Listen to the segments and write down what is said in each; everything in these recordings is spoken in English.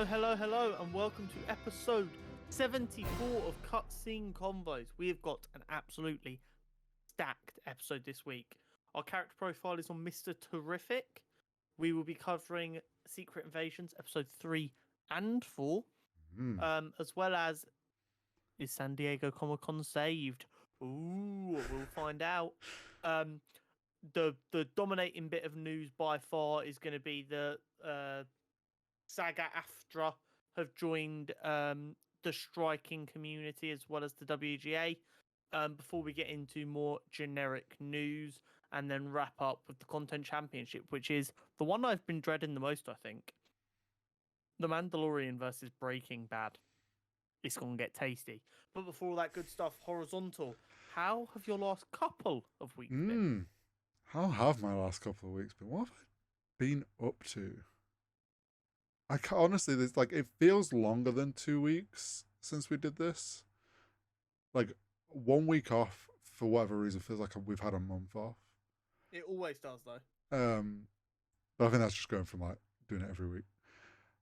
Hello, and welcome to episode 74 of Cutscene Convos. We have got an absolutely stacked episode this week. Our character profile is on Mr. Terrific. We will be covering Secret Invasions, episode 3 and 4, as well as is San Diego Comic Con saved? Ooh, we'll find out. The dominating bit of news by far is going to be the SAG-AFTRA have joined the striking community as well as the WGA. Before we get into more generic news and then wrap up with the Content Championship, which is the one I've been dreading the most, I think. The Mandalorian versus Breaking Bad. It's going to get tasty. But before all that good stuff, Horizontal, how have your last couple of weeks been? How have my last couple of weeks been? What have I been up to? Honestly, there's it feels longer than 2 weeks since we did this. Like 1 week off for whatever reason feels like we've had a month off. It always does, though. But I think that's just going from doing it every week.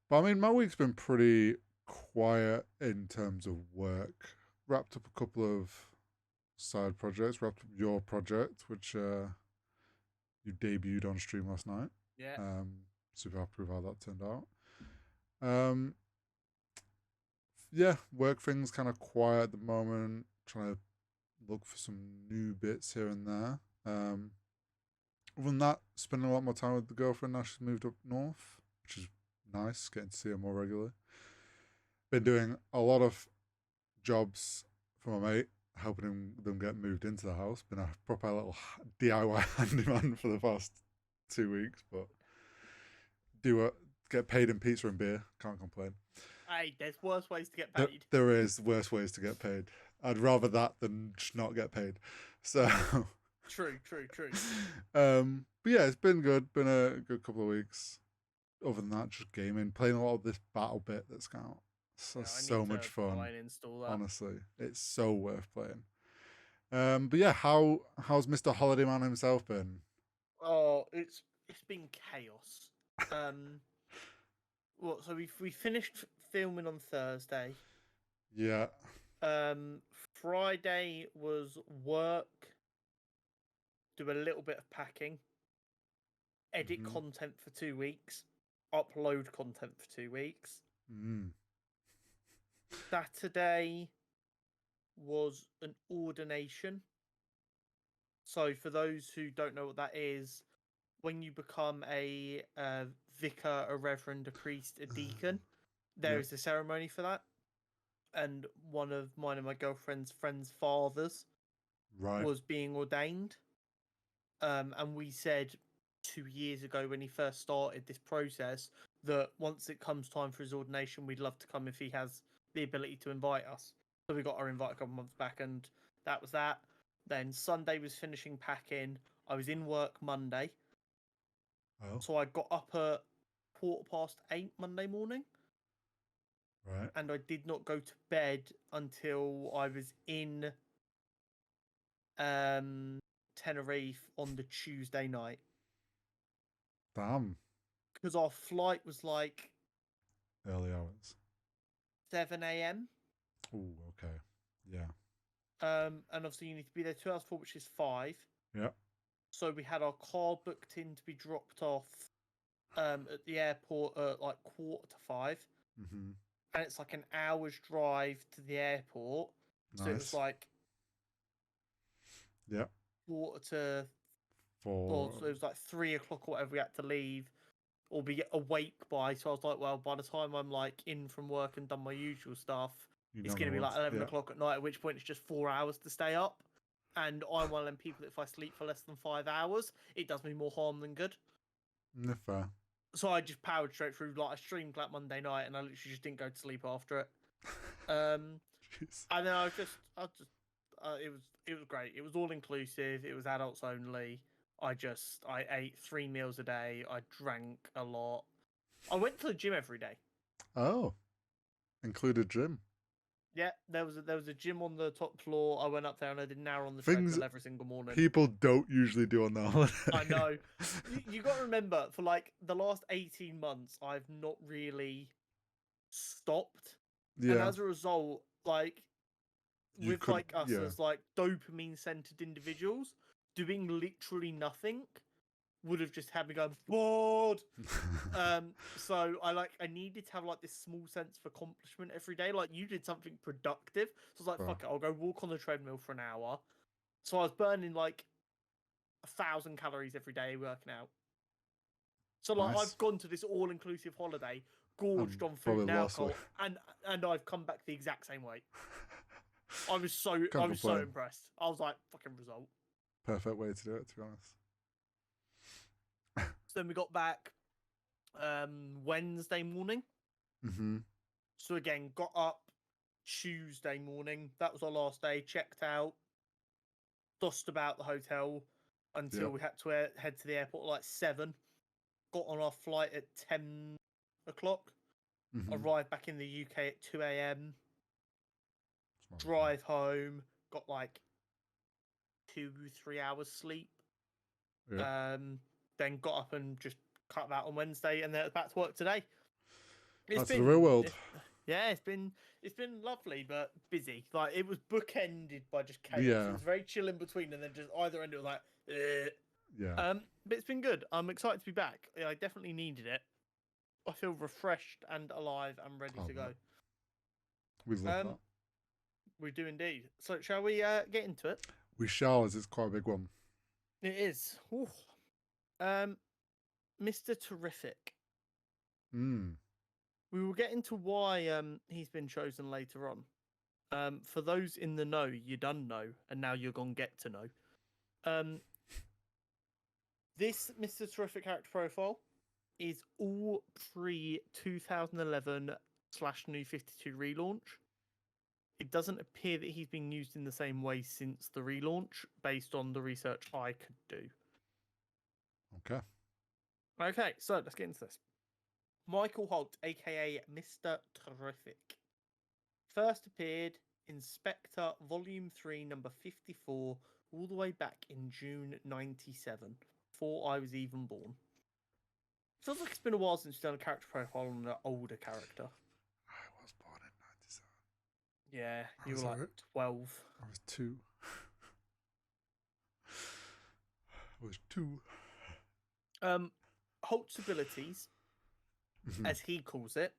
But I mean, my week's been pretty quiet in terms of work. Wrapped up a couple of side projects. Wrapped up your project, which you debuted on stream last night. Yeah. Super happy with how that turned out. Yeah, work things kind of quiet at the moment. Trying to look for some new bits here and there. Other than that, spending a lot more time with the girlfriend now. She's moved up north, which is nice. Getting to see her more regularly. Been doing a lot of jobs for my mate, helping them get moved into the house. Been a proper little DIY handyman for the past 2 weeks, but get paid in pizza and beer. Can't complain. Hey, there's worse ways to get paid. There is worse ways to get paid. I'd rather that than just not get paid. So True. But yeah, it's been good. Been a good couple of weeks. Other than that, just gaming, playing a lot of this battle bit that's out. So much fun. Honestly, it's so worth playing. But yeah, how's Mr. Holiday Man himself been? Oh, it's been chaos. So we finished filming on Thursday. Yeah. Friday was work. Do a little bit of packing. Edit content for 2 weeks. Upload content for 2 weeks. Saturday was an ordination. So for those who don't know what that is, when you become a vicar, a reverend, a priest, a deacon, there is a ceremony for that. And one of mine and my girlfriend's friends' fathers was being ordained. And we said 2 years ago when he first started this process that once it comes time for his ordination, we'd love to come if he has the ability to invite us. So we got our invite a couple months back, and that was that. Then Sunday was finishing packing. I was in work Monday. Oh. So I got up at 8:15 Monday morning. Right. And I did not go to bed until I was in Tenerife on the Tuesday night. Damn. Because our flight was early hours. 7 a.m. Oh, okay. Yeah. And obviously you need to be there 2 hours before, which is 5. Yeah. So we had our car booked in to be dropped off at the airport at 4:45. And it's an hour's drive to the airport. Nice. So it was 4:45. So it was 3 o'clock or whatever we had to leave or be awake by. So I was like, well, by the time I'm in from work and done my usual stuff, it's going to be 11 o'clock at night, at which point it's just 4 hours to stay up. And I'm one of them people that if I sleep for less than 5 hours, it does me more harm than good. Fair. So I just powered straight through. I streamed that Monday night, and I literally just didn't go to sleep after it. And then it was great. It was all inclusive. It was adults only. I ate 3 meals a day. I drank a lot. I went to the gym every day. Oh, included gym. Yeah, there was a gym on the top floor. I went up there and I did an hour on the treadmill every single morning. People don't usually do on that holiday. I know. You got to remember, for the last 18 months, I've not really stopped, and Yeah. as a result, like You with couldn't. like us Yeah. as like dopamine centered individuals, doing literally nothing would have just had me going bored. So I needed to have like this small sense of accomplishment every day. Like you did something productive, so I was like, Wow. fuck it, I'll go walk on the treadmill for an hour. So I was burning like 1,000 calories every day working out. So like Nice. I've gone to this all-inclusive holiday, gorged on food Probably and lost alcohol, and I've come back the exact same weight. I was so Can't complain. impressed. I was like, fucking result. Perfect way to do it, to be honest. So then we got back Wednesday morning. Mm-hmm. So again, got up Tuesday morning. That was our last day. Checked out, fussed about the hotel until we had to head to the airport at like 7. Got on our flight at 10 o'clock. Arrived back in the UK at 2 a.m. Drive home. Got like 2-3 hours sleep. Yeah. Then got up and just cut that on Wednesday, and then back to work today. Back to the real world. It's been lovely but busy. Like it was bookended by just chaos. Yeah. It was very chill in between, and then just either end it was like, yeah. But it's been good. I'm excited to be back. I definitely needed it. I feel refreshed and alive and ready to go. We love that. We do indeed. So shall we get into it? We shall, as it's quite a big one. It is. Ooh. Mr. Terrific. We will get into why he's been chosen later on. For those in the know, you done know, and now you're gonna get to know. This Mr. Terrific character profile is all pre-2011/New 52 relaunch. It doesn't appear that he's been used in the same way since the relaunch, based on the research I could do. Okay, so let's get into this. Michael Holt, aka Mr. Terrific, first appeared in Spectre Volume 3, number 54, all the way back in June 97, before I was even born. Feels like it's been a while since we've done a character profile on an older character. I was born in 97. Yeah, you were like 12. I was 2. I was 2. Holt's abilities, as he calls it,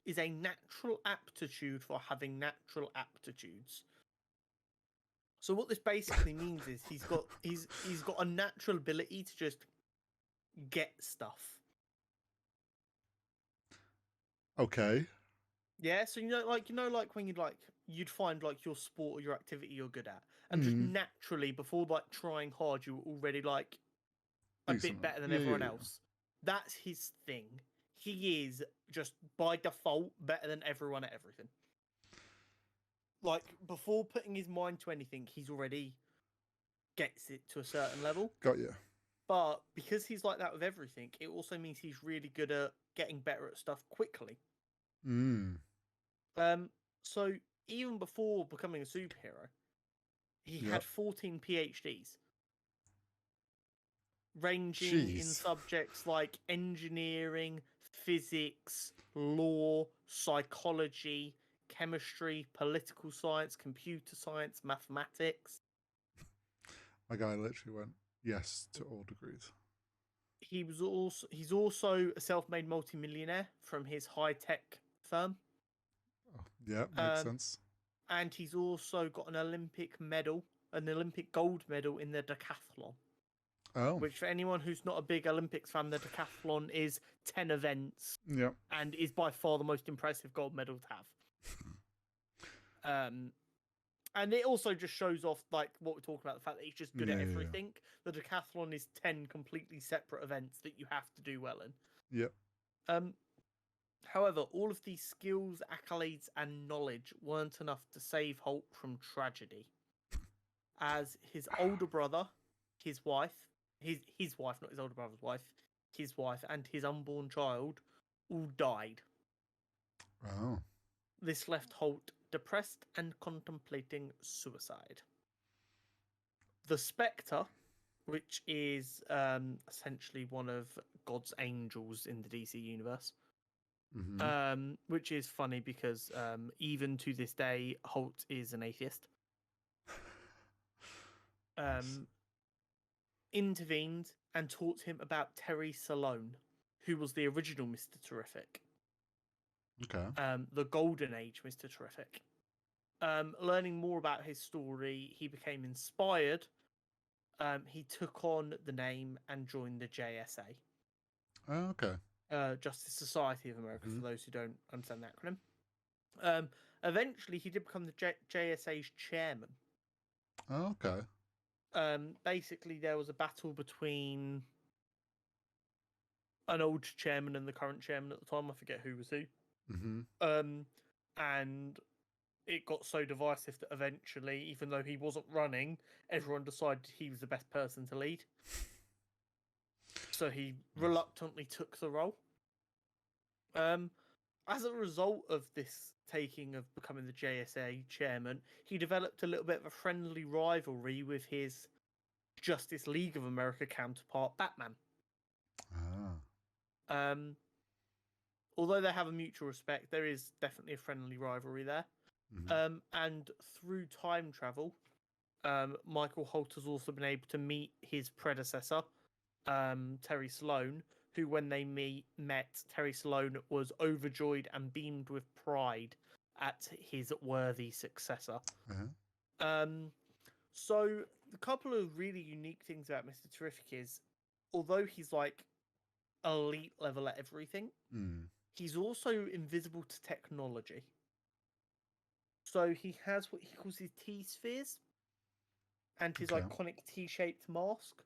is a natural aptitude for having natural aptitudes. So what this basically means is he's got a natural ability to just get stuff. Okay. Yeah, so like when you'd find like your sport or your activity you're good at, and just naturally before like trying hard you were already like a bit better than everyone else. That's his thing. He is just by default better than everyone at everything. Like before putting his mind to anything, he's already gets it to a certain level. Got you. But because he's like that with everything, it also means he's really good at getting better at stuff quickly. So even before becoming a superhero, he had 14 PhDs. Ranging in subjects like engineering, physics, law, psychology, chemistry, political science, computer science, mathematics. My guy literally went yes to all degrees. He's also a self-made multimillionaire from his high-tech firm. Oh, yeah, makes sense. And he's also got an Olympic gold medal in the decathlon. Oh. Which, for anyone who's not a big Olympics fan, the decathlon is 10 events. Yeah. And is by far the most impressive gold medal to have. And it also just shows off like what we're talking about, the fact that he's just good at everything. The decathlon is 10 completely separate events that you have to do well in. Yep. However, all of these skills, accolades, and knowledge weren't enough to save Holt from tragedy. As his older brother, his wife, his wife, not his older brother's wife, his wife and his unborn child all died. Oh. This left Holt depressed and contemplating suicide. The Spectre, which is essentially one of God's angels in the DC universe, which is funny because even to this day, Holt is an atheist. Intervened and taught him about Terry Salone, who was the original Mr. Terrific. Okay. The Golden Age Mr. Terrific. Learning more about his story, he became inspired. He took on the name and joined the JSA. Oh, okay. Justice Society of America, for those who don't understand the acronym. Eventually, he did become the JSA's chairman. Oh, okay. Basically, there was a battle between an old chairman and the current chairman at the time. I forget who was who. And it got so divisive that eventually, even though he wasn't running, everyone decided he was the best person to lead. So he reluctantly took the role. As a result of this taking of becoming the JSA chairman, he developed a little bit of a friendly rivalry with his Justice League of America counterpart, Batman. Although they have a mutual respect, there is definitely a friendly rivalry there. And through time travel, Michael Holt has also been able to meet his predecessor, Terry Salone, who, when they met, Terry Salone was overjoyed and beamed with pride at his worthy successor. So, a couple of really unique things about Mr. Terrific is, although he's like elite level at everything, he's also invisible to technology. So he has what he calls his T-spheres and his iconic T-shaped mask.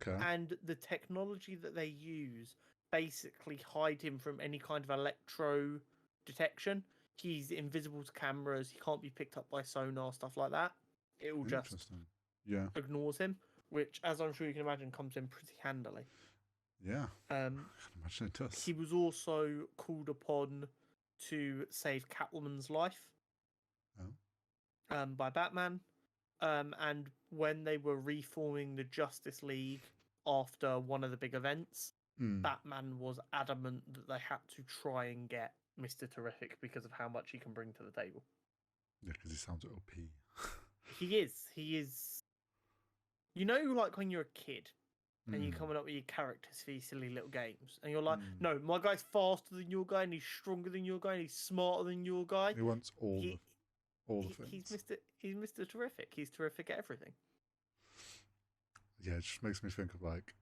And the technology that they use basically hide him from any kind of electro detection. He's invisible to cameras. He can't be picked up by sonar, stuff like that. It all just ignores him, which, as I'm sure you can imagine, comes in pretty handily. Yeah. I can imagine it does. He was also called upon to save Catwoman's life by Batman. And when they were reforming the Justice League after one of the big events, Batman was adamant that they had to try and get Mr. Terrific because of how much he can bring to the table. Yeah, because he sounds OP. He is. You know, like when you're a kid and you're coming up with your characters for your silly little games, and you're like, no, my guy's faster than your guy, and he's stronger than your guy, and he's smarter than your guy. He wants all the things. He's Mr. Terrific. He's terrific at everything. Yeah, it just makes me think of like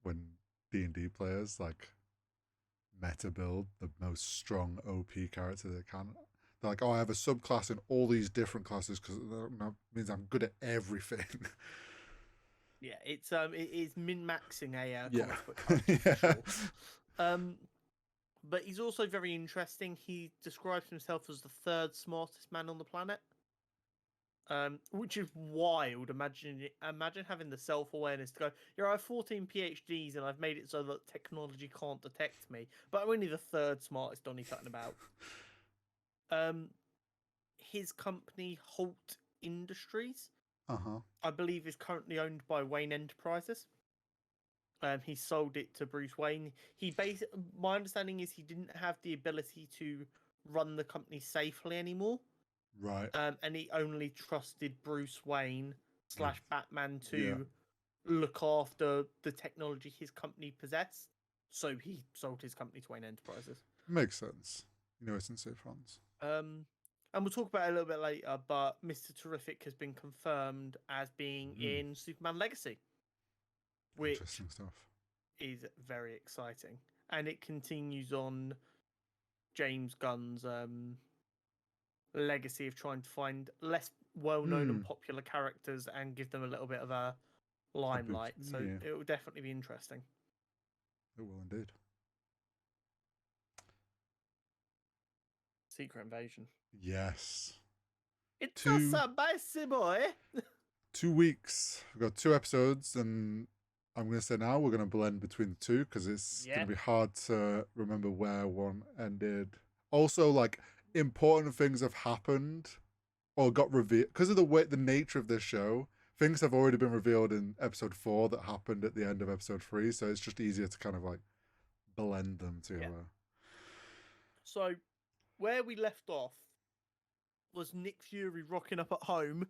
when D&D players like meta build the most strong OP character they can. They're like, oh, I have a subclass in all these different classes because that means I'm good at everything. Yeah, it is min-maxing a comic book character, for sure. But he's also very interesting. He describes himself as the third smartest man on the planet, which is wild. Imagine having the self-awareness to go, yeah, I have 14 PhDs and I've made it so that technology can't detect me, but I'm only the third smartest Donny cutting about. His company, Holt Industries, I believe is currently owned by Wayne Enterprises. He sold it to Bruce Wayne. My understanding is he didn't have the ability to run the company safely anymore. Right. And he only trusted Bruce Wayne / Batman to look after the technology his company possessed. So he sold his company to Wayne Enterprises. Makes sense. You know, it's in safe hands. And we'll talk about it a little bit later, but Mr. Terrific has been confirmed as being in Superman Legacy, which interesting stuff. Is very exciting. And it continues on James Gunn's legacy of trying to find less well-known and popular characters and give them a little bit of a limelight. So it will definitely be interesting. It will indeed. Secret Invasion. Yes. It's a spicy boy. 2 weeks. We've got 2 episodes, and I'm going to say now we're going to blend between the 2 because it's going to be hard to remember where one ended. Also, like, important things have happened or got revealed because of the nature of this show. Things have already been revealed in episode 4 that happened at the end of episode 3, so it's just easier to kind of like blend them together. So, where we left off was Nick Fury rocking up at home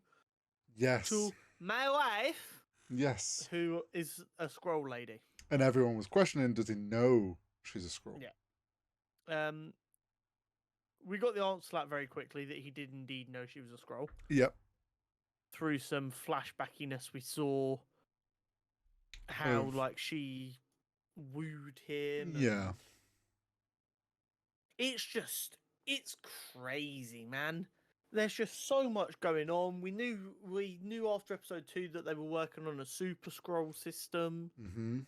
Yes. to my wife, Yes. who is a Skrull lady. And everyone was questioning, does he know she's a Skrull? Yeah. We got the answer to that very quickly, that he did indeed know she was a Skrull. Yep. Through some flashbackiness, we saw how like she wooed him. Yeah. It's crazy, man. There's just so much going on. We knew after episode 2 that they were working on a Super Skrull system. Mm-hmm.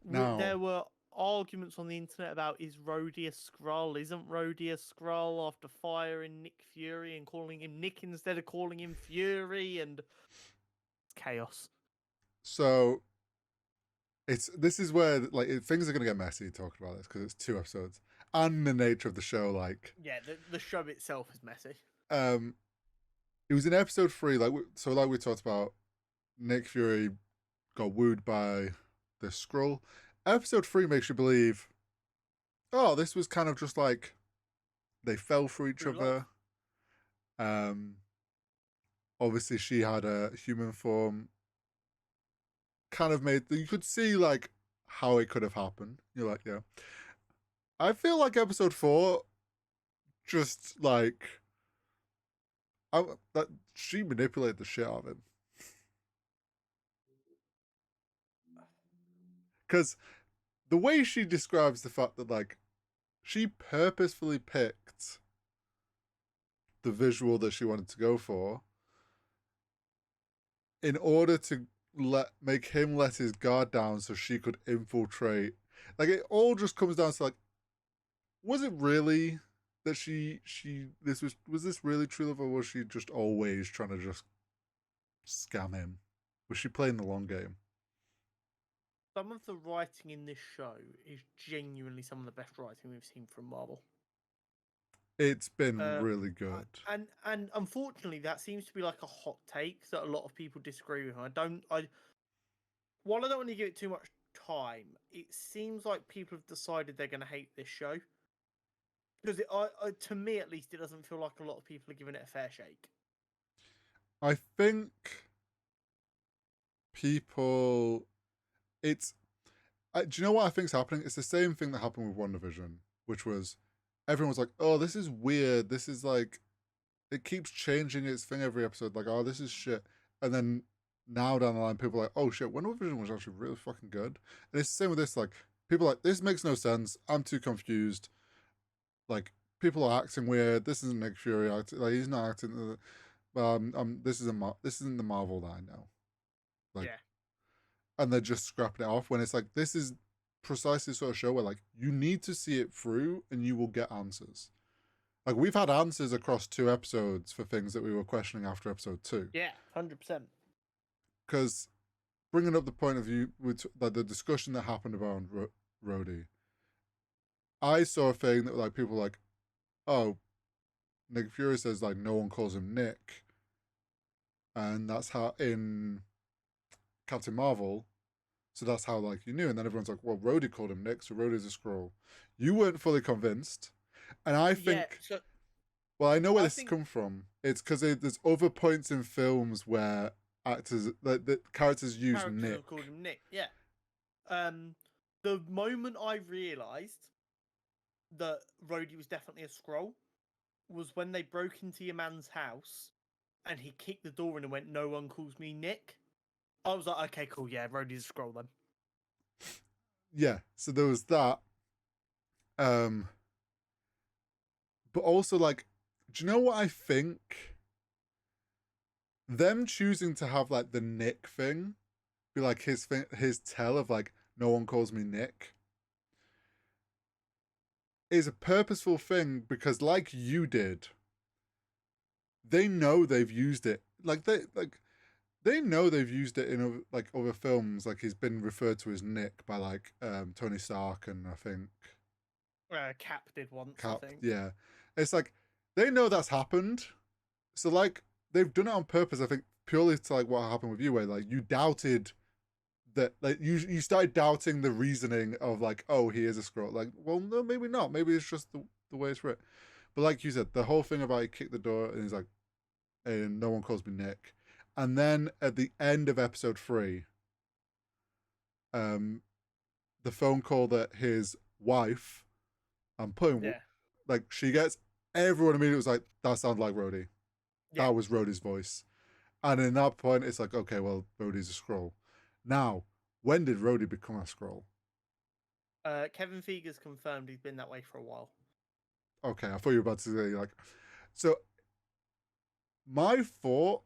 Now, there were arguments on the internet about, is Rhodey a Skrull? Isn't Rhodey a Skrull, after firing Nick Fury and calling him Nick instead of calling him Fury, and it's chaos. So this is where like things are gonna get messy talking about this, because it's 2 episodes and the nature of the show. Like, yeah, the show itself is messy. It was in episode 3, like we talked about, Nick Fury got wooed by the Skrull. Episode 3 makes you believe, oh, this was kind of just like they fell for each other. Obviously she had a human form. Kind of made, you could see like how it could have happened. You're like, yeah. I feel like episode 4 just like that she manipulated the shit out of him. Because the way she describes the fact that like she purposefully picked the visual that she wanted to go for in order to make him let his guard down so she could infiltrate. Like, it all just comes down to like, was it really that was this really true love, or was she just always trying to just scam him? Was she playing the long game? Some of the writing in this show is genuinely some of the best writing we've seen from Marvel. It's been really good. And unfortunately, that seems to be like a hot take that a lot of people disagree with. While I don't want to give it too much time, it seems like people have decided they're going to hate this show. Because to me, at least, it doesn't feel like a lot of people are giving it a fair shake. I think people... do you know what I think's happening? It's the same thing that happened with WandaVision, which was everyone was like, oh, this is weird. This is like, it keeps changing its thing every episode. Like, oh, this is shit. And then now down the line, people are like, oh shit, WandaVision was actually really fucking good. And it's the same with this. Like, people are like, this makes no sense. I'm too confused. Like, people are acting weird. This isn't Nick Fury acting. Like, he's not acting. This isn't the Marvel that I know. Like, yeah. And they're just scrapping it off when it's like, this is precisely the sort of show where like you need to see it through and you will get answers. Like, we've had answers across 2 episodes for things that we were questioning after episode 2. Yeah, 100%. Because bringing up the point of view with like the discussion that happened around Rhodey, I saw a thing that like people were like, oh, Nick Fury says like no one calls him Nick, and that's how in Captain Marvel, so that's how like you knew. And then everyone's like, well, Rhodey called him Nick, so Rhodey's a Skrull. You weren't fully convinced, and I think, well, I know where this comes from. It's because there's other points in films where actors, the characters use Nick. Called him Nick, yeah. The moment I realised that Rhodey was definitely a Skrull was when they broke into your man's house and he kicked the door in and went, no one calls me Nick. I was like, okay, cool, yeah, Rhodey's a Skrull then. Yeah, so there was that. But also, like, do you know what I think? Them choosing to have like the Nick thing be like his tell of like no one calls me Nick is a purposeful thing, because like you did, they know they've used it. They know they've used it in like other films. Like, he's been referred to as Nick by like Tony Stark, and I think Cap did once. Cap, I think. Yeah, it's like they know that's happened, so like they've done it on purpose. I think purely to like what happened with you, where like you doubted that like you started doubting the reasoning of like, oh, he is a Skrull. Like, well, no, maybe not. Maybe it's just the way it's written. But like you said, the whole thing about he kicked the door and he's like, and no one calls me Nick. And then at the end of episode 3, um, the phone call that his wife, I'm putting Yeah. like she gets, everyone immediately was like, that sounds like Rhodey. Yeah. That was Rhodey's voice. And in that point, it's like, okay, well, Rhodey's a Skrull. Now, when did Rhodey become a Skrull? Kevin Feeger's confirmed he's been that way for a while. Okay, I thought you were about to say like, so my thought.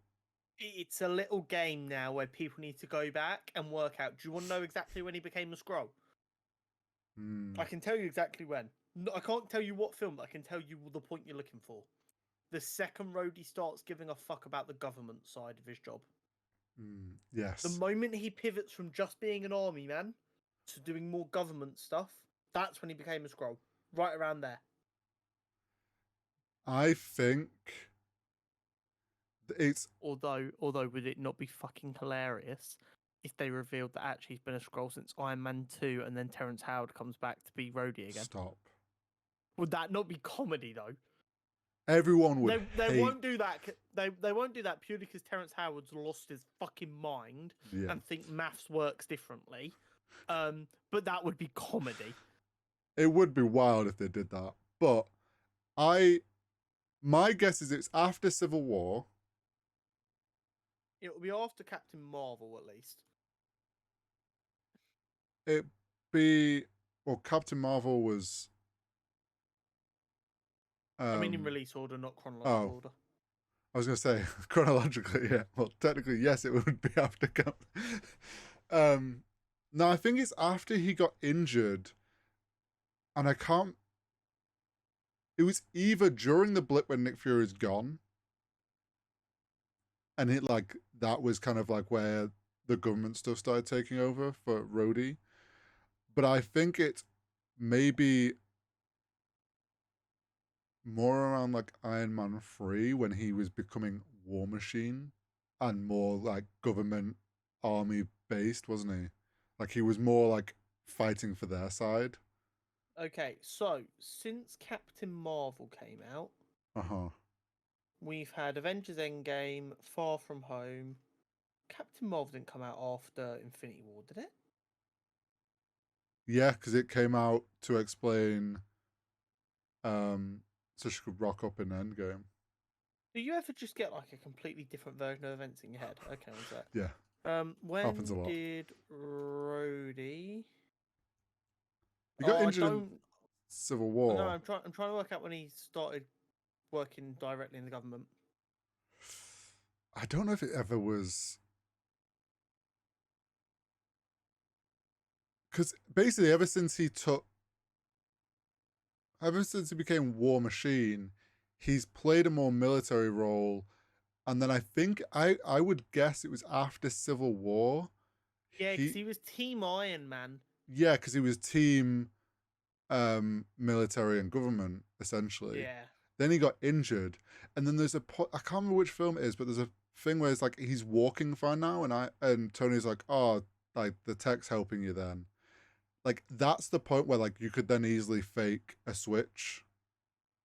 It's a little game now where people need to go back and work out. Do you want to know exactly when he became a Skrull? I can tell you exactly when. No, I can't tell you what film, but I can tell you the point you're looking for. The second Rhodey starts giving a fuck about the government side of his job. Yes. The moment he pivots from just being an army man to doing more government stuff, that's when he became a Skrull. Right around there. I think it's. Although, would it not be fucking hilarious if they revealed that actually he's been a Skrull since Iron Man 2 and then Terrence Howard comes back to be Rhodey again? Stop. Would that not be comedy though? Everyone would They hate. won't do that. They won't do that purely because Terrence Howard's lost his fucking mind and think maths works differently. But that would be comedy. It would be wild if they did that. But my guess is it's after Civil War. It will be after Captain Marvel at least. It be well, Captain Marvel was. I mean in release order, not chronological order. I was going to say chronologically, yeah. Well, technically, yes, it would be after Cap. No, I think it's after he got injured, and I can't. It was either during the blip when Nick Fury's gone, and it like that was kind of like where the government stuff started taking over for Rhodey. But I think it's maybe more around like Iron Man 3 when he was becoming War Machine and more like government army based, wasn't he? Like he was more like fighting for their side. Okay, so since Captain Marvel came out, we've had Avengers Endgame, Far From Home. Captain Marvel didn't come out after Infinity War, did it? Yeah, because it came out to explain so she could rock up in Endgame. Do you ever just get like a completely different version of events in your head? Okay, what's that? Yeah. When happens a lot. did Rhodey? He got injured in Civil War. No, I'm trying to work out when he started working directly in the government. I don't know if it ever was. Because basically, ever since he became War Machine, he's played a more military role. And then I think I would guess it was after Civil War. Yeah, because he was Team Iron Man. Yeah, because he was team military and government, essentially. Yeah. Then he got injured. And then there's I can't remember which film it is, but there's a thing where it's like he's walking fine now, and Tony's like, oh, like the tech's helping you then. Like that's the point where like you could then easily fake a switch.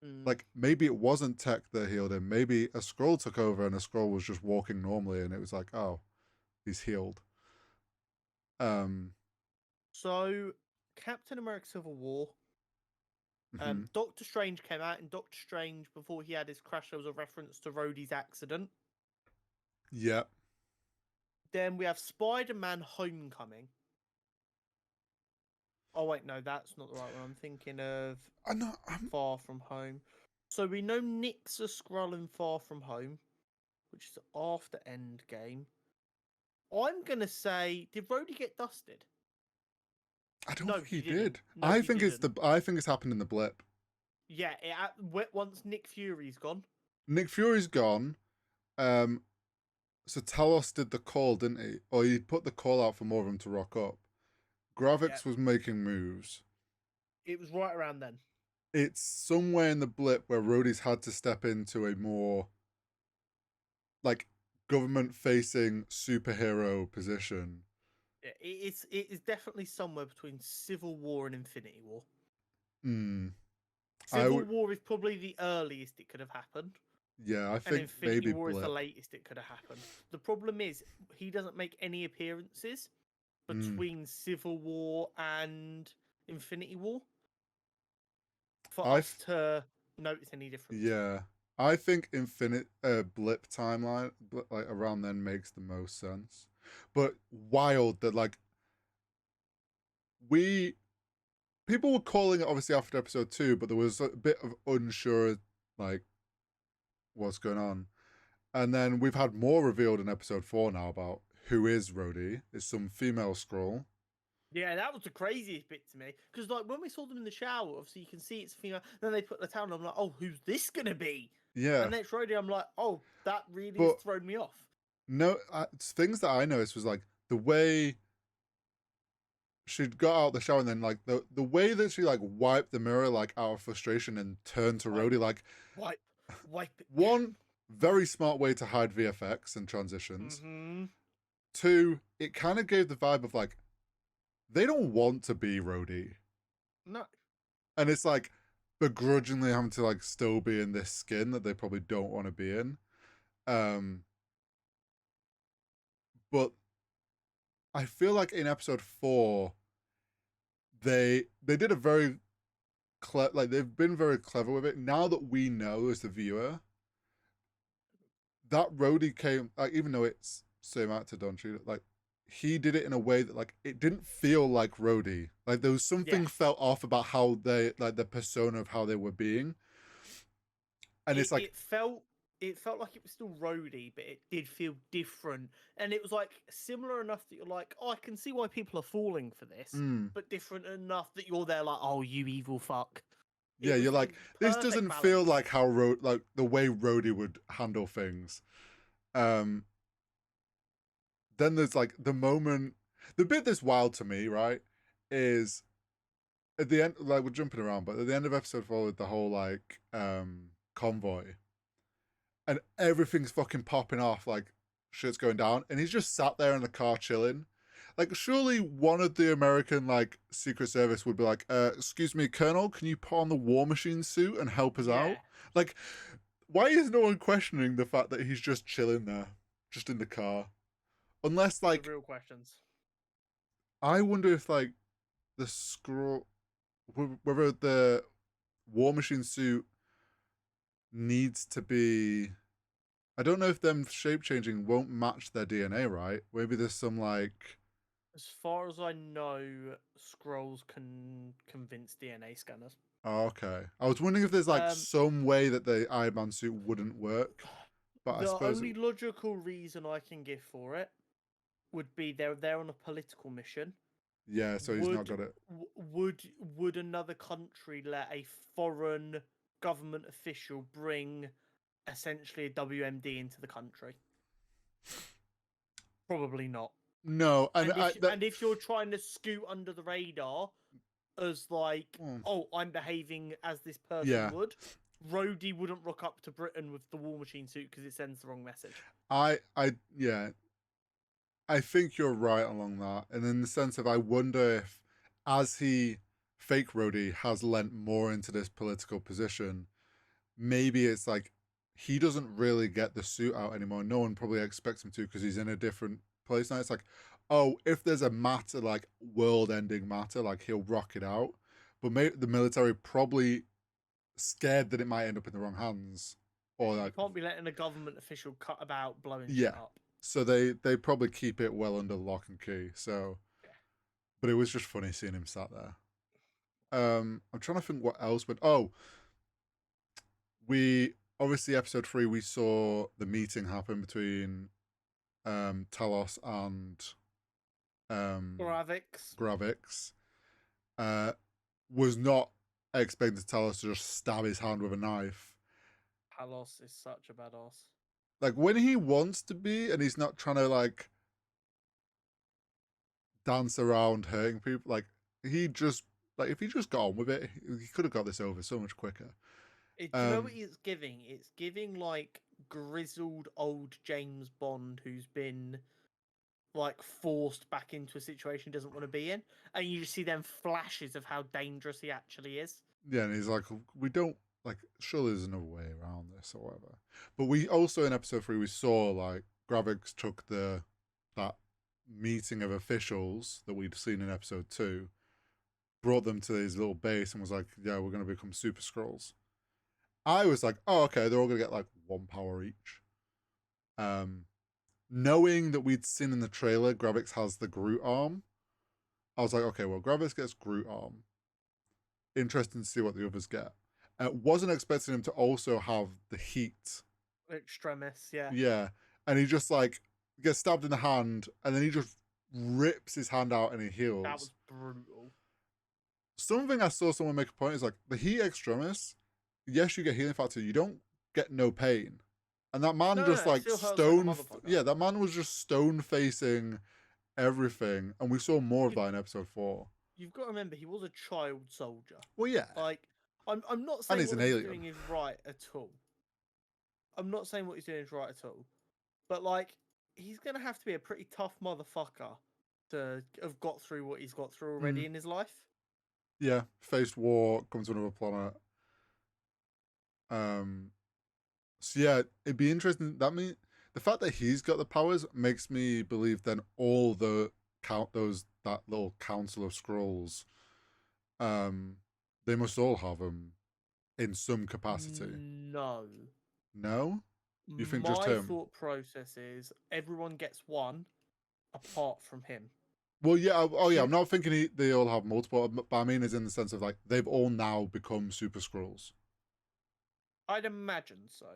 Like maybe it wasn't tech that healed him. Maybe a Skrull took over and a Skrull was just walking normally, and it was like, oh, he's healed. So Captain America: Civil War. Doctor Strange came out, and Doctor Strange, before he had his crash, there was a reference to Rhodey's accident. Yep. Then we have Spider-Man: Homecoming. Oh wait, no, that's not the right one. I'm thinking of Far From Home. So we know Nick's a Skrull in Far From Home, which is after Endgame. I'm gonna say, did Rhodey get dusted? I don't think he did. No, I think it's happened in the blip. Yeah, once Nick Fury's gone. Nick Fury's gone. So Talos did the call, didn't he? Or he put the call out for more of them to rock up. Gravix was making moves. It was right around then. It's somewhere in the blip where Rhodey's had to step into a more like government-facing superhero position. It is definitely somewhere between Civil War and Infinity War. Civil War is probably the earliest it could have happened. Yeah, I And think Infinity maybe War is the Blip. latest it could have happened. The problem is he doesn't make any appearances between Civil War and Infinity War for us to notice any difference. Yeah, I think Blip timeline, like around then, makes the most sense. But wild that like we people were calling it obviously after episode 2, but there was a bit of unsure like what's going on. And then we've had more revealed in episode 4 now about who is Rhodey. It's some female scroll. Yeah, that was the craziest bit to me. Because like when we saw them in the shower, obviously you can see it's a female. Then they put the towel on. I'm like, oh, who's this gonna be? Yeah. And then it's Rhodey. I'm like, oh, that really has But thrown me off. no, things that I noticed was like the way she'd got out the shower and then like the way that she like wiped the mirror like out of frustration and turned to Rhodey, like wipe it. One, very smart way to hide VFX and transitions. Mm-hmm. 2, it kind of gave the vibe of like they don't want to be Rhodey. No. And it's like begrudgingly having to like still be in this skin that they probably don't want to be in. But I feel like in episode 4 they did a very like they've been very clever with it. Now that we know as the viewer that Rhodey came, like, even though it's same actor, don't you? Like, he did it in a way that like it didn't feel like Rhodey. Like there was something felt off about how they like the persona of how they were being, and it's like it felt like it was still Rhodey, but it did feel different, and it was like similar enough that you're like, oh, I can see why people are falling for this, but different enough that you're there like, oh, you evil fuck. Yeah, you're like, this doesn't feel like how like the way Rhodey would handle things. Then there's like the moment, the bit that's wild to me, right, is at the end, like we're jumping around, but at the end of episode 4 with the whole like convoy, and everything's fucking popping off, like shit's going down, and he's just sat there in the car chilling. Like, surely one of the American, like, Secret Service would be like, excuse me, Colonel, can you put on the War Machine suit and help us out? Like, why is no one questioning the fact that he's just chilling there, just in the car? Unless, like... The real questions. I wonder if, like, the scroll... whether the War Machine suit needs to be... I don't know if them shape-changing won't match their DNA, right? Maybe there's some, like... As far as I know, scrolls can convince DNA scanners. Oh, okay. I was wondering if there's like some way that the Iron Man suit wouldn't work. But I suppose the only logical reason I can give for it would be they're on a political mission. Yeah, so he's not got it. Would another country let a foreign government official bring essentially a WMD into the country? Probably not. No, and if you're trying to scoot under the radar as like, oh, I'm behaving as this person would, Rhodey wouldn't rock up to Britain with the War Machine suit because it sends the wrong message. I think you're right along that, and in the sense of I wonder if, as fake Rhodey has lent more into this political position, maybe it's like he doesn't really get the suit out anymore. No one probably expects him to because he's in a different place now. It's like, oh, if there's a matter, like world-ending matter, like he'll rock it out. But maybe the military probably scared that it might end up in the wrong hands, or like you can't be letting a government official cut about blowing shit up. So they probably keep it well under lock and key. So, but it was just funny seeing him sat there. I'm trying to think what else, but we obviously episode 3 we saw the meeting happen between Talos and Gravix. Was not expecting Talos to just stab his hand with a knife. Talos is such a badass. Like when he wants to be and he's not trying to like dance around hurting people, like he just like if he just got on with it, he could have got this over so much quicker. Do you know what it's giving? It's giving like grizzled old James Bond who's been like forced back into a situation he doesn't want to be in, and you just see them flashes of how dangerous he actually is. Yeah, and he's like, we don't like. Surely there's another way around this or whatever. But we also in episode 3 we saw like Gravix took that meeting of officials that we'd seen in episode 2, brought them to his little base, and was like, "Yeah, we're going to become Super Scrolls." I was like, "Oh, okay, they're all going to get like 1 power each." Knowing that we'd seen in the trailer, Gravix has the Groot arm, I was like, "Okay, well, Gravix gets Groot arm. Interesting to see what the others get." Wasn't expecting him to also have the heat. Extremis, yeah. Yeah, and he just like gets stabbed in the hand, and then he just rips his hand out and he heals. That was brutal. Something I saw someone make a point is like the heat extremis. Yes, you get healing factor. You don't get no pain, and that man just like stone. Yeah, that man was just stone facing everything, and we saw more of that in episode 4. You've got to remember, he was a child soldier. Well, yeah. Like, I'm not saying what he's doing is right at all. I'm not saying what he's doing is right at all. But, like, he's going to have to be a pretty tough motherfucker to have got through what he's got through already in his life. Yeah, faced war, come to another planet. So yeah, it'd be interesting. That mean the fact that he's got the powers makes me believe then all the that little council of scrolls, they must all have them in some capacity. No. No? You think just him? My thought process is everyone gets one apart from him. Well, yeah. Yeah. I'm not thinking they all have multiple, but I mean, is in the sense of like they've all now become Super Scrolls. I'd imagine so.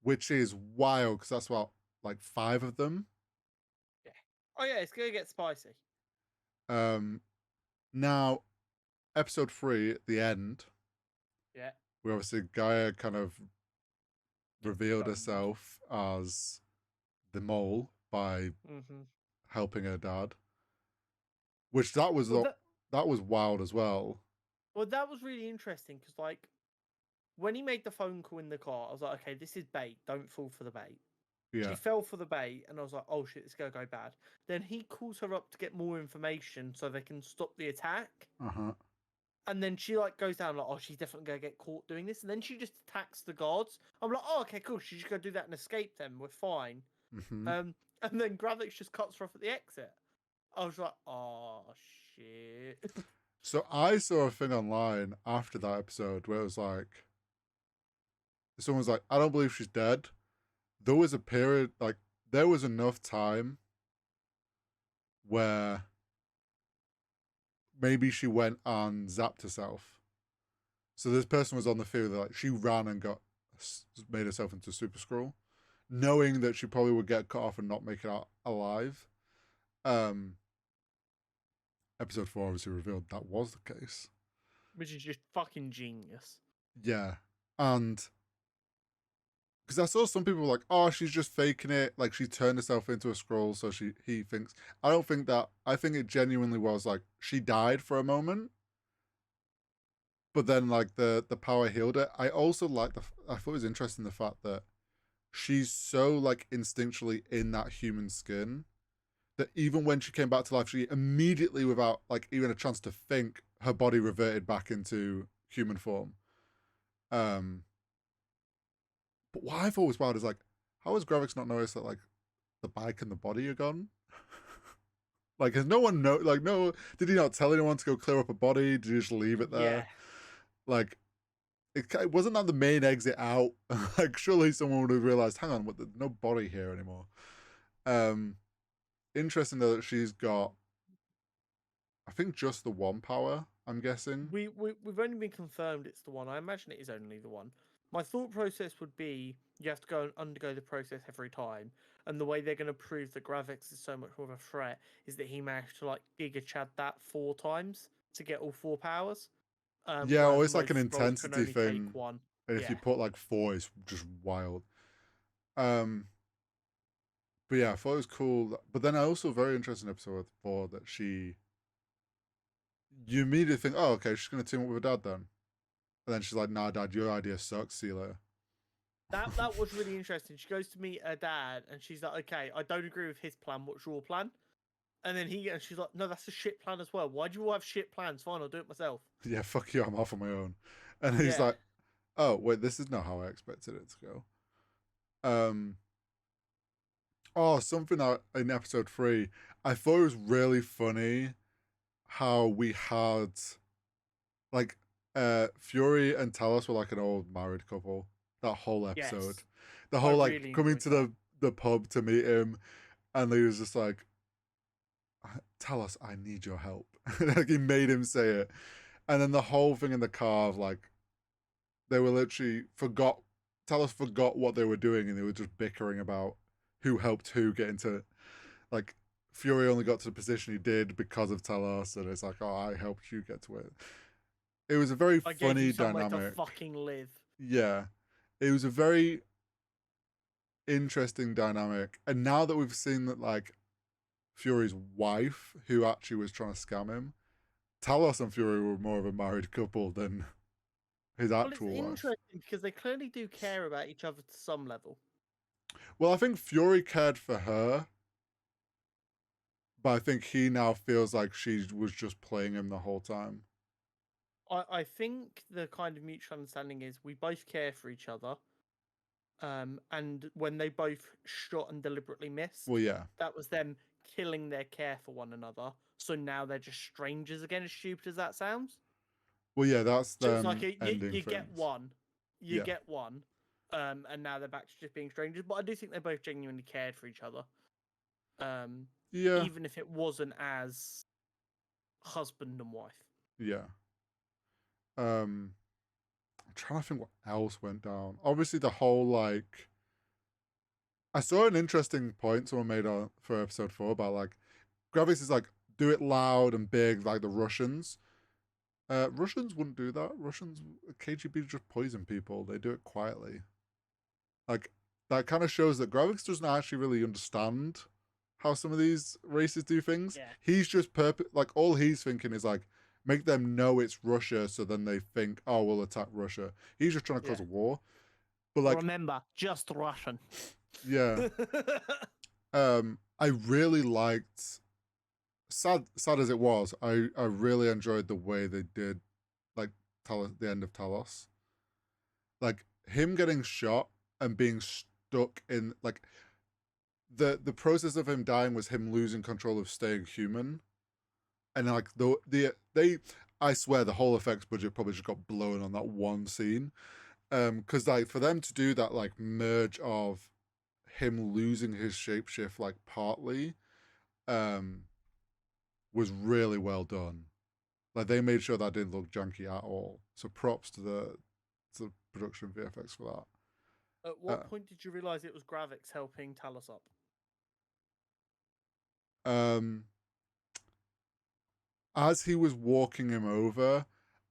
Which is wild because that's about like 5 of them. Yeah. Oh yeah, it's gonna get spicy. Now, episode 3 at the end. Yeah. We obviously Gaia kind of revealed herself as the mole by helping her dad, which that was wild as well. Well, that was really interesting because like when he made the phone call in the car, I was like, okay, this is bait. Don't fall for the bait. Yeah. She fell for the bait, and I was like, oh shit, it's gonna go bad. Then he calls her up to get more information so they can stop the attack. And then she like goes down like, oh, she's definitely gonna get caught doing this. And then she just attacks the guards. I'm like, oh, okay, cool. She's just gonna do that and escape them. We're fine. And then Gravix just cuts her off at the exit. I was like, oh shit. So I saw a thing online after that episode where it was like, someone was like, I don't believe she's dead. There was a period, like, there was enough time where maybe she went and zapped herself. So this person was on the field, like, she ran and made herself into a Super Skrull, knowing that she probably would get cut off and not make it out alive. Episode 4 obviously revealed that was the case. Which is just fucking genius. Yeah. And because I saw some people like, oh, she's just faking it. Like, she turned herself into a Skrull, so he thinks. I don't think that. I think it genuinely was like she died for a moment, but then like the power healed her. I also like I thought it was interesting the fact that she's so like instinctually in that human skin that even when she came back to life, she immediately, without like even a chance to think, her body reverted back into human form. But what I thought was wild is like, how has Gravix not noticed that like the bike and the body are gone? Like, has no one did he not tell anyone to go clear up a body? Did he just leave it there? Yeah. Like, it wasn't that the main exit out. Like, surely someone would have realized, hang on, there's no body here anymore. Interesting though that she's got, I think, just the one power, I'm guessing. We've only been confirmed it's the one. I imagine it is only the one. My thought process would be you have to go and undergo the process every time. And the way they're going to prove that Gravix is so much more of a threat is that he managed to like Giga Chad that 4 times to get all 4 powers. Yeah, or it's like an intensity thing. And if you put like 4, it's just wild. But yeah, I thought it was cool. But then I also very interested in episode 4 that you immediately think, oh, okay, she's going to team up with her dad then. And then she's like, nah, Dad, your idea sucks. See you later. That was really interesting. She goes to meet her dad and she's like, okay, I don't agree with his plan. What's your plan? And then and she's like, no, that's a shit plan as well. Why do you all have shit plans? Fine, I'll do it myself. Yeah, fuck you, I'm off on my own. And he's Yeah. like, oh, wait, this is not how I expected it to go. Oh, something in episode 3, I thought it was really funny how we had, like, Fury and Talos were like an old married couple. That whole episode. Yes. The whole, like, really coming enjoyed to the pub to meet him, and he was just like, Talos, I need your help. Like, he made him say it. And then the whole thing in the car of, like, they were literally Talos forgot what they were doing, and they were just bickering about who helped who get into, like, Fury only got to the position he did because of Talos, and it's like, oh, I helped you get to it. It was a very I gave funny you somewhere dynamic. to fucking live. Yeah. It was a very interesting dynamic. And now that we've seen that, like, Fury's wife, who actually was trying to scam him, Talos and Fury were more of a married couple than his actual it's wife. interesting because they clearly do care about each other to some level. Well, I think Fury cared for her, but I think he now feels like she was just playing him the whole time. I think the kind of mutual understanding is we both care for each other. And when they both shot and deliberately missed, Well, yeah. that was them killing their care for one another. So now they're just strangers again, as stupid as that sounds. Well, yeah, that's So it's them like ending you things. get one. Get one. And now they're back to just being strangers. But I do think they both genuinely cared for each other. Yeah. Even if it wasn't as husband and wife. Yeah. I'm trying to think what else went down. Obviously, the whole, like, I saw an interesting point someone made for episode 4 about, like, Gravis is like, do it loud and big like the Russians. Russians wouldn't do that. KGB just poison people. They do it quietly. Like, that kind of shows that Gravix doesn't actually really understand how some of these races do things. Yeah. He's just like, all he's thinking is like, make them know it's Russia, so then they think, oh, we'll attack Russia. He's just trying to cause a war. But, like, remember, just Russian. Yeah. I really liked, sad as it was, I really enjoyed the way they did, like, the end of Talos. Like, him getting shot and being stuck in, like, the process of him dying was him losing control of staying human. And, like, I swear the whole effects budget probably just got blown on that one scene. Because, like, for them to do that, like, merge of him losing his shapeshift, like, partly, was really well done. Like, they made sure that didn't look janky at all. So props to the production VFX for that. At what point did you realize it was Gravix helping Talos up? As he was walking him over,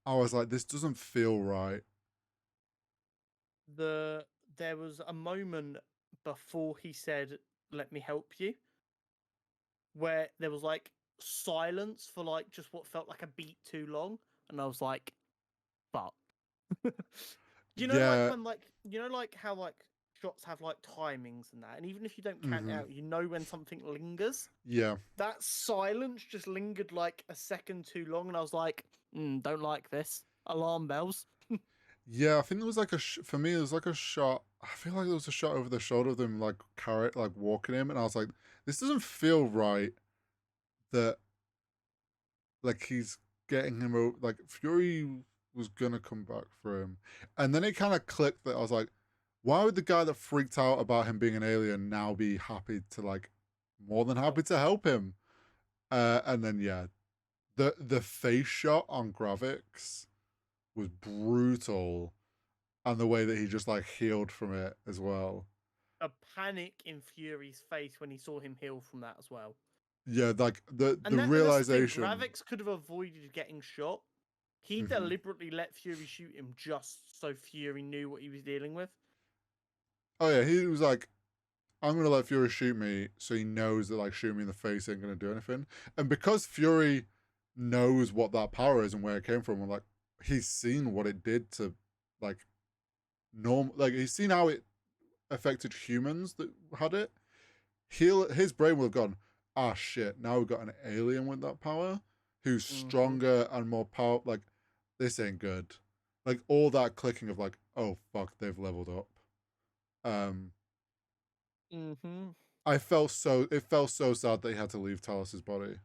I was like, this doesn't feel right. There was a moment before he said, "Let me help you," where there was like silence for like just what felt like a beat too long, and I was like, "Fuck." You know, like when like how like shots have like timings and that, and even if you don't count it out, you know when something lingers. Yeah. That silence just lingered like a second too long, and I was like, "Don't like this." Alarm bells. Yeah, I think there was like for me, it was like a shot. I feel like there was a shot over the shoulder of them, like, like walking him, and I was like, this doesn't feel right. That, like, he's getting him over, like, Fury was gonna come back for him, and then it kind of clicked that I was like, why would the guy that freaked out about him being an alien now be happy to, like, more than happy to help him? And then yeah, the face shot on Gravix was brutal, and the way that he just, like, healed from it as well. A panic in Fury's face when he saw him heal from that as well. Yeah, like the realization. Gravix could have avoided getting shot. He deliberately let Fury shoot him just so Fury knew what he was dealing with. Oh yeah, he was like, I'm gonna let Fury shoot me, so he knows that, like, shooting me in the face ain't gonna do anything. And because Fury knows what that power is and where it came from, and, like, he's seen what it did to, like, like, he's seen how it affected humans that had it. His brain would have gone, ah shit, now we've got an alien with that power who's Mm-hmm. stronger and more power. Like, this ain't good. Like, all that clicking of like, oh fuck, they've leveled up. Um, Mm-hmm. it felt so sad that he had to leave Talos's body.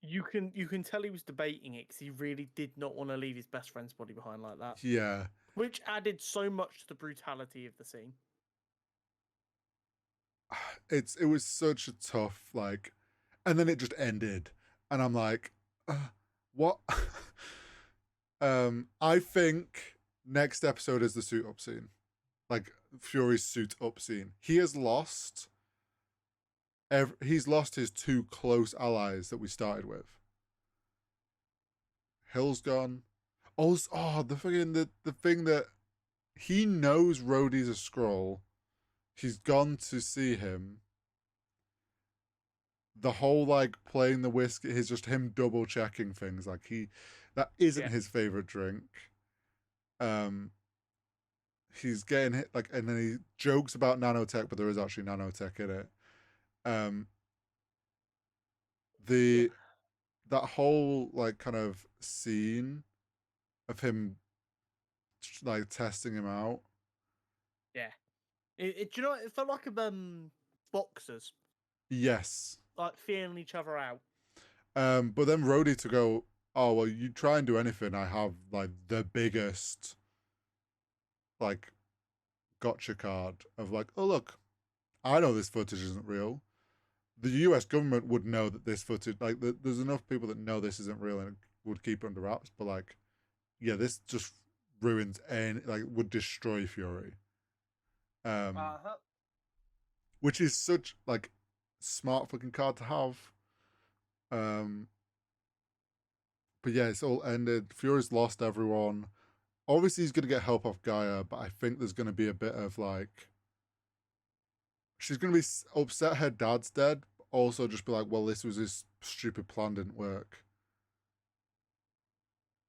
You can tell he was debating it because he really did not want to leave his best friend's body behind like that, Yeah, which added so much to the brutality of the scene. it was such a tough like, and then it just ended, and I'm like, what? I think next episode is the suit up scene, like Fury's suit up scene. He has lost. He's lost his two close allies that we started with. Hill's gone. Also, the thing that he knows Rhodey's a Skrull. He's gone to see him. The whole like playing the whiskey is just him double checking things. Like that isn't Yeah. his favorite drink. Um, he's getting hit like, and then he jokes about nanotech, but there is actually nanotech in it. Um, Yeah. the that whole like kind of scene of him like testing him out. Yeah. Do you know what? It felt like boxers Yes. like feeling each other out. But then Rhodey to go, oh well, you try and do anything. I have like the biggest like gotcha card of like, oh look, I know this footage isn't real. The US government would know that this footage, like, there's enough people that know this isn't real and would keep it under wraps. But like, yeah, this just ruins and like would destroy Fury. Um, Uh-huh. which is such like smart fucking card to have. Um, but yeah, it's all ended. Fury's lost everyone. Obviously, he's gonna get help off Gaia, but I think there's gonna be a bit of like, she's gonna be upset her dad's dead. But also, just be like, well, this was his stupid plan, didn't work.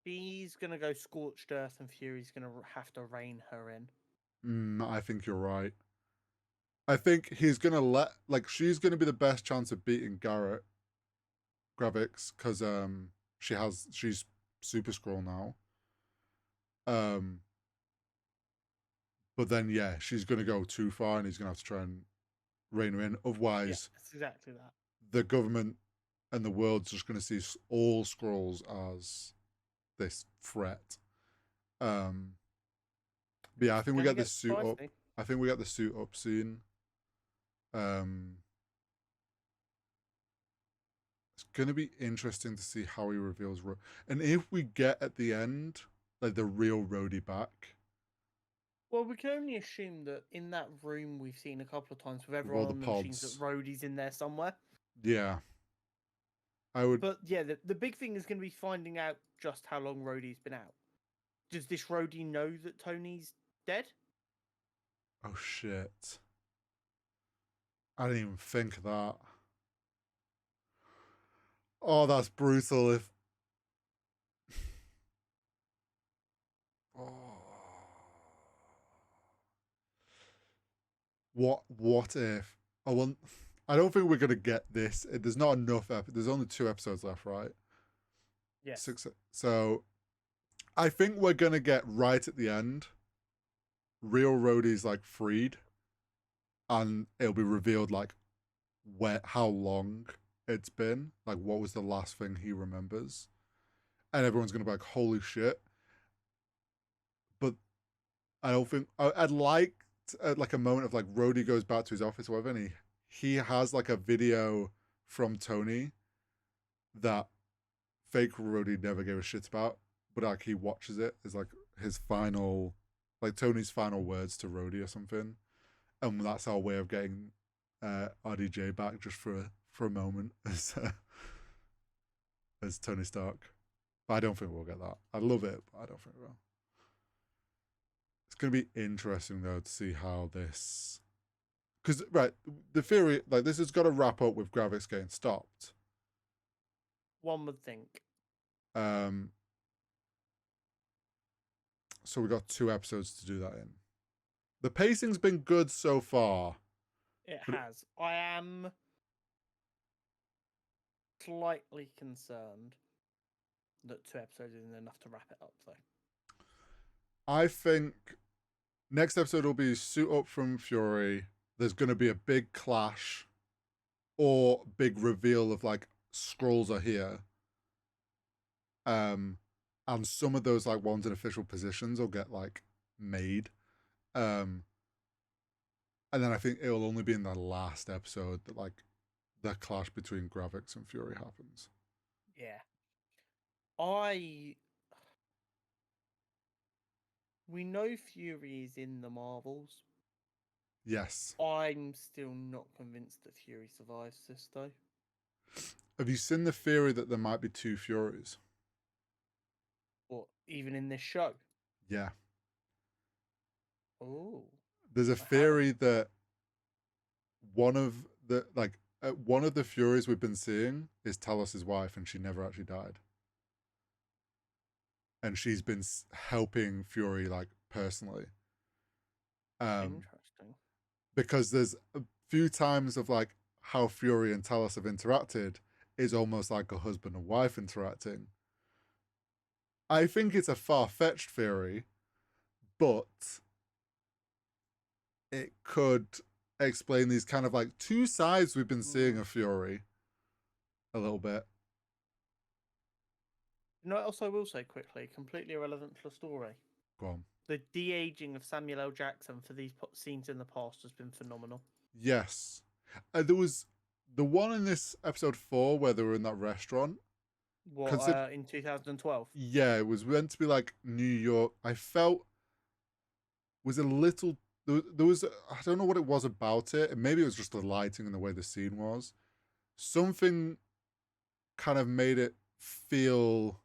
She's gonna go scorched earth, and Fury's gonna have to rein her in. I think you're right. I think he's gonna like she's gonna be the best chance of beating Garrett Gravix because she's Super Scroll now. Um, but then yeah, she's gonna go too far, and he's gonna have to try and rein her in. Yeah, Otherwise, that's exactly that. the government and the world's just gonna see all scrolls as this threat. Um, but yeah, I think we Gonna get get this suit up. spicy. I think we get the suit up soon. Um, it's gonna be interesting to see how he reveals, and if we get at the end like the real Rhodey back Well, we can only assume that in that room we've seen a couple of times with with all everyone the on the machines that pods. Rhodey's in there somewhere. Yeah, I would. But yeah, the big thing is going to be finding out just how long Rhodey's been out. Does this Rhodey know that Tony's dead? Oh shit! I didn't even think of that. Oh, that's brutal. If oh. What if? I want. I don't think we're gonna get this. There's not enough. There's only 2 episodes left, right? Yes. 6. So I think we're gonna get right at the end. Real Rhodey's like freed, and it'll be revealed like how long it's been. Like, what was the last thing he remembers? And everyone's gonna be like, "Holy shit!" But I don't think I'd like like a moment of like Rhodey goes back to his office, or whatever, and he has like a video from Tony that fake Rhodey never gave a shit about, but like he watches it as like his final, like Tony's final words to Rhodey or something, and that's our way of getting RDJ back just for a moment as Tony Stark. But I don't think we'll get that. I love it, but I don't think we will. It's gonna be interesting though to see how this, because right, the theory like this has got to wrap up with Gravix getting stopped. One would think. Um, so we got 2 episodes to do that in. The pacing's been good so far. It But has. I am slightly concerned that 2 episodes isn't enough to wrap it up, though. I think next episode will be Suit Up from Fury. There's going to be a big clash or big reveal of like scrolls are here. And some of those like ones in official positions will get like made. And then I think it'll only be in the last episode that like the clash between Gravix and Fury happens. Yeah. We know Fury is in the Marvels. Yes. I'm still not convinced that Fury survives this, though. Have you seen the theory that there might be 2 Furies? Or even in this show. Yeah. Oh. There's a theory that one of the Furies we've been seeing is Talos' wife, and she never actually died. And she's been helping Fury like personally. Interesting. Because there's a few times of like how Fury and Talos have interacted is almost like a husband and wife interacting. I think it's a far-fetched theory, but it could explain these kind of like 2 sides we've been seeing of Fury a little bit. You know what else I will say quickly, completely irrelevant to the story? Go on. The de-aging of Samuel L. Jackson for these scenes in the past has been phenomenal. Yes. There was the one in this episode 4 where they were in that restaurant. What, in 2012? Yeah, it was meant to be like New York. I felt was a little. There was. I don't know what it was about it. Maybe it was just the lighting and the way the scene was. Something kind of made it feel.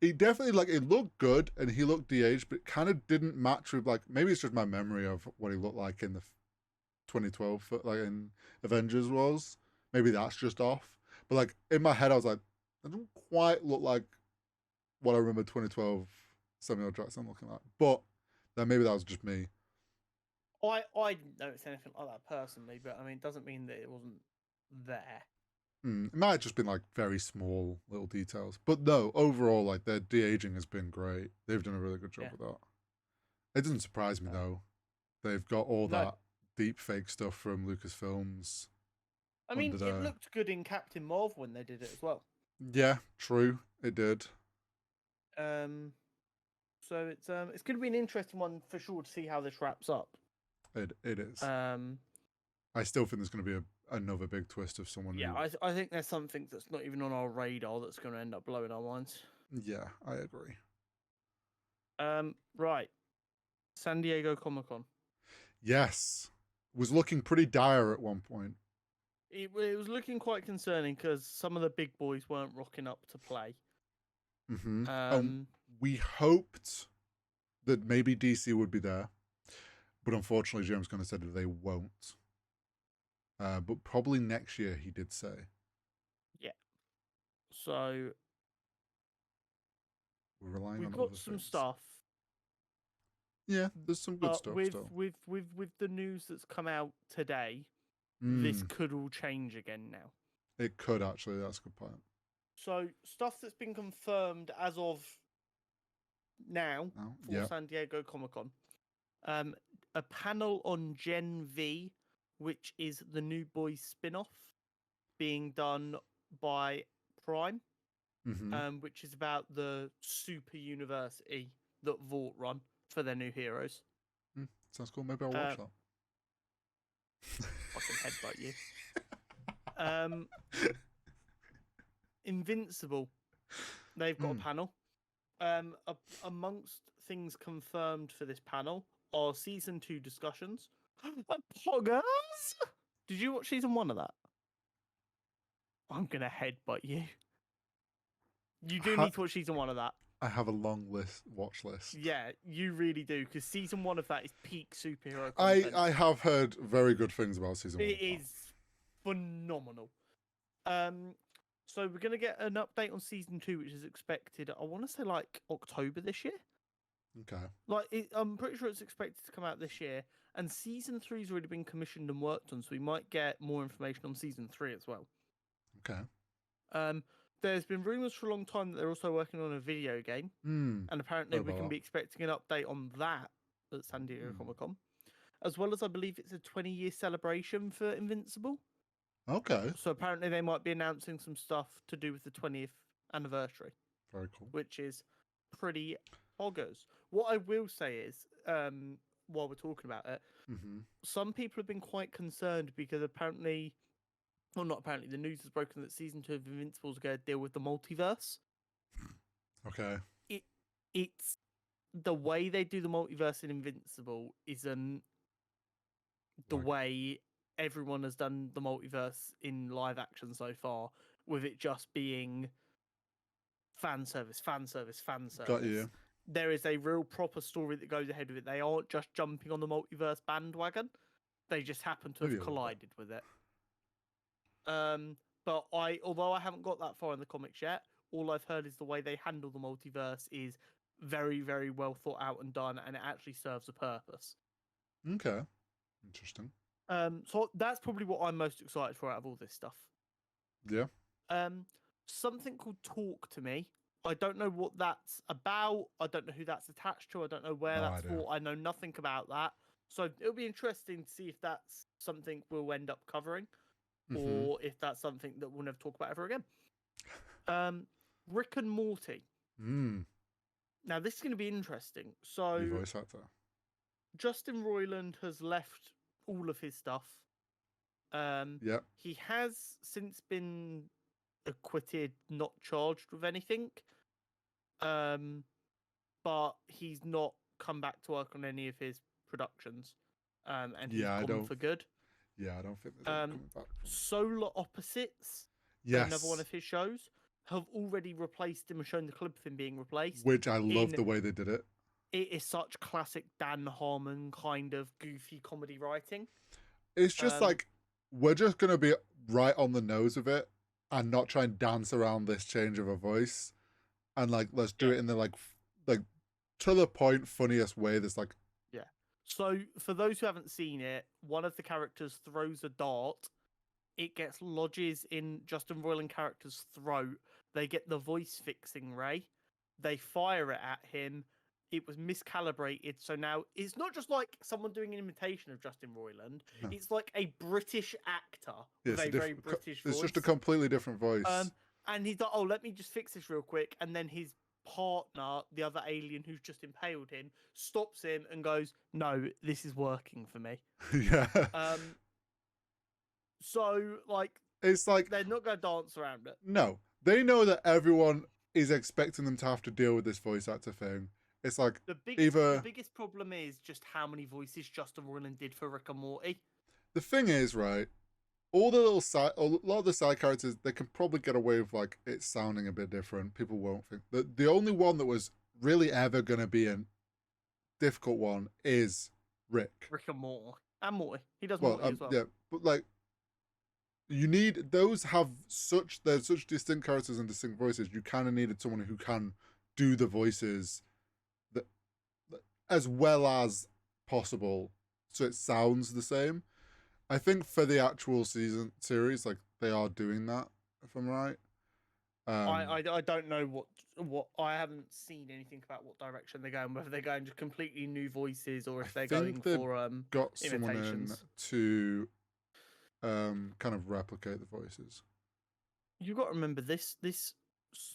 It definitely like it looked good and he looked de-aged, but it kind of didn't match with like maybe it's just my memory of what he looked like in the 2012 like in Avengers was. Maybe that's just off. But like in my head, I was like, I don't quite look like what I remember 2012 Samuel Jackson looking like. But then maybe that was just me. I didn't notice anything like that personally, but I mean, it doesn't mean that it wasn't there. It might have just been like very small little details. But no, overall, like their de-aging has been great. They've done a really good job with that. It doesn't surprise me though. They've got all that deep fake stuff from Lucasfilms. I mean, it looked good in Captain Marvel when they did it as well. Yeah, true. It did. So it's going to be an interesting one for sure to see how this wraps up. It is. I still think there's going to be another big twist of someone. Yeah, I think there's something that's not even on our radar that's going to end up blowing our minds. Yeah, I agree. Right. San Diego Comic-Con. Yes. Was looking pretty dire at one point. It was looking quite concerning because some of the big boys weren't rocking up to play. Mm-hmm. We hoped that maybe DC would be there, but unfortunately James Gunn said that they won't. But probably next year, he did say. Yeah. So we're relying we've on got other some things. stuff. Yeah, there's some good stuff still. With the news that's come out today, this could all change again now. It could actually. That's a good point. So stuff that's been confirmed as of now for San Diego Comic-Con. A panel on Gen V, which is the New Boys spin-off, being done by Prime, which is about the super university that Vought run for their new heroes. Sounds cool. Maybe I'll watch that. Fucking headbutt you. Invincible. They've got a panel. Amongst things confirmed for this panel are season 2 discussions. Poggers! Did you watch season 1 of that? I'm gonna headbutt you. You do need to watch season 1 of that. I have a long watch list. Yeah, you really do, because season 1 of that is peak superhero content. I have heard very good things about season 1. It is phenomenal. So we're going to get an update on season 2, which is expected, I want to say like October this year. Okay. Like, I'm pretty sure it's expected to come out this year, and season 3's already been commissioned and worked on, so we might get more information on season 3 as well. Okay. There's been rumors for a long time that they're also working on a video game, and apparently we can be expecting an update on that at San Diego Comic-Con, as well as I believe it's a 20-year celebration for Invincible. Okay. So apparently they might be announcing some stuff to do with the 20th anniversary. Very cool. Which is pretty poggers. What I will say is, while we're talking about it, some people have been quite concerned because apparently, well, not apparently, the news has broken that season 2 of Invincible is going to deal with the multiverse. Okay. It's the way they do the multiverse in Invincible isn't the way everyone has done the multiverse in live action so far, with it just being fan service. Got you. There is a real proper story that goes ahead with it. They aren't just jumping on the multiverse bandwagon. They just happen to have collided with it. But although I haven't got that far in the comics yet, all I've heard is the way they handle the multiverse is very, very well thought out and done, and it actually serves a purpose. Okay. Interesting. So that's probably what I'm most excited for out of all this stuff. Yeah. Something called Talk to Me. I don't know what that's about. I don't know who that's attached to. I don't know where that's for. I know nothing about that. So it'll be interesting to see if that's something we'll end up covering, or if that's something that we'll never talk about ever again. Rick and Morty. Now this is going to be interesting. So New voice actor. Justin Roiland has left all of his stuff. Yeah. He has since been acquitted, not charged with anything. But he's not come back to work on any of his productions. And he's gone for good. Yeah, I don't think they're coming back. Solar Opposites, another one of his shows, have already replaced him and shown the clip of him being replaced. Which I love the way they did it. It is such classic Dan Harmon kind of goofy comedy writing. It's just like, we're just going to be right on the nose of it and not try and dance around this change of a voice. And like, let's do it in the like to the point, funniest way. That's like, So for those who haven't seen it, one of the characters throws a dart. It gets lodges in Justin Roiland character's throat. They get the voice fixing ray. They fire it at him. It was miscalibrated, so now it's not just like someone doing an imitation of Justin Roiland. No. It's like a British actor with a very British voice. It's just a completely different voice. And he's like, oh, let me just fix this real quick. And then his partner, the other alien who's just impaled him, stops him and goes, no, this is working for me. Yeah. So, like, it's like they're not going to dance around it. No. They know that everyone is expecting them to have to deal with this voice actor thing. It's like the biggest problem is just how many voices Justin Roiland did for Rick and Morty. The thing is, right, a lot of the side characters, they can probably get away with like it sounding a bit different. People won't think the only one that was really ever going to be a difficult one is Rick. Rick and Morty. And Morty. He does Morty as well. Yeah, but like, you need those they're such distinct characters and distinct voices. You kind of needed someone who can do the voices that as well as possible, so it sounds the same. I think for the actual series, like they are doing that. If I'm right, I don't know what I haven't seen anything about what direction they're going. Whether they're going to completely new voices or if they're going for got someone in to kind of replicate the voices. You got to remember this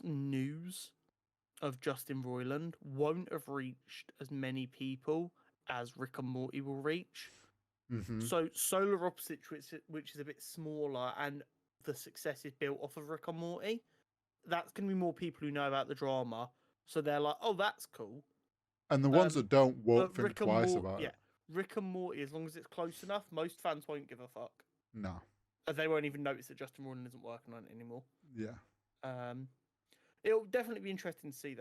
news of Justin Roiland won't have reached as many people as Rick and Morty will reach. So Solar Opposites, which is a bit smaller, and the success is built off of Rick and Morty. That's going to be more people who know about the drama, so they're like, "Oh, that's cool." And the ones that don't won't think twice about it. Yeah, Rick and Morty, as long as it's close enough, most fans won't give a fuck. No, they won't even notice that Justin Roiland isn't working on it anymore. Yeah. It'll definitely be interesting to see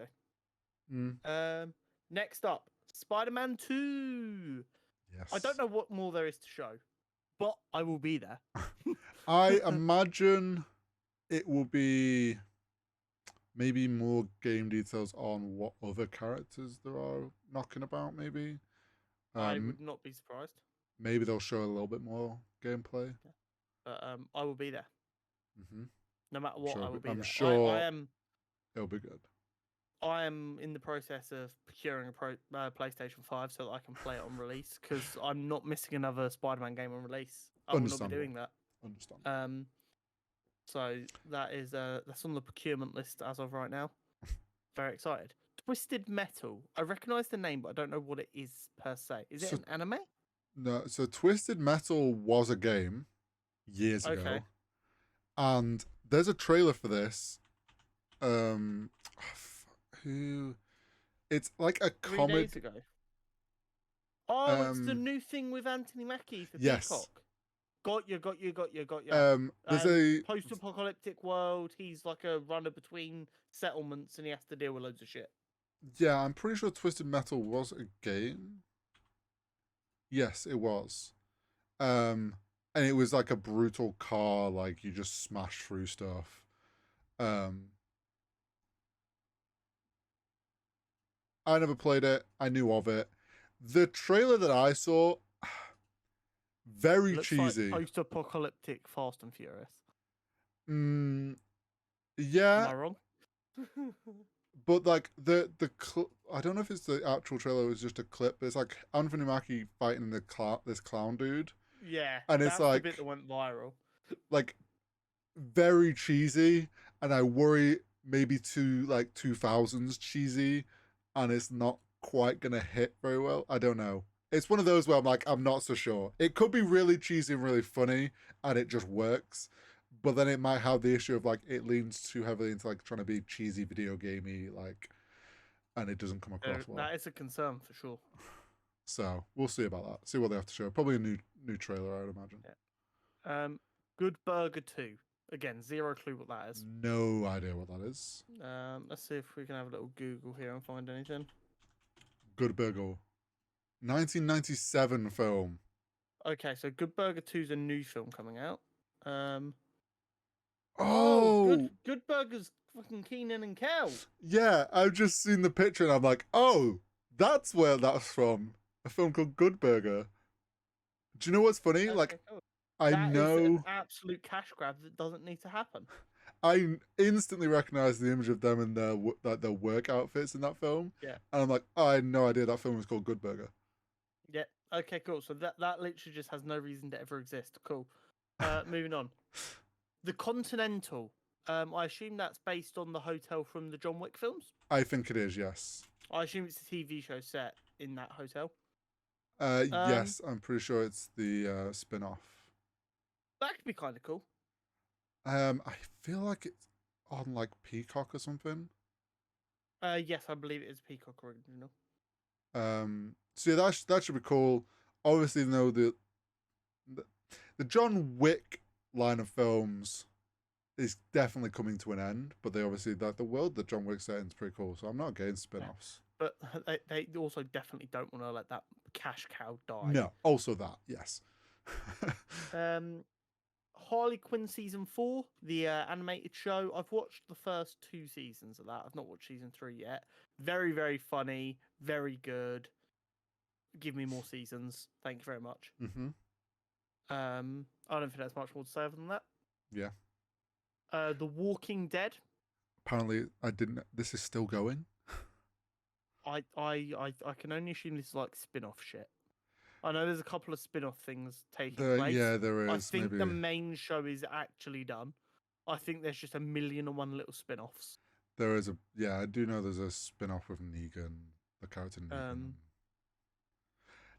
though. Next up, Spider-Man 2. Yes. I don't know what more there is to show, but I will be there. I imagine it will be maybe more game details on what other characters there are knocking about. Maybe, I would not be surprised. maybe they'll show a little bit more gameplay. Yeah. But I will be there. Mm-hmm. No matter what, I will be I'm there. sure I am. it'll be good. I am in the process of procuring a PlayStation 5 so that I can play it on release because I'm not missing another Spider-Man game on release. I will not be doing that. Understand. So that's on the procurement list as of right now. Very excited. Twisted Metal. I recognise the name, but I don't know what it is per se. Is it an anime? No. So Twisted Metal was a game years ago, and there's a trailer for this. Who? It's like a 3 comic. days ago. Oh, it's the new thing with Anthony Mackie for Peacock. Got you. There's a post-apocalyptic world. He's like a runner between settlements, and he has to deal with loads of shit. Yeah, I'm pretty sure Twisted Metal was a game. Yes, it was. And it was like a brutal car, like you just smash through stuff. I never played it. I knew of it. The trailer that I saw, very Looks cheesy. Like post-apocalyptic Fast and Furious. Yeah. Am I wrong? But like I don't know if it's the actual trailer. It was just a clip. But it's like Anthony Mackie fighting this clown dude. Yeah, and it's like the bit that went viral. Like very cheesy, and I worry maybe too like 2000s cheesy, and it's not quite gonna hit very well. I don't know. It's one of those where I'm not so sure. It could be really cheesy and really funny, and it just works. But then it might have the issue of like it leans too heavily into like trying to be cheesy video gamey, like, and it doesn't come across well. That is a concern for sure. So we'll see about that. See what they have to show. Probably a new trailer, I would imagine. Yeah. Good Burger 2. Again, zero clue what that is. No idea what that is. Let's see if we can have a little Google here and find anything. Good Burger. 1997 film. Okay, so Good Burger 2 is a new film coming out. Good Burger's fucking Keenan and Kel. Yeah, I've just seen the picture and I'm like, oh, that's where that's from. A film called Good Burger. Do you know what's funny? Okay, cool. That is an absolute cash grab that doesn't need to happen. I instantly recognized the image of them in their work outfits in that film. Yeah. And I'm like, oh, I had no idea that film was called Good Burger. Yeah. Okay, cool. So that literally just has no reason to ever exist. Cool. Moving on. The Continental. I assume that's based on the hotel from the John Wick films? I think it is, yes. I assume it's a TV show set in that hotel. Yes, I'm pretty sure it's the spin-off. That could be kind of cool. I feel like it's on like Peacock or something. Yes, I believe it is Peacock original. So yeah, that should be cool. Obviously, the John Wick line of films is definitely coming to an end, but they obviously the world that John Wick set in is pretty cool. So I'm not against spin-offs. But they also definitely don't want to let that cash cow die. No, also that, yes. Harley Quinn season 4, the animated show. I've watched the first 2 seasons of that. I've not watched season 3 yet. Very, very funny. Very good. Give me more seasons. Thank you very much. Mm-hmm. I don't think there's much more to say other than that. Yeah. The Walking Dead. Apparently, this is still going. I can only assume this is like spin-off shit. I know there's a couple of spin-off things taking place. Yeah, there is. I think maybe. the main show is actually done. I think there's just 1,000,001 little spin-offs. There is I do know there's a spin-off with Negan, the character Negan.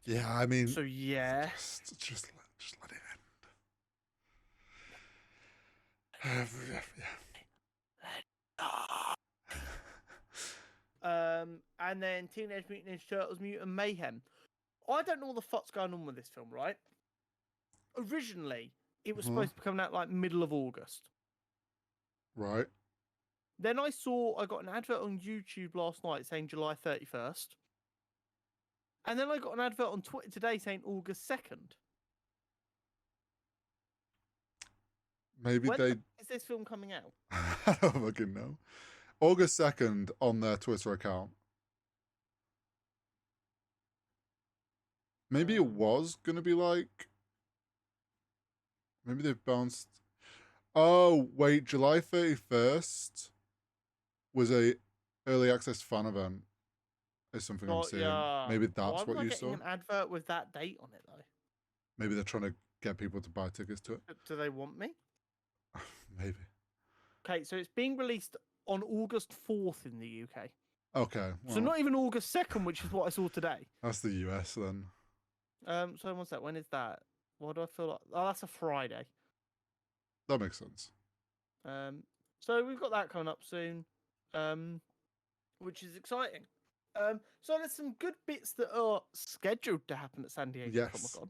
Yeah, I mean. So yeah. Just let it end. And then Teenage Mutant Ninja Turtles: Mutant Mayhem. I don't know what the fuck's going on with this film, right? Originally, it was supposed to be coming out like middle of August. Right. Then I got an advert on YouTube last night saying July 31st. And then I got an advert on Twitter today saying August 2nd. Maybe when is this film coming out? I don't fucking know. August 2nd on their Twitter account. Maybe it was going to be like... Maybe they've bounced... Oh, wait, July 31st was a early access fan event. Is something I'm seeing. Yeah. Maybe that's Why what was I you getting saw. an advert with that date on it though? Maybe they're trying to get people to buy tickets to it. Do they want me? Maybe. Okay, so it's being released on August 4th in the UK. Okay. Well, So not even August 2nd, which is what I saw today. that's the US then. So what's that? When is that? What do I feel like? Oh, that's a Friday. That makes sense. So we've got that coming up soon, which is exciting. So there's some good bits that are scheduled to happen at San Diego Yes. Comic-Con.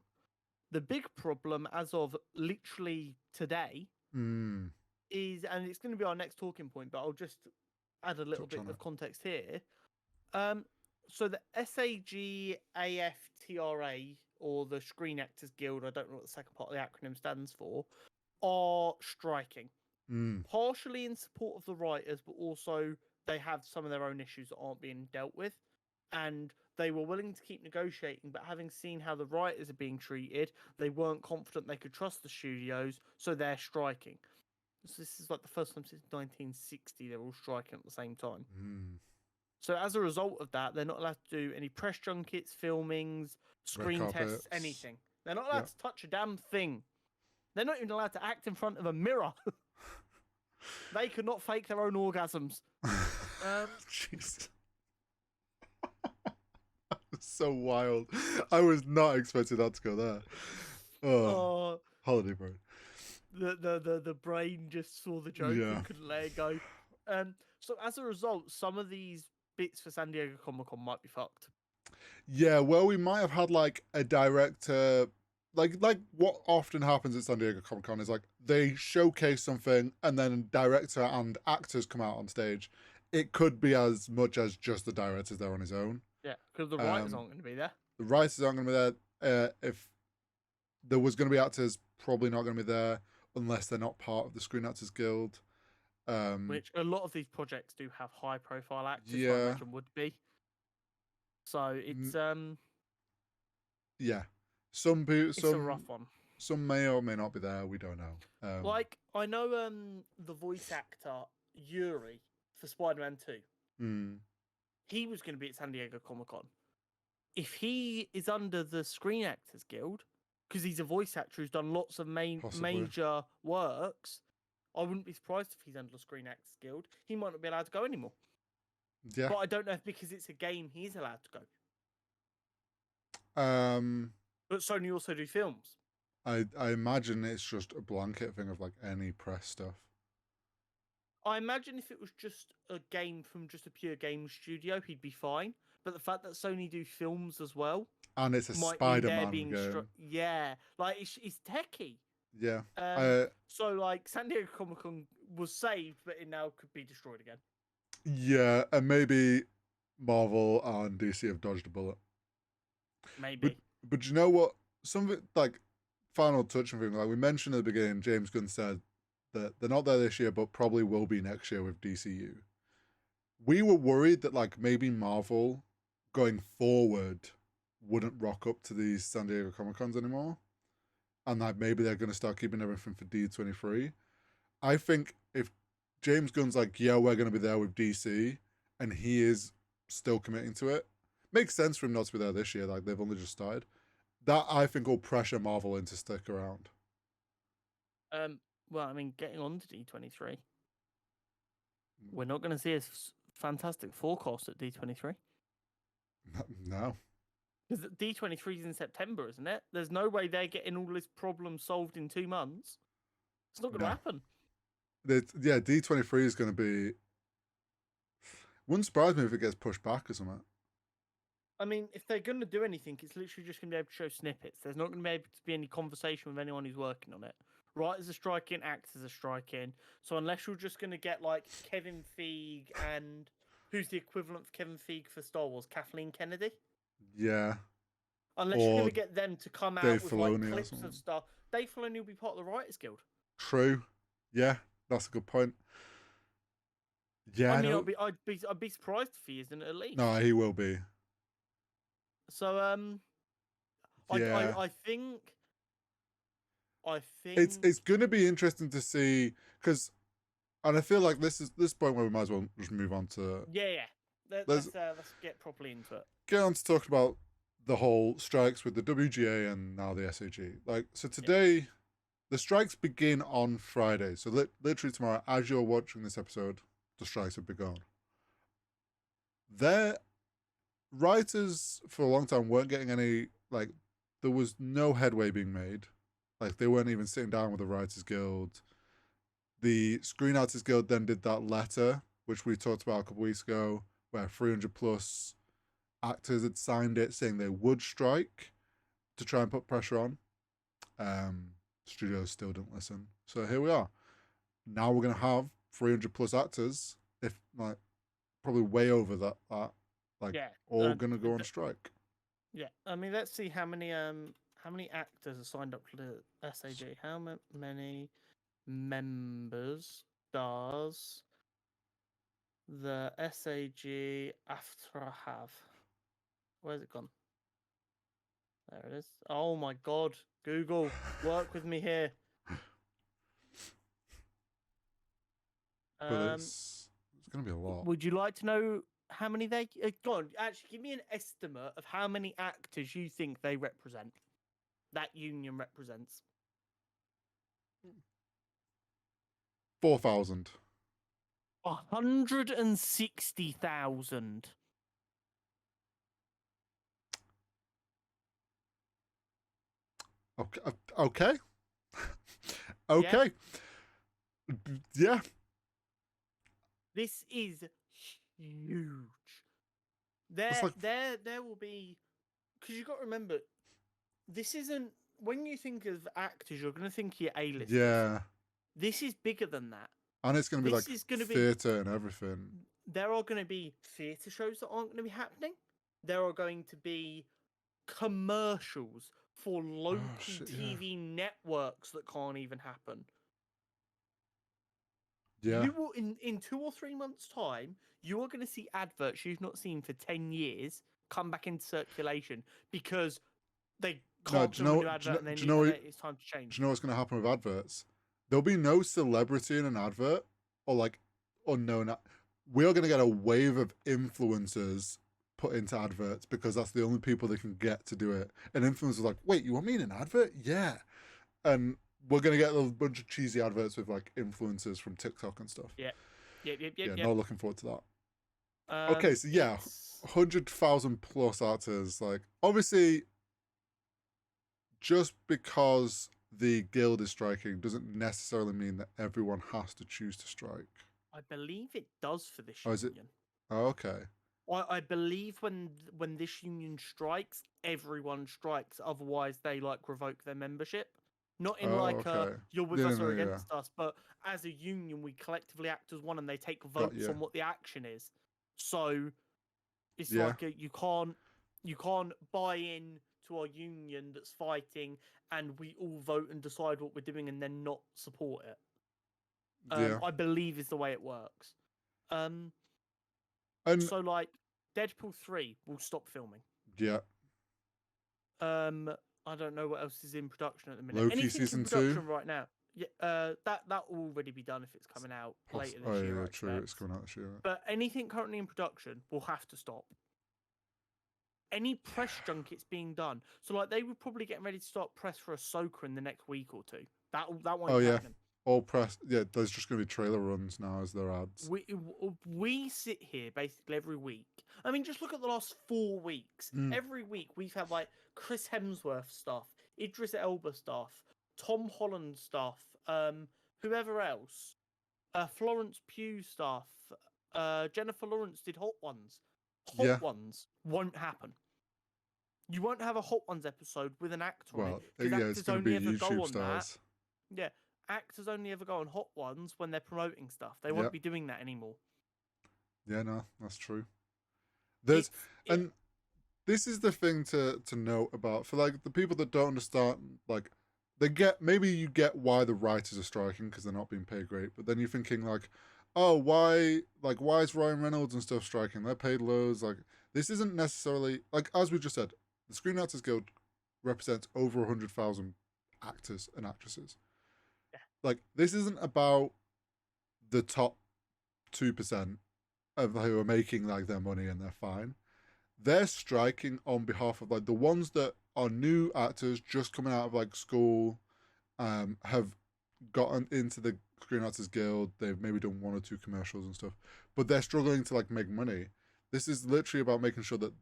The big problem, as of literally today, is, and it's going to be our next talking point, but I'll just add a little bit of context here. So the SAG-AFTRA, or the Screen Actors Guild, I don't know what the second part of the acronym stands for, are striking. Partially in support of the writers, but also they have some of their own issues that aren't being dealt with. And they were willing to keep negotiating, but having seen how the writers are being treated, they weren't confident they could trust the studios, so they're striking. So this is like the first time since 1960 they're all striking at the same time. So as a result of that, they're not allowed to do any press junkets, filmings, screen tests, anything. They're not allowed to touch a damn thing. They're not even allowed to act in front of a mirror. They could not fake their own orgasms. Jeez. So wild. I was not expecting that to go there. Oh, holiday brain. The brain just saw the joke and couldn't let it go. So as a result, some of these bits for San Diego Comic-Con might be fucked. Yeah, well, we might have had like a director, like what often happens at San Diego Comic-Con is like they showcase something and then director and actors come out on stage. It could be as much as just the director's there on his own. Yeah, because the writers aren't going to be there. The writers aren't going to be there. If there was going to be actors, probably not going to be there unless they're not part of the Screen Actors Guild. Which a lot of these projects do have high-profile actors. I imagine would be. So it's yeah, some people, it's a rough one. Some may or may not be there. We don't know. Like I know the voice actor Yuri for Spider-Man 2. He was going to be at San Diego Comic-Con. If he is under the Screen Actors Guild, because he's a voice actor who's done lots of major works, I wouldn't be surprised if he's under the Screen Actors Guild. He might not be allowed to go anymore. Yeah. But I don't know if because it's a game he's allowed to go. But Sony also do films. I imagine it's just a blanket thing of like any press stuff. I imagine if it was just a game from just a pure game studio, he'd be fine. But the fact that Sony do films as well, and it's a Spider-Man game, like it's techie. Yeah. So like San Diego Comic-Con was saved, but it now could be destroyed again. Yeah, and maybe Marvel and DC have dodged a bullet. Maybe. But you know what? Something like final touching thing, like we mentioned at the beginning, James Gunn said that they're not there this year, but probably will be next year with DCU. We were worried that like maybe Marvel going forward wouldn't rock up to these San Diego Comic-Cons anymore. And like maybe they're going to start keeping everything for D23. I think if James Gunn's like, yeah, we're going to be there with DC, and he is still committing to it, makes sense for him not to be there this year. Like they've only just started. That I think will pressure Marvel into stick around. Well, I mean, getting on to D23, we're not going to see a fantastic forecast at D23. No. Because D23 is in September, isn't it? There's no way they're getting all this problem solved in 2 months. It's not going to happen. Yeah, D23 is going to be... Wouldn't surprise me if it gets pushed back or something. I mean, if they're going to do anything, it's literally just going to be able to show snippets. There's not going to be able to be any conversation with anyone who's working on it. Writers are striking, actors are striking. So unless you're just going to get like Kevin Feige and who's the equivalent for Kevin Feige for Star Wars, Kathleen Kennedy? Yeah. Unless you're going to get them to come out with like clips of stuff. Dave Filoni will be part of the Writers Guild. True. Yeah, that's a good point. Yeah, I I mean, know. I'd be surprised if he isn't at least. No, he will be. So Yeah, I it's think going to be interesting to see because, and I feel like this is this point where we might as well just move on to yeah. let's Let's get properly into it. get on to talk about the whole strikes with the WGA and now the SAG. Like, so Yeah. today, the strikes begin on Friday. So literally tomorrow, as you're watching this episode, the strikes have begun. Their writers for a long time weren't getting any, like, there was no headway being made. Like, they weren't even sitting down with the Writers Guild. The Screen Artists Guild then did that letter, which we talked about a couple weeks ago, where 300 plus actors had signed it saying they would strike to try and put pressure on. Studios still didn't listen. So here we are. Now we're going to have 300 plus actors, if like probably way over that like all going to go on strike. Yeah, I mean, let's see how many actors are signed up to the SAG. How many members does the SAG-AFTRA have? Where's it gone? There it is. Oh my God, Google, work with me here. But it's going to be a lot. Would you like to know how many they? Go on, actually, give me an estimate of how many actors you think they represent. That union represents 4,000. 160,000. Okay. Okay. Okay. Yeah. This is huge. Like... There will be, because you've got to remember, this isn't, when you think of actors, you're going to think of your A-listers. Yeah. This is bigger than that. And it's going to be like theatre and everything. There are going to be theatre shows that aren't going to be happening. There are going to be commercials for local TV networks that can't even happen. Yeah. You will, in 2 or 3 months' time, you are going to see adverts you've not seen for 10 years come back into circulation because they can't do a new advert and they need it's time to change. Do you know what's going to happen with adverts? There'll be no celebrity in an advert or like unknown. We're going to get a wave of influencers put into adverts because that's the only people they can get to do it. And influencers are like, wait, you want me in an advert? Yeah. And we're going to get a bunch of cheesy adverts with like influencers from TikTok and stuff. Yeah. Not looking forward to that. Okay, so yeah, 100,000 plus actors. Like, obviously, just because the guild is striking doesn't necessarily mean that everyone has to choose to strike. I believe it does for this union. Is it? Oh, okay. I believe when this union strikes, everyone strikes. Otherwise, they like revoke their membership. Not in you're with us or against us, but as a union, we collectively act as one, and they take votes on what the action is. So it's like you can't buy in to our union that's fighting, and we all vote and decide what we're doing, and then not support it. I believe is the way it works. And so like Deadpool 3 will stop filming. Yeah. I don't know what else is in production at the minute. Loki Anything season in production 2 right now? Yeah. That will already be done if it's coming out later this year. Yeah, true. It's coming out this year. But anything currently in production will have to stop. Any press junkets being done, so like they were probably getting ready to start press for Ahsoka in the next week or two. That won't happen. All press, there's just going to be trailer runs now as their ads. We sit here basically every week. I mean, just look at the last 4 weeks. Every week we've had like Chris Hemsworth stuff, Idris Elba stuff, Tom Holland stuff, whoever else, Florence Pugh stuff, Jennifer Lawrence did Hot Ones. Hot Ones won't happen. You won't have a Hot Ones episode with an actor on it. It's going to be YouTube stars. Yeah. Actors only ever go on Hot Ones when they're promoting stuff. They won't be doing that anymore. Yeah, no, that's true. And this is the thing to note about for like the people that don't understand. Like, maybe you get why the writers are striking because they're not being paid great, but then you're thinking like, oh, why is Ryan Reynolds and stuff striking? They're paid loads. Like, this isn't necessarily, like, as we just said, the Screen Actors Guild represents over 100,000 actors and actresses. Yeah. Like, this isn't about the top 2% of who are making like their money and they're fine. They're striking on behalf of like the ones that are new actors just coming out of like school, have gotten into the Screen Actors Guild. They've maybe done one or two commercials and stuff, but they're struggling to like make money. This is literally about making sure that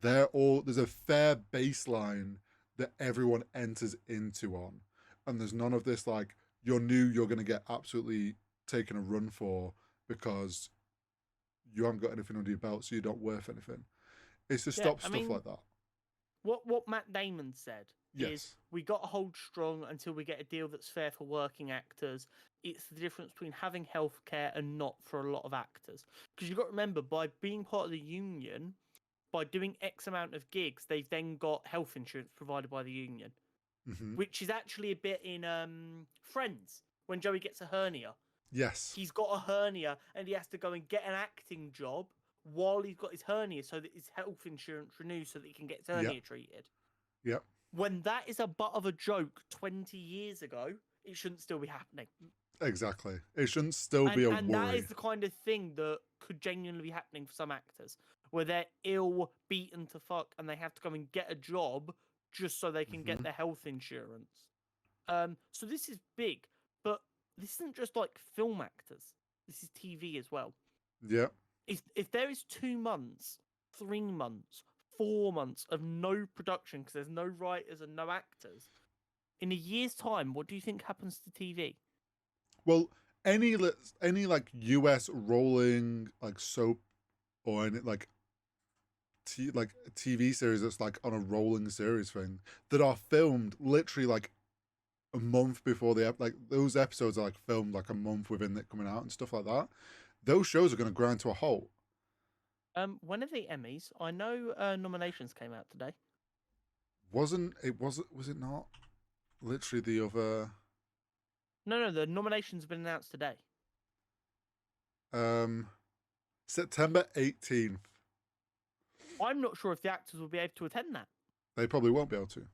there's a fair baseline that everyone enters into on, and there's none of this like you're new, you're going to get absolutely taken a run for because you haven't got anything under your belt, so you're not worth anything. It's to stop stuff like that. What Matt Damon said is Yes. we got to hold strong until we get a deal that's fair for working actors. It's the difference between having healthcare and not for a lot of actors. Because you've got to remember, by being part of the union, by doing X amount of gigs, they've then got health insurance provided by the union, which is actually a bit in Friends when Joey gets a hernia. Yes. He's got a hernia and he has to go and get an acting job while he's got his hernia so that his health insurance renews so that he can get his hernia treated. Yep. When that is a butt of a joke 20 years ago, it shouldn't still be happening. Exactly. It shouldn't still be a worry. And that is the kind of thing that could genuinely be happening for some actors, where they're ill, beaten to fuck, and they have to go and get a job just so they can get their health insurance. So this is big, but this isn't just like film actors. This is TV as well. Yeah. If there is 2 months, 3 months, 4 months of no production because there's no writers and no actors, in a year's time, what do you think happens to TV? Well, any like US rolling like soap or any like TV series that's like on a rolling series thing that are filmed literally like a month before like those episodes are like filmed like a month within it coming out and stuff like that. Those shows are going to grind to a halt. When are the Emmys? I know nominations came out today. Was it not literally the other? No, the nominations have been announced today. September 18th. I'm not sure if the actors will be able to attend that. They probably won't be able to.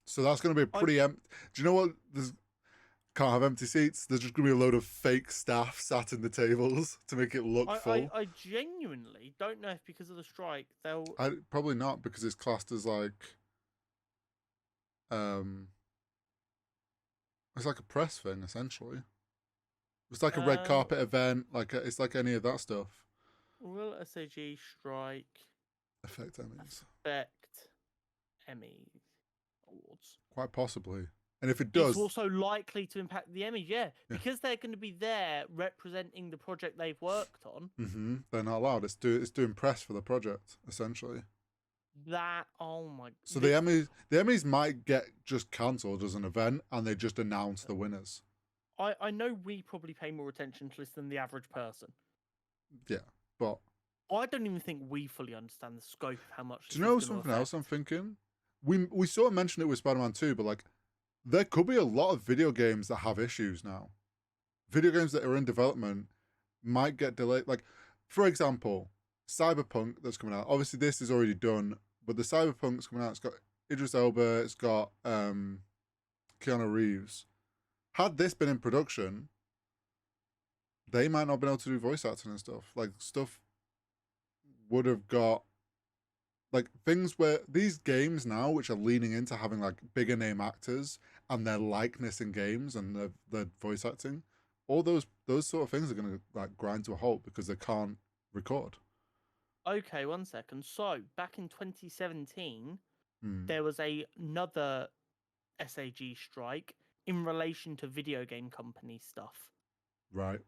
So that's going to be a pretty empty. Do you know what? Can't have empty seats. There's just going to be a load of fake staff sat in the tables to make it look full. I genuinely don't know if because of the strike they'll. Probably not, because it's classed as like, it's like a press thing essentially. It's like a red carpet event. It's like any of that stuff. Will SAG strike affect Emmys? Affect Emmy awards? Quite possibly. And if it does, it's also likely to impact the Emmys, yeah. Because they're going to be there representing the project they've worked on. They're not allowed. It's doing press for the project, essentially. Oh my. So the Emmys might get just cancelled as an event, and they just announce the winners. I know we probably pay more attention to this than the average person. Yeah, but I don't even think we fully understand the scope of how much. Do you know something else I'm thinking? We sort of mentioned it with Spider-Man 2, but like, there could be a lot of video games that have issues now. Video games that are in development might get delayed. Like, for example, Cyberpunk that's coming out. Obviously, this is already done, but the Cyberpunk's coming out. It's got Idris Elba. It's got Keanu Reeves. Had this been in production, they might not have been able to do voice acting and stuff. Like, stuff would have got like things where these games now, which are leaning into having like bigger name actors and their likeness in games and their voice acting, all those sort of things are going to like grind to a halt because they can't record. Okay, 1 second. So back in 2017, there was another SAG strike in relation to video game company stuff. Right.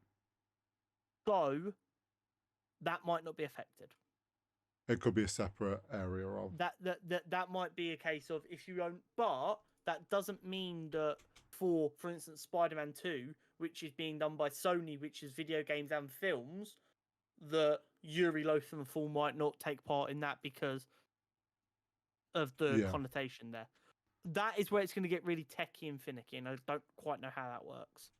So that might not be affected. It could be a separate area of that might be a case of if you own, but that doesn't mean that for instance, Spider-Man 2, which is being done by Sony, which is video games and films, that Yuri Lothar might not take part in that because of the connotation there. That is where it's going to get really techie and finicky, and I don't quite know how that works.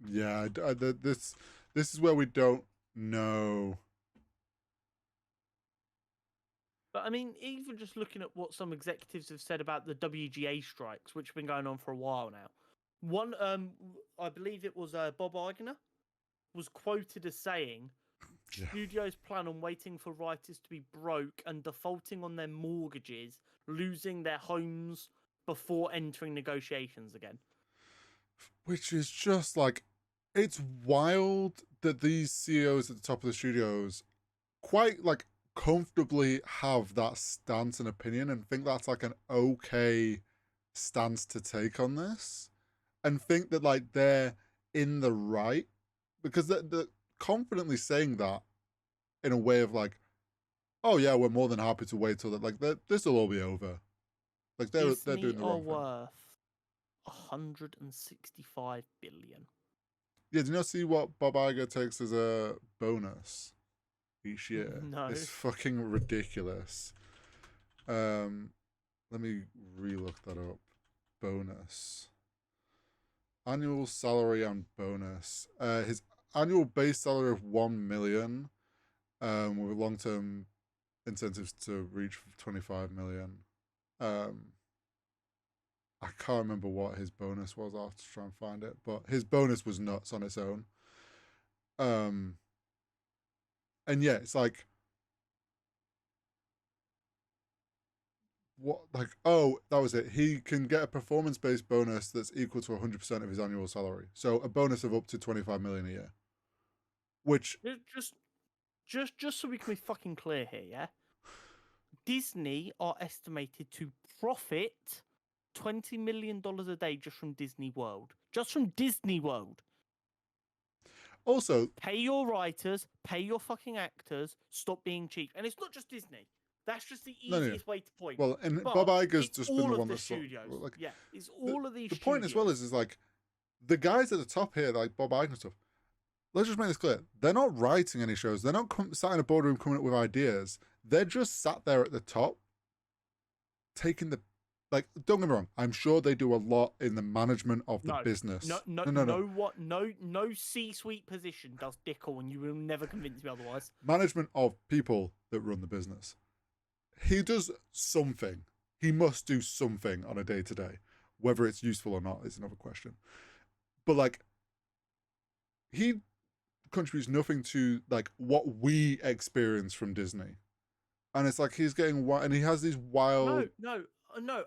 Yeah, this is where we don't know. But I mean, even just looking at what some executives have said about the WGA strikes, which have been going on for a while now. One, I believe it was Bob Iger, was quoted as saying, Yeah. studios plan on waiting for writers to be broke and defaulting on their mortgages, losing their homes before entering negotiations again. Which is just like, it's wild that these CEOs at the top of the studios quite like comfortably have that stance and opinion and think that's like an okay stance to take on this, and think that like they're in the right, because they're confidently saying that in a way of like, oh yeah, we're more than happy to wait till that, like this will all be over. Like they're Disney doing the are wrong thing. worth 165 billion. Yeah, do you not see what Bob Iger takes as a bonus each year? No. It's fucking ridiculous. Let me relook that up. Bonus. Annual salary and bonus. His annual base salary of 1 million, with long-term incentives to reach 25 million. I can't remember what his bonus was. I'll have to try and find it. But his bonus was nuts on its own. And yeah, it's like, what, like, oh, that was it. He can get a performance-based bonus that's equal to 100% of his annual salary. So a bonus of up to 25 million a year. Which Just so we can be fucking clear here, yeah? Disney are estimated to profit $20 million a day just from Disney World. Just from Disney World. also, Pay your writers, pay your fucking actors, stop being cheap. And it's not just Disney. That's just the no. easiest way to point. Well, and But Bob Iger's it's just been all the of one the that's studios. like, Yeah, it's all of these the studios. point as well is like the guys at the top here, like Bob Iger and stuff. Let's just make this clear: they're not writing any shows. They're not sat in a boardroom coming up with ideas. They're just sat there at the top, taking the, like. Don't get me wrong. I'm sure they do a lot in the management of the business. No C-suite position does dick all, and you will never convince me otherwise. Management of people that run the business. He does something. He must do something on a day to day. Whether it's useful or not is another question. But like, he contributes nothing to like what we experience from Disney. And it's like he's getting wild, and he has these wild. No.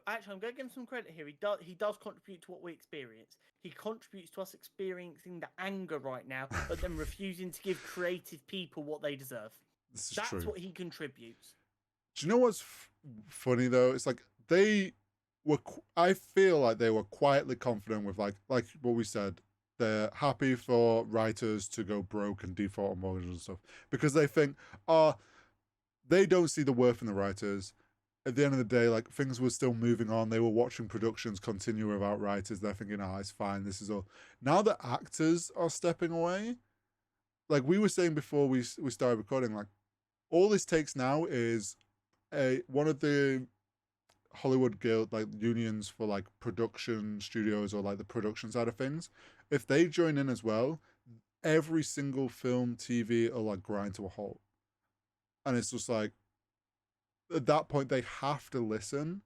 Actually, I'm going to give him some credit here. He does contribute to what we experience. He contributes to us experiencing the anger right now, but then refusing to give creative people what they deserve. That's true. what he contributes. Do you know what's funny though? It's like they were. I feel like they were quietly confident with like what we said. They're happy for writers to go broke and default on mortgages and stuff because they think, they don't see the worth in the writers. At the end of the day, like things were still moving on. They were watching productions continue without writers. They're thinking, it's fine. This is all. Now that actors are stepping away, like we were saying before we started recording, like all this takes now is one of the Hollywood Guild like unions for like production studios or like the production side of things. If they join in as well, every single film, TV will like grind to a halt. And it's just like, at that point, they have to listen.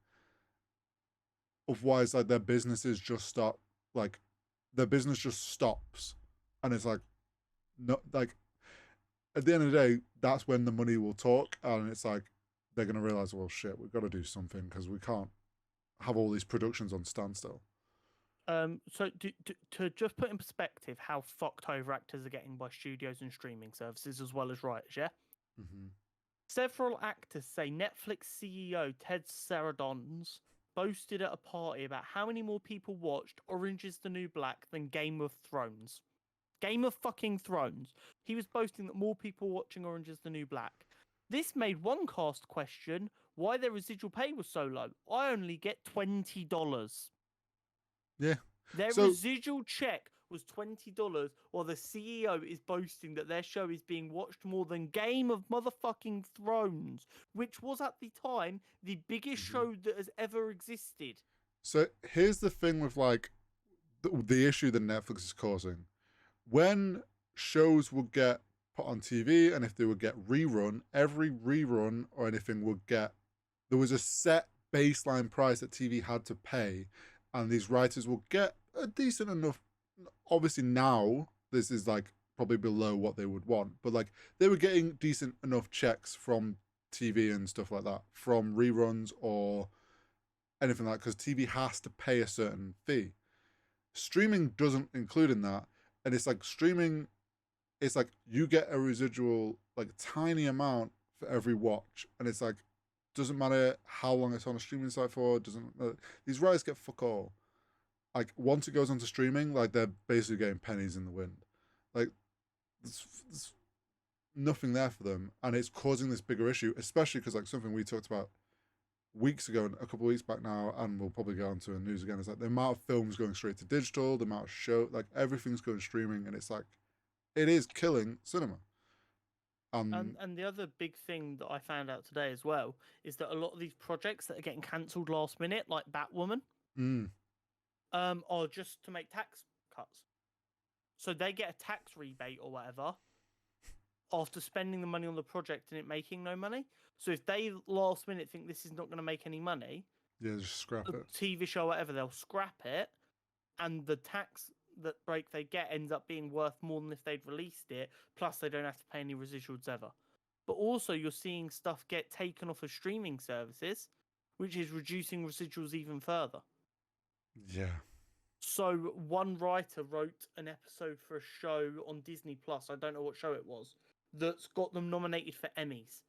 Otherwise, like their businesses just stop, like their business just stops. And it's like, no, like at the end of the day, that's when the money will talk. And it's like, they're going to realize, well, shit, we've got to do something because we can't have all these productions on standstill. So to just put in perspective how fucked over actors are getting by studios and streaming services as well as writers, yeah? Mm-hmm. Several actors say Netflix CEO Ted Sarandos boasted at a party about how many more people watched Orange is the New Black than Game of Thrones. Game of fucking Thrones. He was boasting that more people watching Orange is the New Black. This made one cast question why their residual pay was so low. I only get $20. Yeah. Their residual check was $20, while the CEO is boasting that their show is being watched more than Game of motherfucking Thrones, which was at the time the biggest show that has ever existed. So here's the thing with like the issue that Netflix is causing. when shows would get put on TV and if they would get rerun, every rerun or anything would get, there was a set baseline price that TV had to pay, and these writers will get a decent enough. Obviously, now this is like probably below what they would want, but like they were getting decent enough checks from TV and stuff like that, from reruns or anything like that, because TV has to pay a certain fee. Streaming doesn't include in that, and it's like streaming, it's like you get a residual, like tiny amount for every watch, and it's like doesn't matter how long it's on a streaming site for. Doesn't these writers get fuck all. Like once it goes onto streaming, like they're basically getting pennies in the wind. Like there's nothing there for them, and it's causing this bigger issue, especially because like something we talked about weeks ago, a couple of weeks back now, and we'll probably go on to the news again. Is like the amount of films going straight to digital, the amount of show, like everything's going streaming, and it's like it is killing cinema. And the other big thing that I found out today as well is that a lot of these projects that are getting cancelled last minute, like Batwoman, are just to make tax cuts. So they get a tax rebate or whatever after spending the money on the project and it making no money. So if they last minute think this is not going to make any money, yeah, just scrap it. TV show, whatever, they'll scrap it, and the tax that break they get ends up being worth more than if they'd released it. Plus, they don't have to pay any residuals ever. But also, you're seeing stuff get taken off of streaming services, which is reducing residuals even further. Yeah. So one writer wrote an episode for a show on Disney Plus. I don't know what show it was. That's got them nominated for Emmys.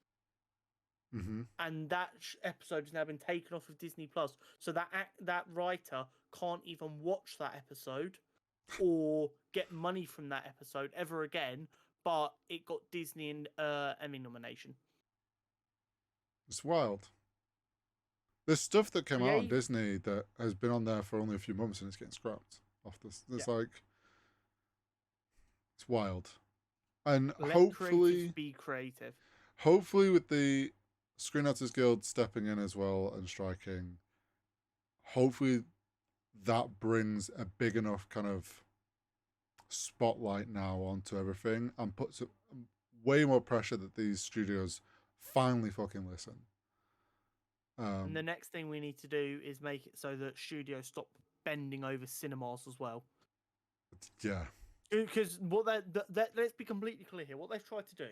Mm-hmm. And that episode has now been taken off of Disney Plus. So that writer can't even watch that episode or get money from that episode ever again. But it got Disney and Emmy nomination. It's wild. There's stuff that came out on Disney that has been on there for only a few months and it's getting scrapped off this. It's like it's wild. And Let hopefully creatives be creative. Hopefully with the Screen Actors Guild stepping in as well and striking, hopefully that brings a big enough kind of spotlight now onto everything and puts way more pressure that these studios finally fucking listen. And the next thing we need to do is make it so that studios stop bending over cinemas as well. Yeah. Because let's be completely clear here. What they've tried to do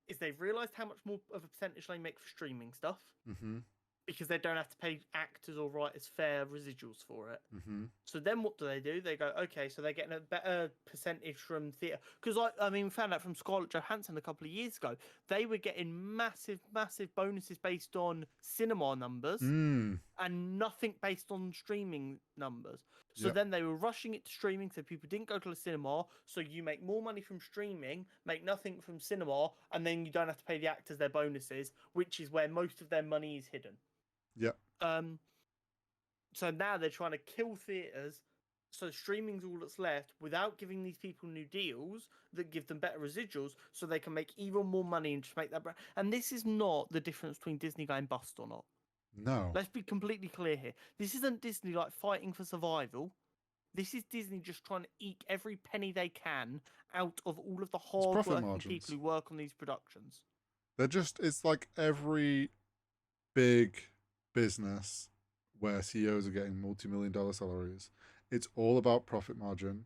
is they've realised how much more of a percentage they make for streaming stuff. Mm-hmm. Because they don't have to pay actors or writers fair residuals for it. Mm-hmm. So then what do? They go, okay, so they're getting a better percentage from theatre. Because, we found out from Scarlett Johansson a couple of years ago, they were getting massive, massive bonuses based on cinema numbers and nothing based on streaming numbers. So then they were rushing it to streaming so people didn't go to the cinema. So you make more money from streaming, make nothing from cinema, and then you don't have to pay the actors their bonuses, which is where most of their money is hidden. Yeah. So now they're trying to kill theaters, so streaming's all that's left without giving these people new deals that give them better residuals, so they can make even more money and just make that. And this is not the difference between Disney going bust or not. No. Let's be completely clear here. This isn't Disney like fighting for survival. This is Disney just trying to eke every penny they can out of all of the hard-working people who work on these productions. It's like every big business where CEOs are getting multi-million-dollar salaries. It's all about profit margin.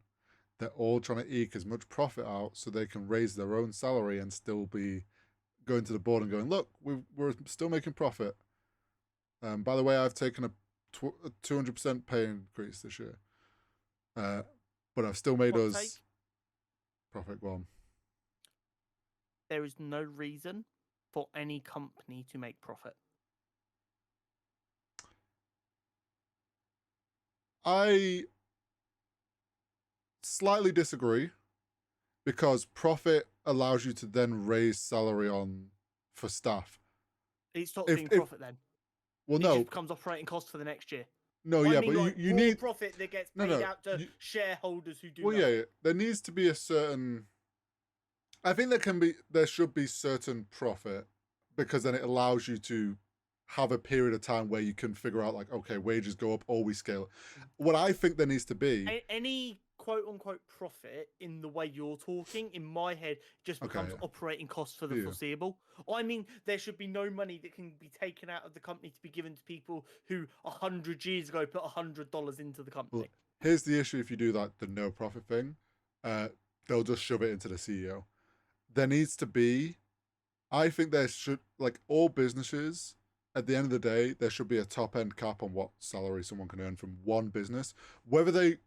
They're all trying to eke as much profit out so they can raise their own salary and still be going to the board and going, look, we're still making profit. By the way, I've taken a 200% pay increase this year. But I've still made us profit. Go on. There is no reason for any company to make profit. I slightly disagree because profit allows you to then raise salary for staff. It stops being profit then. Well, it just becomes operating cost for the next year. No, but you need profit that gets paid out to shareholders who do. Well, yeah, there needs to be a certain. I think there should be certain profit because then it allows you to have a period of time where you can figure out like, okay, wages go up or we scale. What I think there needs to be any quote unquote profit in the way you're talking, in my head, just becomes operating costs for the foreseeable. I mean, there should be no money that can be taken out of the company to be given to people who 100 years ago put $100 into the company. Well, here's the issue: if you do like the no profit thing, they'll just shove it into the CEO. There needs to be, I think there should, like all businesses, at the end of the day, there should be a top end cap on what salary someone can earn from one business. Whether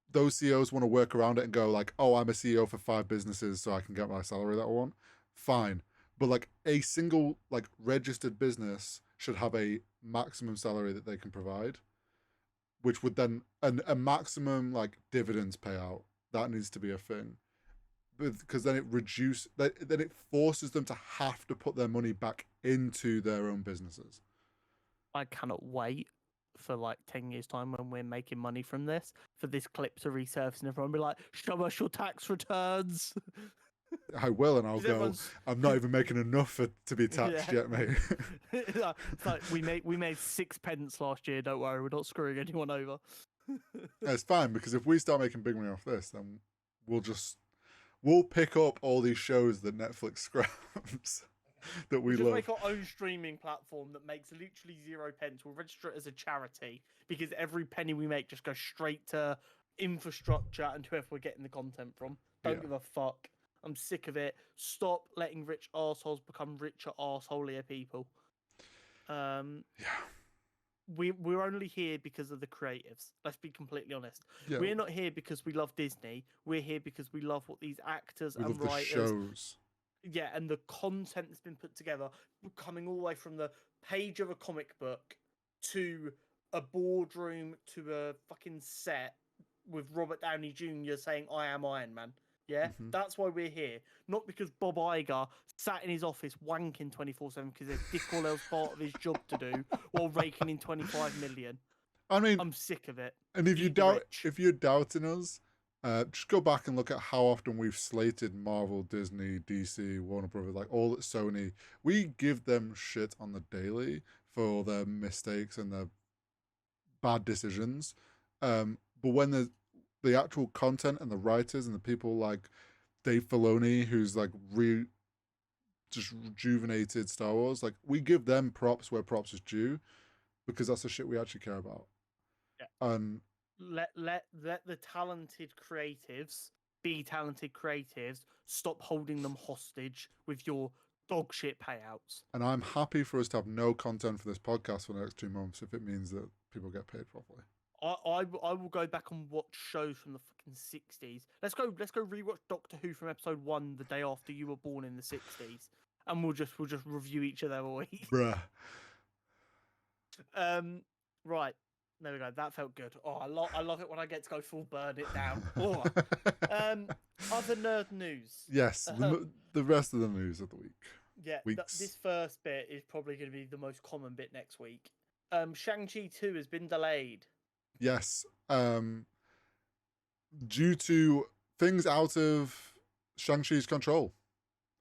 those CEOs want to work around it and go like, oh, I'm a CEO for 5 businesses, so I can get my salary that I want, fine. But like a single like registered business should have a maximum salary that they can provide, which would then a maximum like dividends payout. That needs to be a thing, because then it forces them to have to put their money back into their own businesses. I cannot wait for like 10 years time when we're making money from this, for this clip to resurface and everyone be like, show us your tax returns. I will, and I'll go, I'm not even making enough to be taxed yet, mate. It's like we made 6 pence last year, don't worry, we're not screwing anyone over. It's fine, because if we start making big money off this, then we'll pick up all these shows that Netflix scraps that we love. We'll just make our own streaming platform that makes literally 0 pence. We'll register it as a charity, because every penny we make just goes straight to infrastructure and whoever we're getting the content from. Don't give a fuck. I'm sick of it. Stop letting rich arseholes become richer arseholier people. We're only here because of the creatives. Let's be completely honest. Yeah. We're not here because we love Disney. We're here because we love what these actors and writers, the shows. Yeah, and the content that's been put together, coming all the way from the page of a comic book to a boardroom to a fucking set with Robert Downey Jr. saying, I am Iron Man. Yeah, that's why we're here. Not because Bob Iger sat in his office wanking 24/7 because there's dick all else part of his job to do while raking in 25 million. I mean, I'm sick of it. And if you're doubting us, just go back and look at how often we've slated Marvel, Disney, DC, Warner Brothers, like all at Sony. We give them shit on the daily for their mistakes and their bad decisions. But when the actual content and the writers and the people like Dave Filoni, who's like just rejuvenated Star Wars, like we give them props where props is due, because that's the shit we actually care about. Yeah. And let the talented creatives be talented creatives. Stop holding them hostage with your dog shit payouts. And I'm happy for us to have no content for this podcast for the next 2 months if it means that people get paid properly. I will go back and watch shows from the fucking 60s. Let's go rewatch Doctor Who from episode 1 the day after you were born in the 60s, and we'll just review each of them a week. Bruh. Right. There we go. That felt good. Oh, I love it when I get to go full burn it down. Oh. Other nerd news. Yes, the rest of the news of the week. Yeah, this first bit is probably going to be the most common bit next week. Shang-Chi 2 has been delayed. Yes, due to things out of Shang-Chi's control.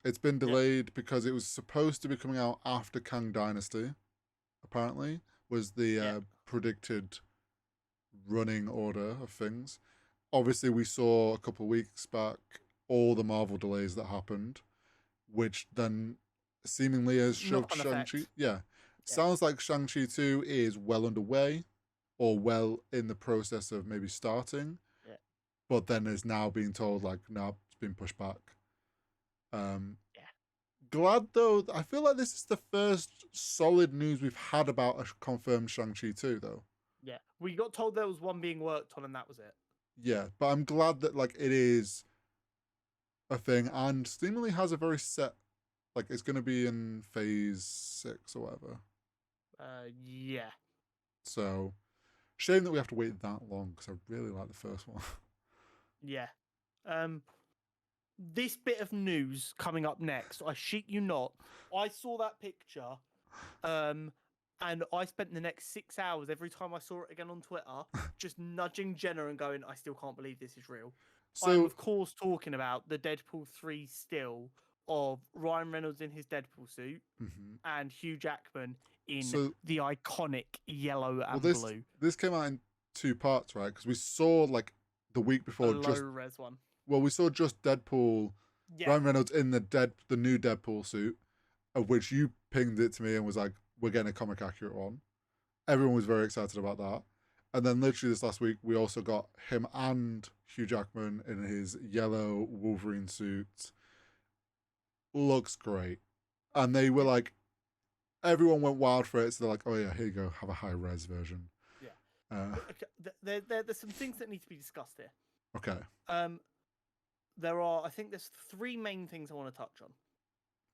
It's been delayed because it was supposed to be coming out after Kang Dynasty, apparently, was the predicted running order of things. Obviously, we saw a couple of weeks back all the Marvel delays that happened, which then seemingly has shoved Shang-Chi. Yeah. Sounds like Shang-Chi 2 is well underway, or well in the process of maybe starting, but then is now being told like, no, it's been pushed back. Glad though, I feel like this is the first solid news we've had about a confirmed Shang-Chi 2 though. Yeah, we got told there was one being worked on and that was it. Yeah, but I'm glad that like it is a thing and seemingly has a very set, like it's going to be in phase 6 or whatever. Yeah. So shame that we have to wait that long because I really like the first one. Yeah. This bit of news coming up next, I shit you not, I saw that picture, and I spent the next 6 hours every time I saw it again on Twitter, just nudging Jenna and going, I still can't believe this is real. So, I'm of course talking about the Deadpool 3 still of Ryan Reynolds in his Deadpool suit and Hugh Jackman in the iconic yellow and blue. This came out in 2 parts, right? Because we saw like the week The before. low res one. Well, we saw just Deadpool, Yeah. Ryan Reynolds in the new Deadpool suit, of which you pinged it to me and was like, "We're getting a comic accurate one." Everyone was very excited about that. And then literally this last week, we also got him and Hugh Jackman in his yellow Wolverine suit. Looks great. And they were like, everyone went wild for it. So they're like, oh yeah, here you go, have a high res version. Yeah. Okay, there's some things that need to be discussed here. Okay. I think there's three main things I want to touch on.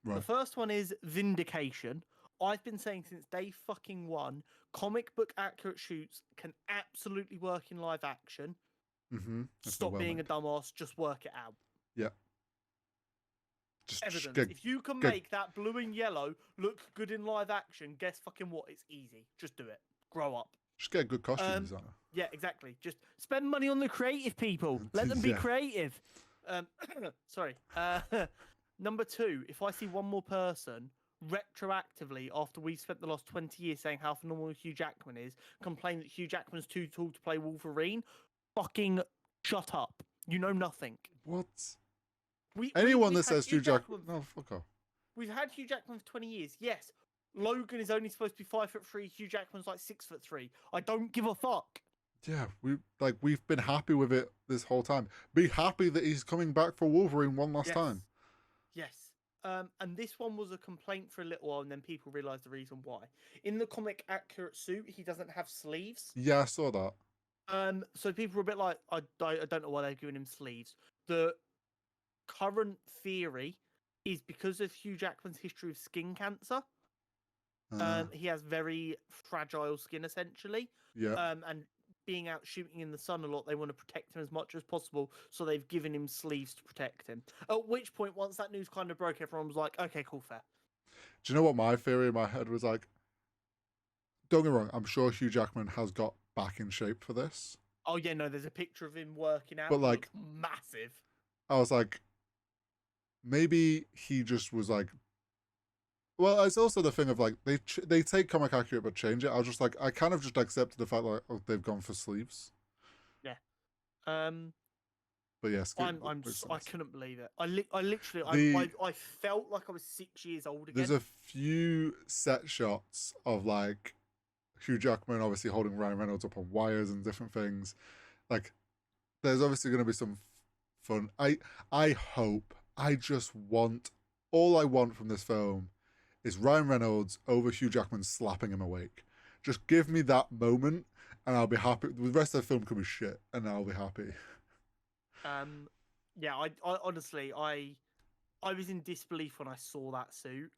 Right. The first one is vindication. I've been saying since day fucking one, comic book accurate shoots can absolutely work in live action. Mm-hmm. Stop being a dumbass, just work it out. Yeah. Just evidence. If you can make that blue and yellow look good in live action, guess fucking what? It's easy. Just do it. Grow up. Just get a good costume designer. Yeah, exactly. Just spend money on the creative people. Let them be creative. Sorry. Number two, if I see one more person retroactively after we've spent the last 20 years saying how phenomenal Hugh Jackman is, complain that Hugh Jackman's too tall to play Wolverine, fucking shut up. You know nothing. What? Anyone that says Hugh Jackman... No, fuck off. We've had Hugh Jackman for 20 years. Yes, Logan is only supposed to be 5'3". Hugh Jackman's like 6'3". I don't give a fuck. Yeah, we've been happy with it this whole time. Be happy that he's coming back for Wolverine one last time. Yes. And this one was a complaint for a little while, and then people realised the reason why. In the comic accurate suit, he doesn't have sleeves. Yeah, I saw that. So people were a bit like, I don't know why they're giving him sleeves. The current theory is because of Hugh Jackman's history of skin cancer. He has very fragile skin, essentially. Yeah. And being out shooting in the sun a lot, they want to protect him as much as possible, so they've given him sleeves to protect him. At which point, once that news kind of broke, everyone was like, okay, cool, fair. Do you know what my theory in my head was like? Don't get me wrong, I'm sure Hugh Jackman has got back in shape for this. Oh, yeah, no, there's a picture of him working out. But, like, massive. I was like, maybe he just was like, well, it's also the thing of like they take comic accurate but change it. I was just like, I kind of just accepted the fact like, oh, they've gone for sleeves. Yeah. But yes, I couldn't believe it. I felt like I was 6 years old again. There's a few set shots of like Hugh Jackman obviously holding Ryan Reynolds up on wires and different things. Like, there's obviously going to be some fun. I hope. I just want. All I want from this film is Ryan Reynolds over Hugh Jackman slapping him awake. Just give me that moment, and I'll be happy. The rest of the film could be shit, and I'll be happy. Yeah, I honestly, I was in disbelief when I saw that suit.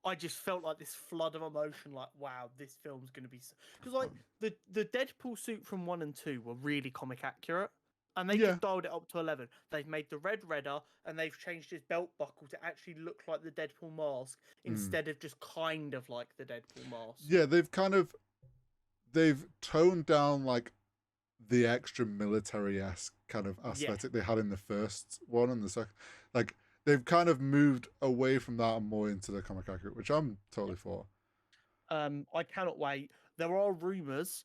I just felt like this flood of emotion, like, wow, this film's going to be... Because, like, the Deadpool suit from 1 and 2 were really comic accurate, and they just dialed it up to 11. They've made the red redder, and they've changed his belt buckle to actually look like the Deadpool mask, instead of just kind of like the Deadpool mask. Yeah, they've toned down, like, the extra military-esque kind of aesthetic they had in the first one and the second. Like, they've kind of moved away from that and more into the comic accurate, which I'm totally for. I cannot wait. There are rumours.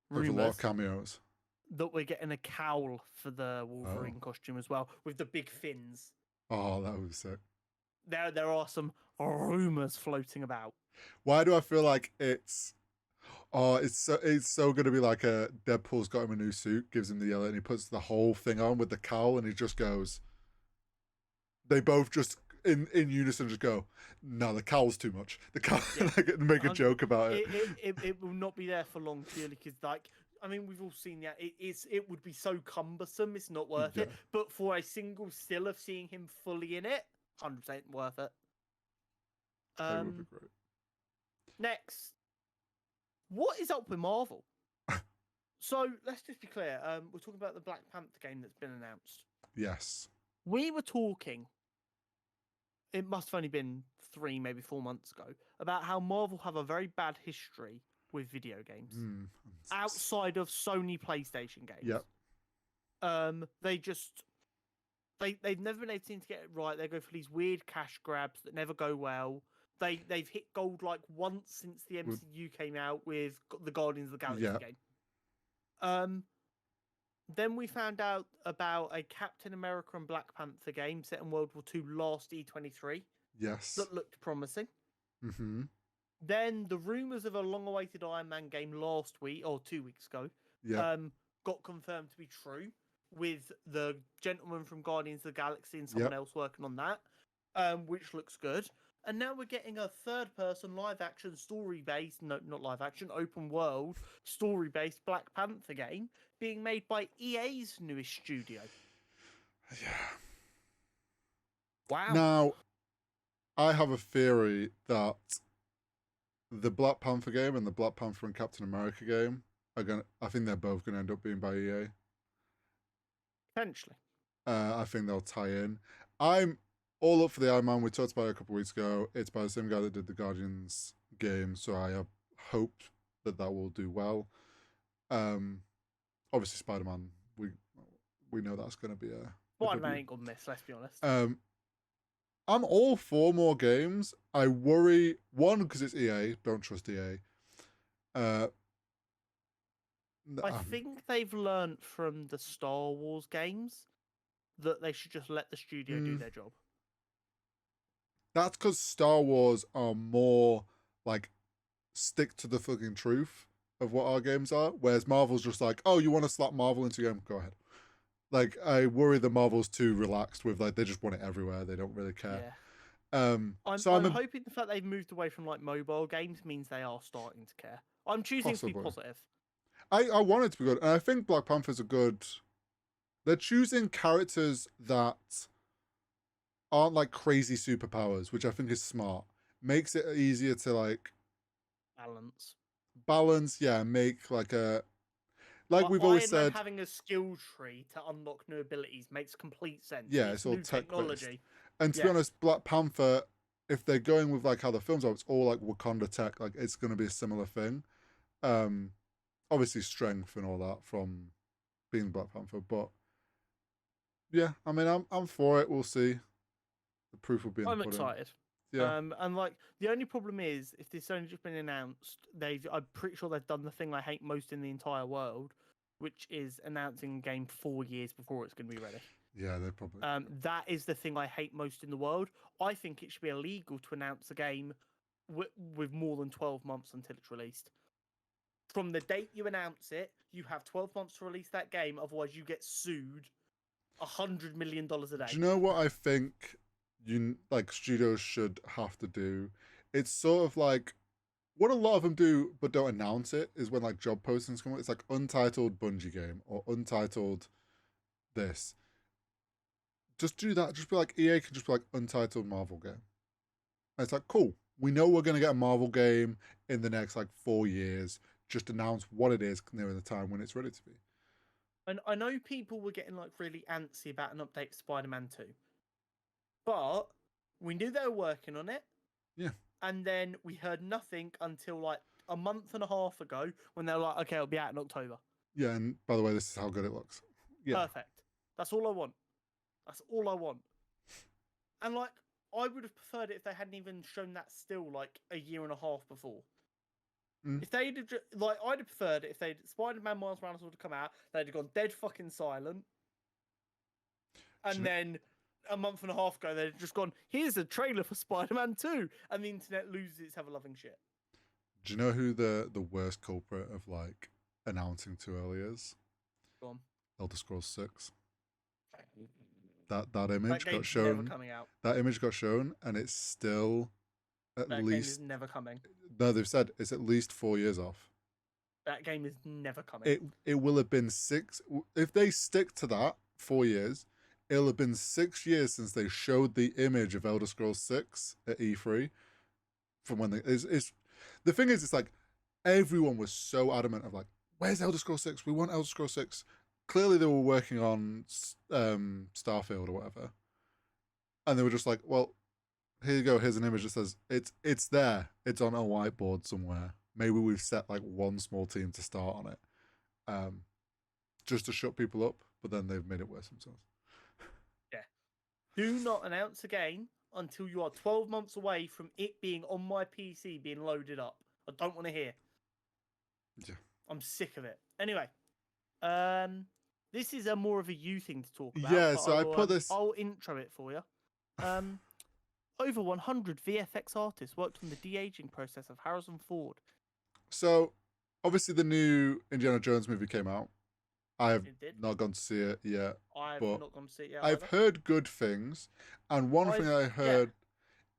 There's a lot of cameos. That we're getting a cowl for the Wolverine costume as well, with the big fins. Oh, that would be sick. There are some rumours floating about. Why do I feel like it's... Oh, it's so going to be like a Deadpool's got him a new suit, gives him the yellow, and he puts the whole thing on with the cowl, and he just goes... They both just in unison just go, no, the cowl's too much. The cowl, like, make a joke about it. It will not be there for long, purely because, like, I mean, we've all seen that. It would be so cumbersome, it's not worth it. But for a single still of seeing him fully in it, 100% worth it. That would be great. Next, what is up with Marvel? So let's just be clear. We're talking about the Black Panther game that's been announced. Yes. We were talking, it must have only been 3, maybe 4 months ago, about how Marvel have a very bad history with video games. Outside of Sony PlayStation games. Yep. They've never been able to get it right. They go for these weird cash grabs that never go well. They've hit gold like once since the MCU came out with the Guardians of the Galaxy game. Then we found out about a Captain America and Black Panther game set in World War II last E23 Yes. that looked promising. Mm-hmm. Then the rumors of a long-awaited Iron Man game last week or 2 weeks ago Yeah. got confirmed to be true, with the gentleman from Guardians of the Galaxy and someone Yep. else working on that, which looks good. And now we're getting a third-person live-action story-based, no, not live-action, open-world story-based Black Panther game being made by EA's newest studio. Yeah. Wow. Now, I have a theory that the Black Panther game and the Black Panther and Captain America game I think they're both gonna end up being by EA. Potentially. I think they'll tie in. I'm all up for the Iron Man. We talked about it a couple of weeks ago. It's by the same guy that did the Guardians game, so I have hope that will do well. Obviously Spider-Man, we know that's going to be a Spider-Man ain't gonna miss, let's be honest. I'm all for more games. I worry, one, because it's EA. Don't trust EA. I think they've learned from the Star Wars games that they should just let the studio do their job. That's because Star Wars are more like stick to the fucking truth of what our games are, whereas Marvel's just like, oh, you want to slap Marvel into your game? Go ahead. Like, I worry that Marvel's too relaxed with, like, they just want it everywhere. They don't really care. Yeah. I'm hoping the fact they've moved away from, like, mobile games means they are starting to care. I'm choosing to be positive. I want it to be good. And I think Black Panther's a good... They're choosing characters that aren't, like, crazy superpowers, which I think is smart. Makes it easier to, like... Balance, yeah. Make, like, a... Like we've always said, Iron Man having a skill tree to unlock new abilities makes complete sense. Yeah, it's all new technology. And to be honest, Black Panther, if they're going with like how the films are, it's all like Wakanda tech. Like it's going to be a similar thing. Obviously strength and all that from being Black Panther, but yeah, I mean, I'm for it. We'll see. The proof will be in the pudding. I'm excited. Yeah. And like the only problem is if this only just been announced, I'm pretty sure they've done the thing I hate most in the entire world, which is announcing a game 4 years before it's going to be ready. Yeah, they probably. That is the thing I hate most in the world. I think it should be illegal to announce a game with more than 12 months until it's released. From the date you announce it, you have 12 months to release that game. Otherwise, you get sued $100 million a day. Do you know what I think? Studios should have to do. It's sort of like what a lot of them do, but don't announce it. Is when like job postings come up. It's like untitled Bungie game or untitled this. Just do that. Just be like EA can just be like untitled Marvel game. And it's like cool. We know we're gonna get a Marvel game in the next like 4 years. Just announce what it is near the time when it's ready to be. And I know people were getting like really antsy about an update to Spider-Man 2. But we knew they were working on it. Yeah. And then we heard nothing until like a month and a half ago when they were like, okay, it'll be out in October. Yeah, and by the way, this is how good it looks. Yeah. Perfect. That's all I want. That's all I want. And like, I would have preferred it if they hadn't even shown that still like a year and a half before. If they'd have, like, I'd have preferred it if Spider-Man Miles Morales would have come out, they'd have gone dead fucking silent. And then a month and a half ago, they'd just gone, here's a trailer for Spider-Man 2. And the internet loses its ever-loving shit. Do you know who the worst culprit of, like, announcing too early is? Go on. Elder Scrolls 6. That image got shown. Never coming out. That image got shown, and it's still at that least... game is never coming. No, they've said it's at least 4 years off. That game is never coming. It will have been 6... If they stick to that, 4 years... It'll have been 6 years since they showed the image of Elder Scrolls 6 at E3. From when the thing is, it's like everyone was so adamant of like, where's Elder Scrolls 6? We want Elder Scrolls 6. Clearly, they were working on Starfield or whatever, and they were just like, well, here you go. Here's an image that says it's there. It's on a whiteboard somewhere. Maybe we've set like one small team to start on it, just to shut people up. But then they've made it worse themselves. Do not announce a game until you are 12 months away from it being on my PC being loaded up. I don't want to hear. Yeah. I'm sick of it. Anyway, This is a more of a you thing to talk about. Yeah, But so I put this. I'll intro it for you. Over 100 VFX artists worked on the de-aging process of Harrison Ford. So, obviously, the new Indiana Jones movie came out. I have It did. not gone to see it yet, I've but not gone to see it yet I've either. heard good things. And one thing I heard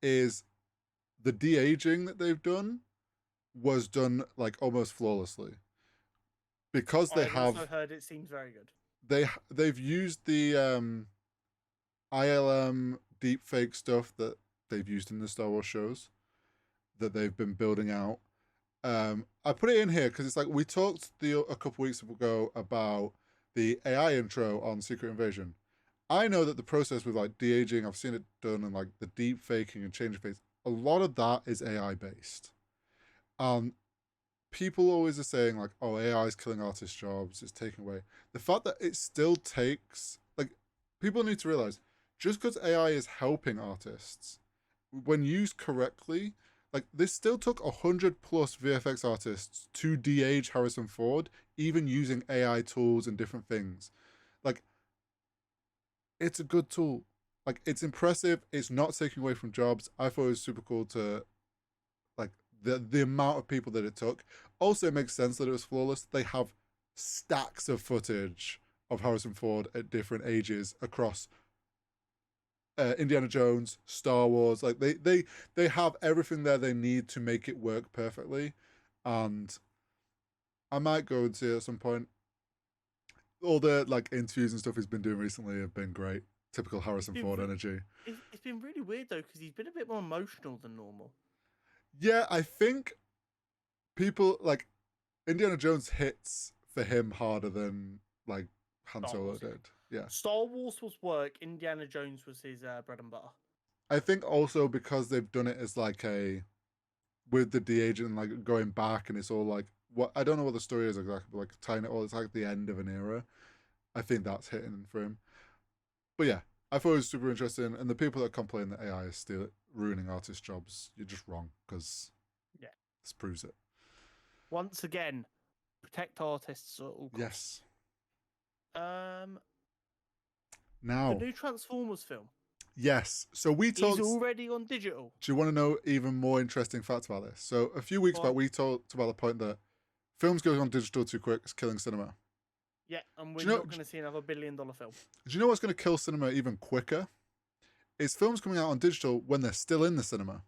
is the de-aging that they've done was done like almost flawlessly, because they I've have also heard it seems very good. they've used the ILM deepfake stuff that they've used in the Star Wars shows that they've been building out. I put it in here because it's like we talked a couple weeks ago about the AI intro on Secret Invasion. I know that the process with like de-aging, I've seen it done, and like the deep faking and changing face, a lot of that is AI based. People always are saying like, oh, AI is killing artists' jobs, it's taking away. The fact that it still takes, like, people need to realize, just because AI is helping artists, when used correctly, like this still took 100+ VFX artists to de-age Harrison Ford, even using AI tools and different things. Like, it's a good tool. Like, it's impressive. It's not taking away from jobs. I thought it was super cool to, like, the amount of people that it took. Also, it makes sense that it was flawless. They have stacks of footage of Harrison Ford at different ages across Indiana Jones, Star Wars. Like they have everything there they need to make it work perfectly. And I might go and see it at some point. All the like interviews and stuff he's been doing recently have been great. Typical Harrison Ford energy. It's been really weird though, because he's been a bit more emotional than normal. Yeah, I think people like Indiana Jones hits for him harder than like Han Solo did. Yeah. Star Wars was work. Indiana Jones was his bread and butter. I think also because they've done it as like a with the de-aging and like going back, and it's all like what I don't know what the story is exactly, but like tying it all, it's like the end of an era. I think that's hitting for him. But yeah, I thought it was super interesting. And the people that complain that AI is still ruining artists' jobs, you're just wrong, because this proves it. Once again, protect artists at all costs. Yes. The Now, new Transformers film. Yes. So we talked. He's already on digital. Do you want to know even more interesting facts about this? So a few weeks back, we talked about the point that films going on digital too quick is killing cinema. Yeah, and we're not going to see another $1 billion film. Do you know what's going to kill cinema even quicker? It's films coming out on digital when they're still in the cinema.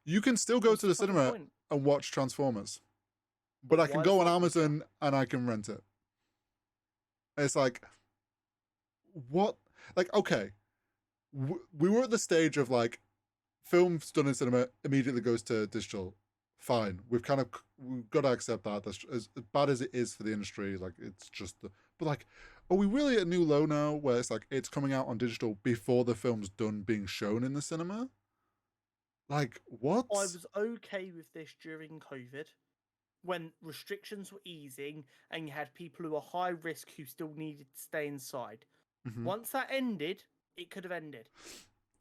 You can still go to the cinema and watch Transformers, but I can go on Amazon and I can rent it. It's like, what? Like, okay, we were at the stage of like, films done in cinema immediately goes to digital. Fine, we've got to accept that. That's as bad as it is for the industry. Like, it's just but like, are we really at a new low now where it's like it's coming out on digital before the film's done being shown in the cinema? Like, what? I was okay with this during COVID, when restrictions were easing and you had people who were high risk who still needed to stay inside. Mm-hmm. Once that ended, it could have ended.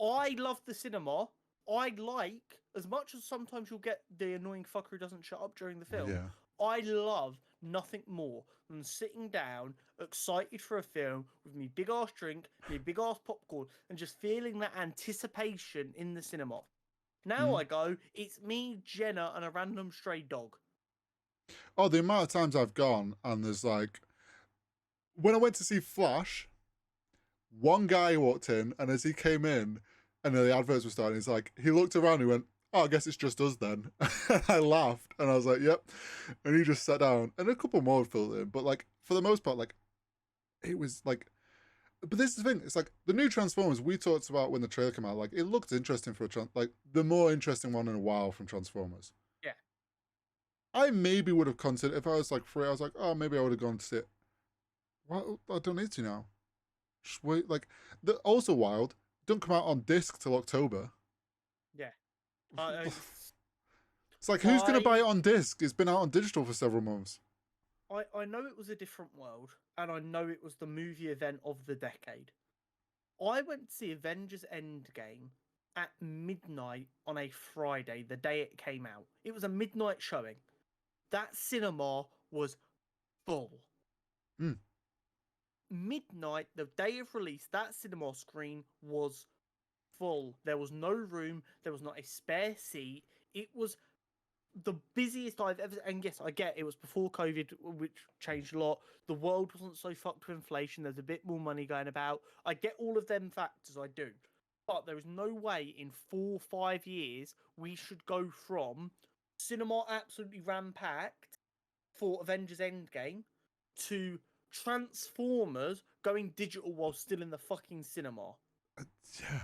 I love the cinema. I like, as much as sometimes you'll get the annoying fucker who doesn't shut up during the film, I love nothing more than sitting down, excited for a film, with me big ass drink, me big ass popcorn, and just feeling that anticipation in the cinema. Now I go, it's me, Jenna, and a random stray dog. Oh, the amount of times I've gone and there's like, when I went to see Flash, one guy walked in, and as he came in and the adverts were starting, he's like, he looked around and he went, oh, I guess it's just us then. I laughed and I was like, yep. And he just sat down and a couple more filled in. But like, for the most part, like, it was like, but this is the thing, it's like the new Transformers we talked about when the trailer came out, like it looked interesting for like the more interesting one in a while from Transformers. Yeah. I maybe would have considered, if I was like free, I was like, oh, maybe I would have gone to see it. Well, I don't need to now. Just wait, like, also wild, don't come out on disc till October. Yeah. It's like, who's going to buy it on disc? It's been out on digital for several months. I know it was a different world, and I know it was the movie event of the decade. I went to see Avengers Endgame at midnight on a Friday, the day it came out. It was a midnight showing. That cinema was full. midnight, the day of release, that cinema screen was full. There was no room. There was not a spare seat. It was the busiest I've ever. And yes, I get it was before COVID, which changed a lot. The world wasn't so fucked with inflation. There's a bit more money going about. I get all of them factors. I do, but there is no way in 4 or 5 years we should go from cinema absolutely ram-packed for Avengers Endgame to Transformers going digital while still in the fucking cinema. Yeah.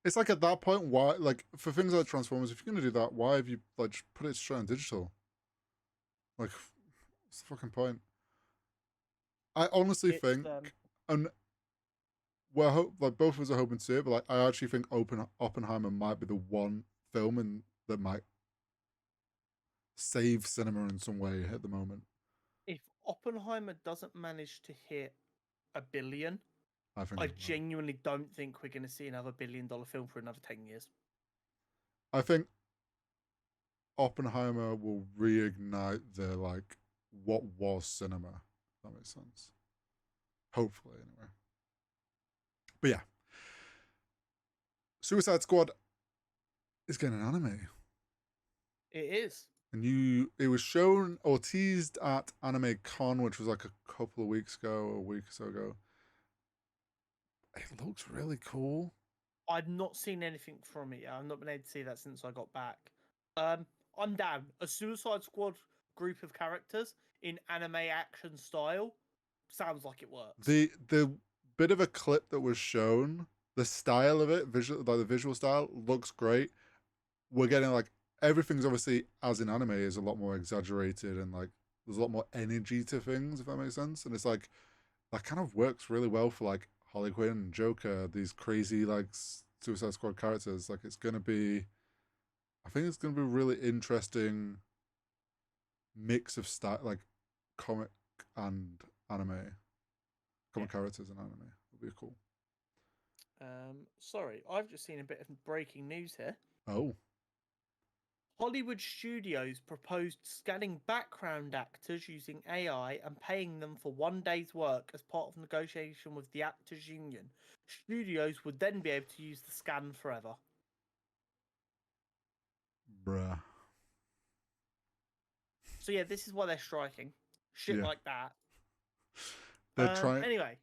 It's like at that point, why, like, for things like Transformers, if you're going to do that, why have you, like, just put it straight on digital? Like, what's the fucking point? I honestly think, and like, both of us are hoping to see it, but, like, I actually think Oppenheimer might be the one film that might save cinema in some way at the moment. If Oppenheimer doesn't manage to hit $1 billion, I genuinely don't think we're going to see another $1 billion film for another 10 years. I think Oppenheimer will reignite the, like, what was cinema. If that makes sense. Hopefully, anyway. But yeah. Suicide Squad is getting an anime. It is. And it was shown or teased at Anime Con, which was like a couple of weeks ago, or a week or so ago. It looks really cool. I've not seen anything from it yet. I've not been able to see that since I got back. I'm down. A Suicide Squad group of characters in anime action style sounds like it works. The bit of a clip that was shown, the style of it, the visual style looks great. We're getting, like, everything's obviously, as in anime, is a lot more exaggerated, and, like, there's a lot more energy to things, if that makes sense. And it's like that kind of works really well for, like, Harley Quinn and Joker, these crazy, like, Suicide Squad characters. Like, I think it's gonna be a really interesting mix of like comic and anime, comic characters and anime. It'll be cool. Sorry, I've just seen a bit of breaking news here. Oh. Hollywood studios proposed scanning background actors using AI and paying them for 1 day's work as part of negotiation with the Actors Union. Studios would then be able to use the scan forever. Bruh. So yeah, this is why they're striking. Shit like that. They're trying. Anyway.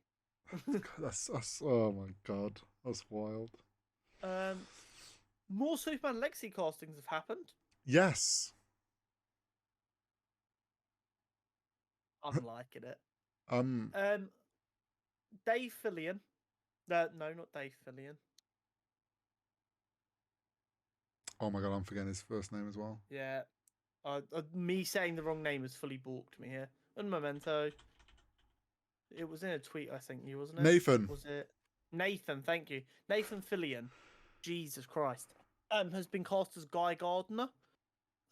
that's oh my god, that's wild. More Superman Legacy castings have happened. Yes. I'm liking it. Dave Fillion. No, not Dave Fillion. Oh my god, I'm forgetting his first name as well. Yeah. Me saying the wrong name has fully balked me here. And Memento. It was in a tweet I sent you, wasn't it? Nathan. Was it? Nathan, thank you. Nathan Fillion. Jesus Christ. Has been cast as Guy Gardner.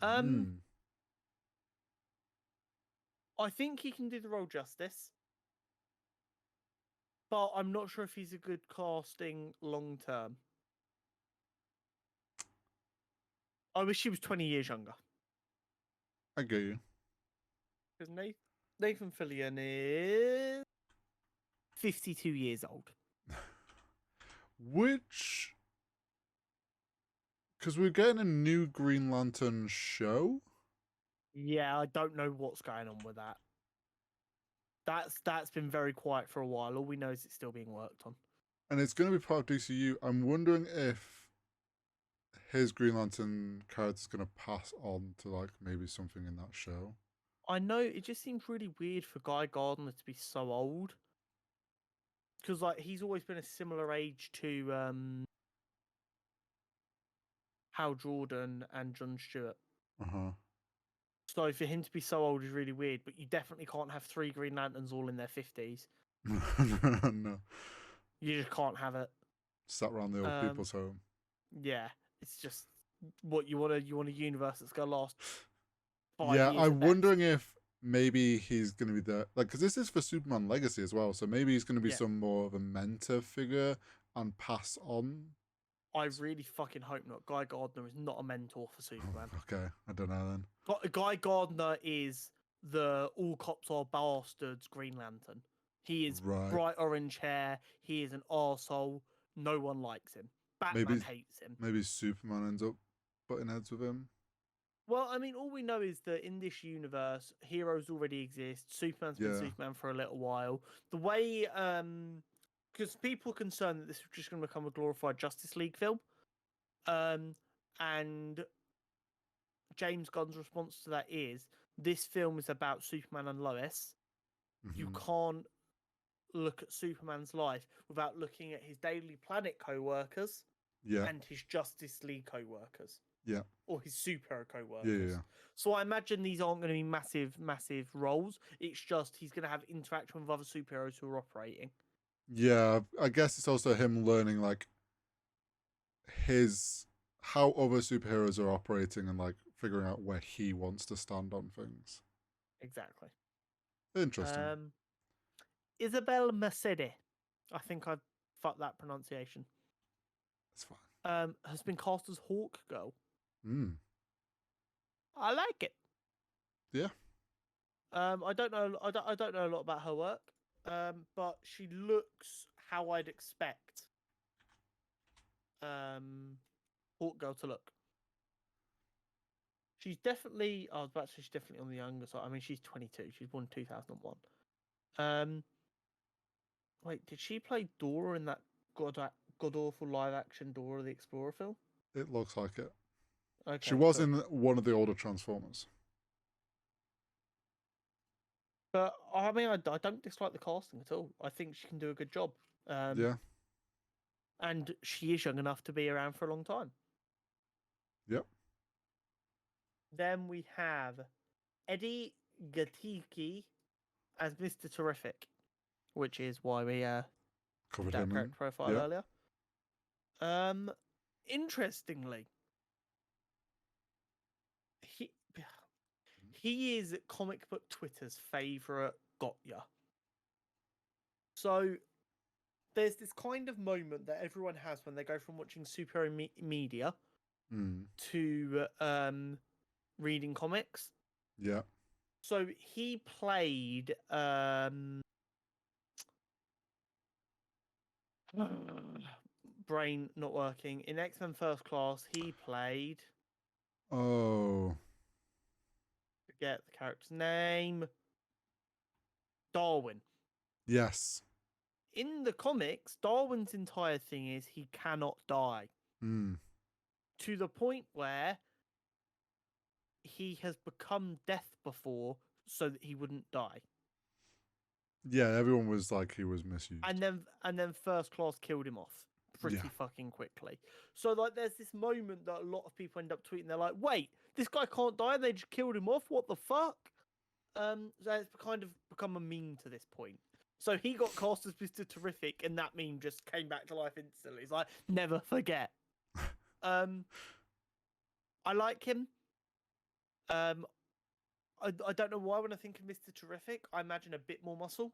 I think he can do the role justice. But I'm not sure if he's a good casting long term. I wish he was 20 years younger. I get you. Because Nathan Fillion is 52 years old. Which... Because we're getting a new Green Lantern show? Yeah, I don't know what's going on with that. That's been very quiet for a while. All we know is it's still being worked on. And it's going to be part of DCU. I'm wondering if his Green Lantern character's going to pass on to, like, maybe something in that show. I know, it just seems really weird for Guy Gardner to be so old. Because, like, he's always been a similar age to Hal Jordan and Jon Stewart. So for him to be so old is really weird, but you definitely can't have 3 Green Lanterns all in their 50s. No. You just can't have it. Sat around the old people's home. Yeah, it's just what you want a universe that's going to last 5 years. Yeah, I'm wondering if maybe he's going to be there. Like, because this is for Superman Legacy as well, so maybe he's going to be some more of a mentor figure and pass on. I really fucking hope not. Guy Gardner is not a mentor for Superman. Okay, I don't know then. Guy Gardner is the all cops are bastards Green Lantern. He is Right. bright orange hair. He is an arsehole. No one likes him. Batman Maybe hates him. maybe Superman ends up butting heads with him. Well, I mean, all we know is that in this universe, heroes already exist. Superman's been Yeah. Superman for a little while. The way, because people are concerned that this is just going to become a glorified Justice League film, and James Gunn's response to that is this film is about Superman and Lois. You Mhm. can't look at Superman's life without looking at his Daily Planet co-workers Yeah. and his Justice League co-workers. Yeah. Or his superhero Yeah. co-workers. Yeah. So I imagine these aren't going to be massive roles. It's just he's going to have interaction with other superheroes who are operating. Yeah. I guess it's also him learning like his how other superheroes are operating and like figuring out where he wants to stand on things. Exactly. Interesting. Isabel Mercede, I think I fucked that pronunciation. That's fine. Has been cast as Hawk Girl. Mm. I like it. Yeah. I don't know. I don't know a lot about her work. But she looks how I'd expect. Hawk Girl to look. She's definitely. I was about to say she's definitely on the younger side. I mean, she's 22. She's born in 2001. Wait, did she play Dora in that god awful live action Dora the Explorer film? It looks like it. Okay, She was cool. in one of the older Transformers. But I mean, I don't dislike the casting at all. I think she can do a good job. Yeah. And she is young enough to be around for a long time. Yep. Then we have Eddie Gatiki as Mr. Terrific, which is why we Covered did that him character in. profile Yeah. earlier. Interestingly, he is comic book Twitter's favorite Gotya. So there's this kind of moment that everyone has when they go from watching superhero media to reading comics. Yeah. So he played brain not working in X-Men First Class. He played Oh. forget the character's name, Darwin. Yes. In the comics, Darwin's entire thing is he cannot die. To the point where he has become death before so that he wouldn't die. Yeah, everyone was like he was misused. And then First Class killed him off pretty fucking quickly. So like there's this moment that a lot of people end up tweeting, they're like, wait, this guy can't die, they just killed him off, what the fuck? So it's kind of become a meme to this point. So he got cast as Mr. Terrific, and that meme just came back to life instantly. It's like, never forget. I like him. I don't know why when I think of Mr. Terrific, I imagine a bit more muscle.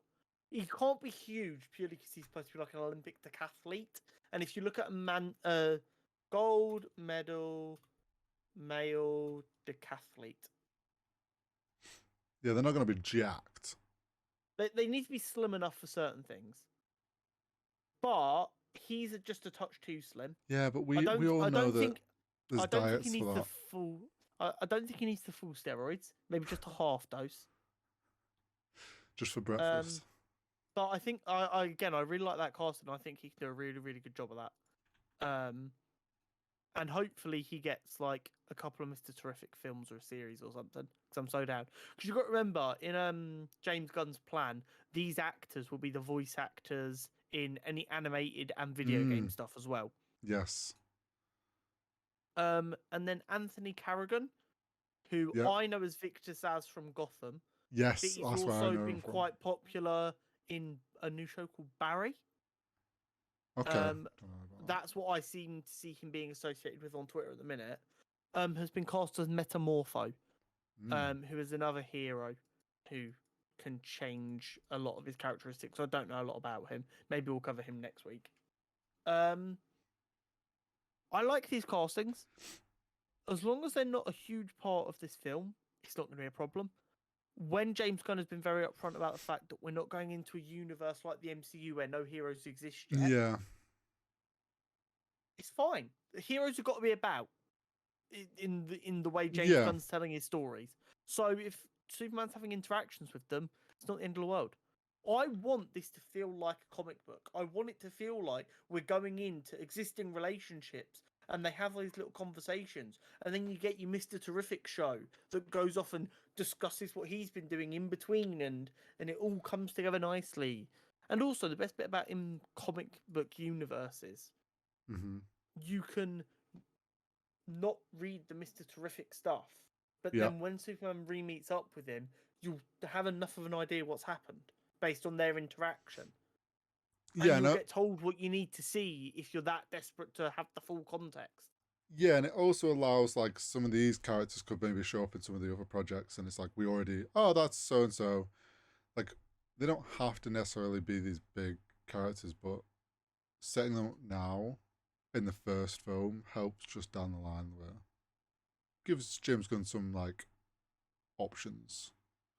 He can't be huge purely because he's supposed to be like an Olympic decathlete. And if you look at a gold medal male decathlete. Yeah, they're not going to be jacked. They need to be slim enough for certain things. But he's just a touch too slim. Yeah, but we all know that there's I don't think diets he needs for the that. full. I don't think he needs the full steroids. Maybe just a half dose. Just for breakfast. But I think I really like that cast, and I think he can do a really good job of that. And hopefully he gets like a couple of Mr. Terrific films or a series or something. Because I'm so down. Because you've got to remember in James Gunn's plan, these actors will be the voice actors in any animated and video game stuff as well. Yes. And then Anthony Carrigan, who I know as Victor Zsasz from Gotham. Yes, but he's that's where I also know been him from. quite popular in a new show called Barry. Okay. That's what I seem to see him being associated with on Twitter at the minute. Has been cast as Metamorpho, who is another hero who can change a lot of his characteristics. I don't know a lot about him. Maybe we'll cover him next week. I like these castings. As long as they're not a huge part of this film, it's not going to be a problem. when James Gunn has been very upfront about the fact that we're not going into a universe like the MCU where no heroes exist yet, Yeah. it's fine. The heroes have got to be about in the way James Yeah. Gunn's telling his stories. So if Superman's having interactions with them, it's not the end of the world. I want this to feel like a comic book. I want it to feel like we're going into existing relationships and they have these little conversations. And then you get your Mr. Terrific show that goes off and discusses what he's been doing in between, and it all comes together nicely. And also, the best bit about in comic book universes, Mm-hmm. you can not read the Mr. Terrific stuff, but Yeah. then when Superman re-meets up with him, you'll have enough of an idea what's happened based on their interaction. Yeah, And you'll get told what you need to see if you're that desperate to have the full context. Yeah, and it also allows like some of these characters could maybe show up in some of the other projects, and it's like we already, oh, that's so and so. Like they don't have to necessarily be these big characters, but setting them up now in the first film helps just down the line where gives James Gunn some like options.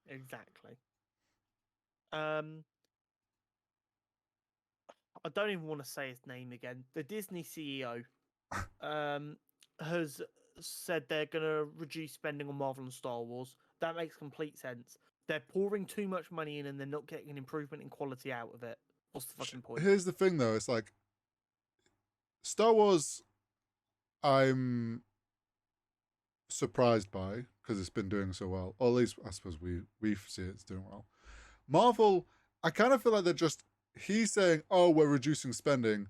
Exactly. I don't even want to say his name again. The Disney CEO has said they're going to reduce spending on Marvel and Star Wars. That makes complete sense. They're pouring too much money in and they're not getting an improvement in quality out of it. What's the fucking point? Here's the thing though, it's like Star Wars I'm surprised by because it's been doing so well. Or at least I suppose we see it's doing well. Marvel, I kind of feel like they're just he's saying, "Oh, we're reducing spending."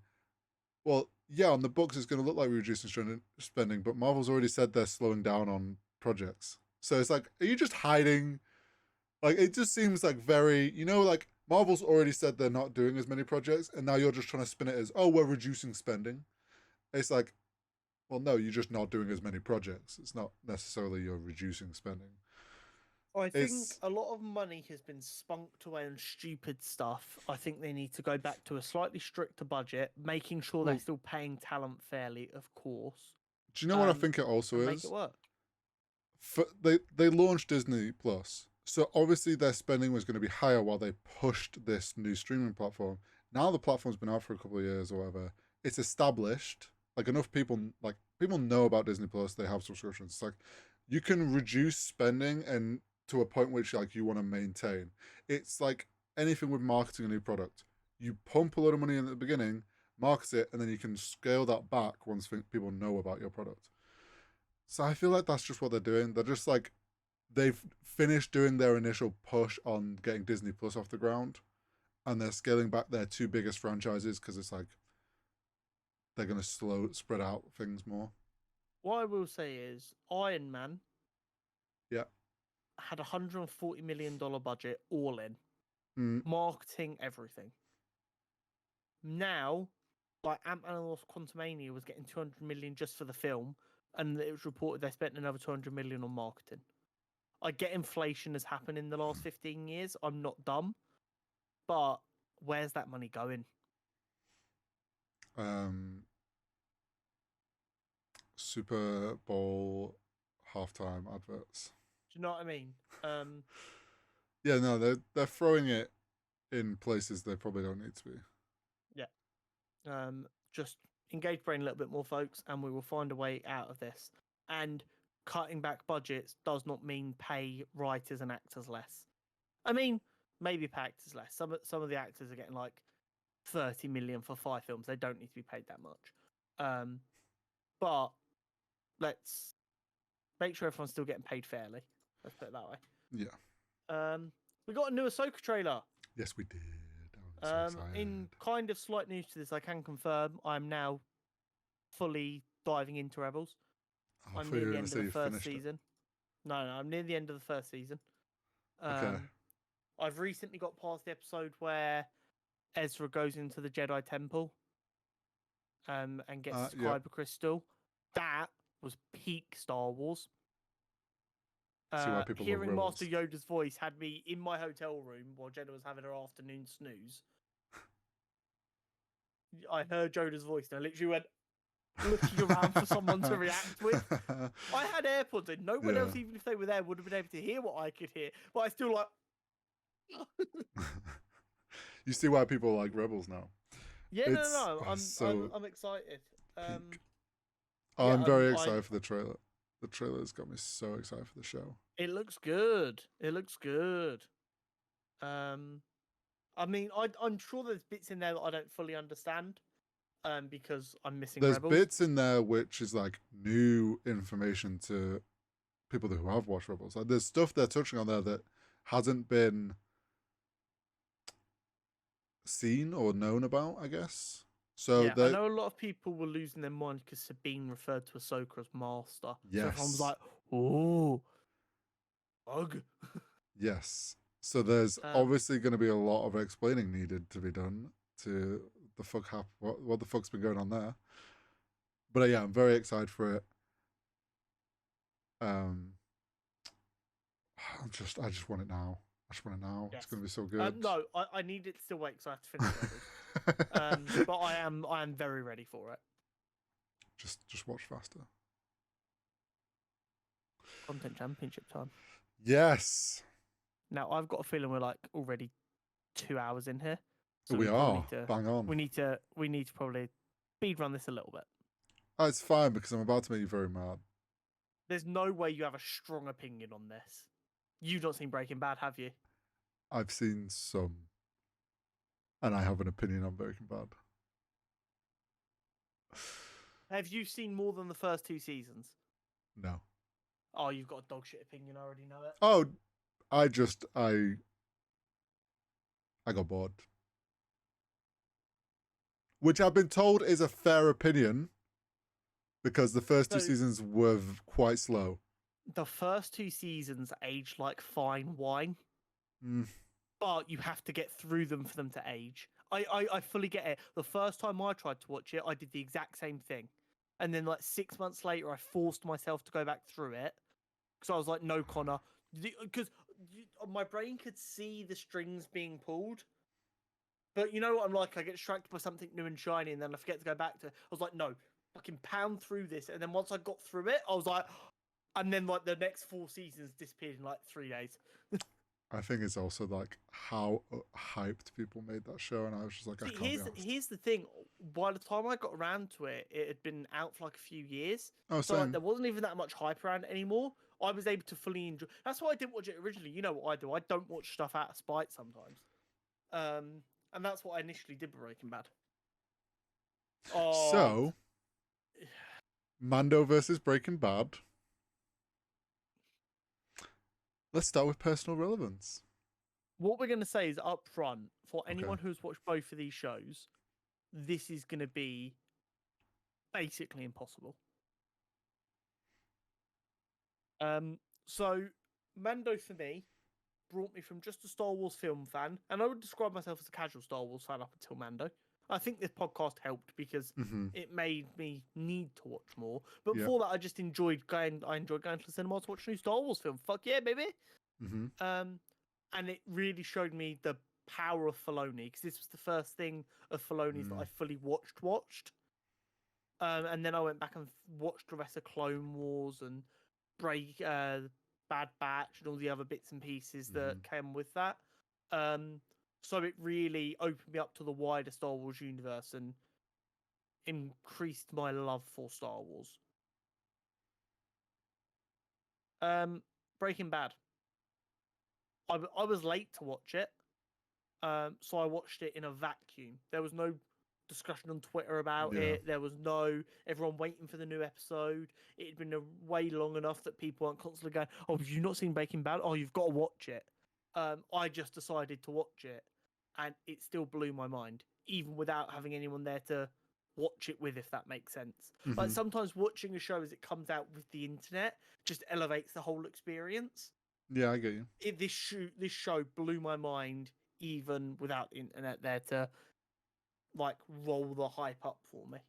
Well, yeah, on the books it's going to look like we're reducing spending, but Marvel's already said they're slowing down on projects. So it's like, are you just hiding? Like, it just seems like very, like Marvel's already said they're not doing as many projects, and now you're just trying to spin it as, oh, we're reducing spending. It's like, well, no, you're just not doing as many projects. It's not necessarily you're reducing spending. I think a lot of money has been spunked away on stupid stuff. I think they need to go back to a slightly stricter budget, making sure they're still paying talent fairly, of course. Do you know what I think it also is? Make it work. They launched Disney Plus, so obviously their spending was going to be higher while they pushed this new streaming platform. Now the platform's been out for a couple of years or whatever. It's established. Like enough people know about Disney Plus. They have subscriptions. It's like you can reduce spending and to a point which like you want to maintain. It's like anything with marketing a new product. You pump a lot of money in at the beginning, market it, and then you can scale that back once people know about your product. So I feel like that's just what they're doing. They're just like they've finished doing their initial push on getting Disney Plus off the ground, and they're scaling back their two biggest franchises because it's like they're going to spread out things more. What I will say is Iron Man had $140 million budget all in. Marketing, everything. Now, like Ant-Man and the Wasp Quantumania was getting 200 million just for the film, and it was reported they spent another 200 million on marketing. I get inflation has happened in the last 15 years. I'm not dumb, but where's that money going? Super Bowl halftime adverts. Do you know what I mean? Yeah, no, they're throwing it in places they probably don't need to be. Yeah. Just engage brain a little bit more, folks, and we will find a way out of this. And cutting back budgets does not mean pay writers and actors less. I mean, maybe pay actors less. Some of the actors are getting like 30 million for 5 films. They don't need to be paid that much. But let's make sure everyone's still getting paid fairly. Let's put it that way. Yeah. We got a new Ahsoka trailer. Yes, we did. I'm so excited. In kind of slight news to this, I can confirm I'm now fully diving into Rebels. I'm near the end of the first season. No, I'm near the end of the first season. Okay. I've recently got past the episode where Ezra goes into the Jedi Temple and gets the Kyber Crystal. That was peak Star Wars. Hearing Master Yoda's voice had me in my hotel room while Jenna was having her afternoon snooze. I heard Yoda's voice and I literally went, looking around for someone to react with. I had AirPods in. No one else, even if they were there, would have been able to hear what I could hear. But I still like. You see why people like Rebels now? Yeah, no. I'm excited. I'm very excited for the trailer. The trailer's got me so excited for the show. It looks good. I mean, I'm sure there's bits in there that I don't fully understand, because I'm missing Rebels. There's bits in there which is like new information to people who have watched Rebels. Like there's stuff they're touching on there that hasn't been seen or known about, I guess. So yeah, I know a lot of people were losing their mind because Sabine referred to Ahsoka as Master. Yes. So everyone was like, "Oh, ugh." Yes. So there's obviously going to be a lot of explaining needed to be done to the what the fuck's been going on there. But yeah, I'm very excited for it. I just want it now. Yes. It's going to be so good. No, I need it to still wait because I have to finish Rebels. But I am very ready for it. Just watch faster. Content championship time. Yes. Now I've got a feeling we're like already 2 hours in here. So we are. Bang on. We need to probably speed run this a little bit. Oh, it's fine because I'm about to make you very mad. There's no way you have a strong opinion on this. You've not seen Breaking Bad, have you? I've seen some. And I have an opinion on Breaking Bad. Have you seen more than the first 2 seasons? No. Oh, you've got a dog shit opinion. I already know it. Oh, I got bored. Which I've been told is a fair opinion because the first 2 seasons were quite slow. The first 2 seasons age like fine wine. But you have to get through them for them to age. I fully get it. The first time I tried to watch it, I did the exact same thing. And then like 6 months later, I forced myself to go back through it. Because I was like, no, Connor. Because my brain could see the strings being pulled. But you know what I'm like? I get distracted by something new and shiny and then I forget to go back to it. I was like, no, fucking pound through this. And then once I got through it, I was like... And then like the next 4 seasons disappeared in like 3 days. I think it's also like how hyped people made that show, and I was just like, I can't be honest. Here's the thing. By the time I got around to it, it had been out for like a few years. Oh, so like, there wasn't even that much hype around it anymore. I was able to fully enjoy. That's why I didn't watch it originally. You know what I do? I don't watch stuff out of spite sometimes. And that's what I initially did with Breaking Bad. So, Mando versus Breaking Bad. Let's start with personal relevance. What we're going to say is up front, for anyone who's watched both of these shows, this is going to be basically impossible. So, Mando for me brought me from just a Star Wars film fan, and I would describe myself as a casual Star Wars fan up until Mando. I think this podcast helped because it made me need to watch more. But before that, I just enjoyed going. I enjoyed going to the cinema to watch a new Star Wars film. Fuck yeah, baby! And it really showed me the power of Filoni because this was the first thing of Filoni's that I fully watched. And then I went back and watched the rest of Clone Wars and Bad Batch and all the other bits and pieces that came with that. So it really opened me up to the wider Star Wars universe and increased my love for Star Wars. Breaking Bad. I was late to watch it, so I watched it in a vacuum. There was no discussion on Twitter about it. There was no everyone waiting for the new episode. It had been way long enough that people aren't constantly going, "Oh, have you not seen Breaking Bad? Oh, you've got to watch it." I just decided to watch it, and it still blew my mind, even without having anyone there to watch it with, if that makes sense. Like sometimes watching a show as it comes out with the internet just elevates the whole experience. Yeah, I get you. This show blew my mind, even without the internet there to like roll the hype up for me.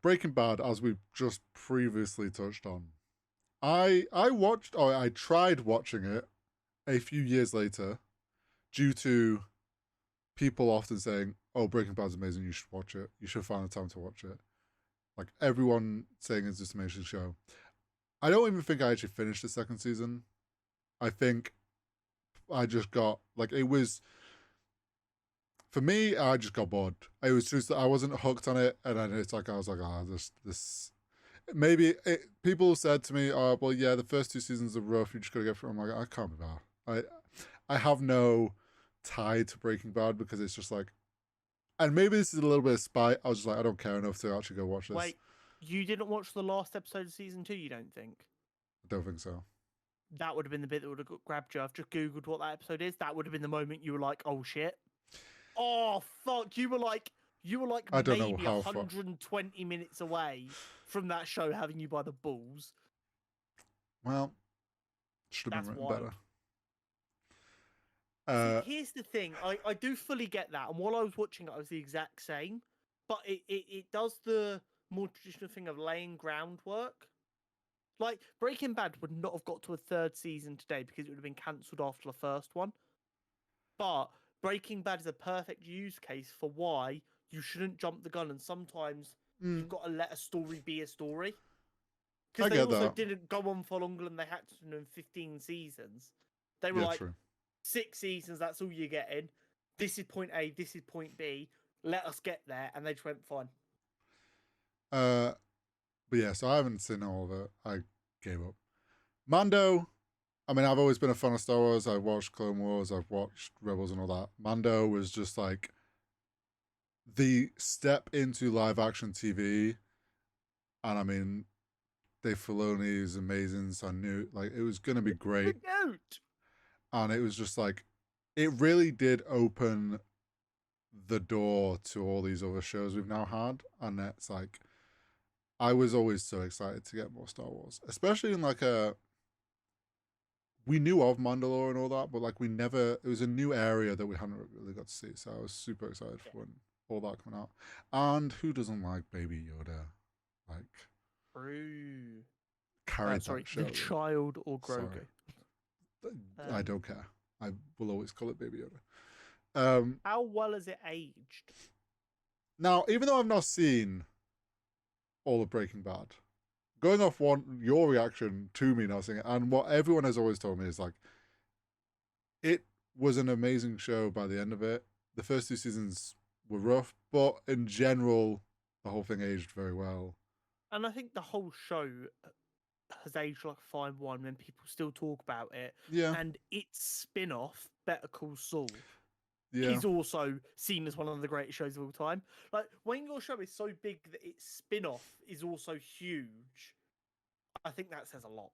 Breaking Bad, as we've just previously touched on, I tried watching it a few years later due to people often saying, oh, Breaking Bad's amazing, you should watch it. You should find the time to watch it. Like everyone saying it's this amazing show. I don't even think I actually finished the second season. I think I just got like it was for me. I just got bored. It was just I wasn't hooked on it, and then it's like I was like, oh, this. Maybe people said to me, "Oh, well, yeah, the first two seasons are rough. You just gotta get through." I'm like, I can't be bad. I have no tie to Breaking Bad because it's just like, and maybe this is a little bit of spite. I was just like, I don't care enough to actually go watch this. Wait, you didn't watch the last episode of season 2, you don't think? I don't think so. That would have been the bit that would have grabbed you. I've just Googled what that episode is. That would have been the moment you were like, oh shit. Oh fuck. You were like I don't know maybe how far. 120 minutes away from that show having you by the balls. Well, should have That's been written wild. better. See, here's the thing. I do fully get that. And while I was watching it, I was the exact same. But it does the more traditional thing of laying groundwork. Like, Breaking Bad would not have got to a third season today because it would have been cancelled after the first one. But Breaking Bad is a perfect use case for why you shouldn't jump the gun, and sometimes you've got to let a story be a story. Because they also didn't go on for longer than they had to in 15 seasons. They were like, 6 seasons, that's all you're getting. This is point A, this is point B. Let us get there, and they just went fine. But yeah, so I haven't seen all of it. I gave up. Mando, I mean, I've always been a fan of Star Wars. I've watched Clone Wars, I've watched Rebels and all that. Mando was just like the step into live action TV. And I mean, Dave Filoni is amazing. So I knew like it was going to be great. And it was just like, it really did open the door to all these other shows we've now had. And it's like, I was always so excited to get more Star Wars, especially in like we knew of Mandalore and all that, but like it was a new area that we hadn't really got to see. So I was super excited for when all that coming out. And who doesn't like Baby Yoda? Like, carried that show. The child or Grogu? I don't care. I will always call it Baby Yoda. How well has it aged? Now, even though I've not seen all of Breaking Bad, going off your reaction to me not seeing it, and what everyone has always told me is like, it was an amazing show by the end of it. The first 2 seasons were rough, but in general, the whole thing aged very well. And I think the whole show has aged like a fine wine when people still talk about it. Yeah. And its spin-off, Better Call Saul, yeah, is also seen as one of the greatest shows of all time. Like, when your show is so big that its spin-off is also huge, I think that says a lot.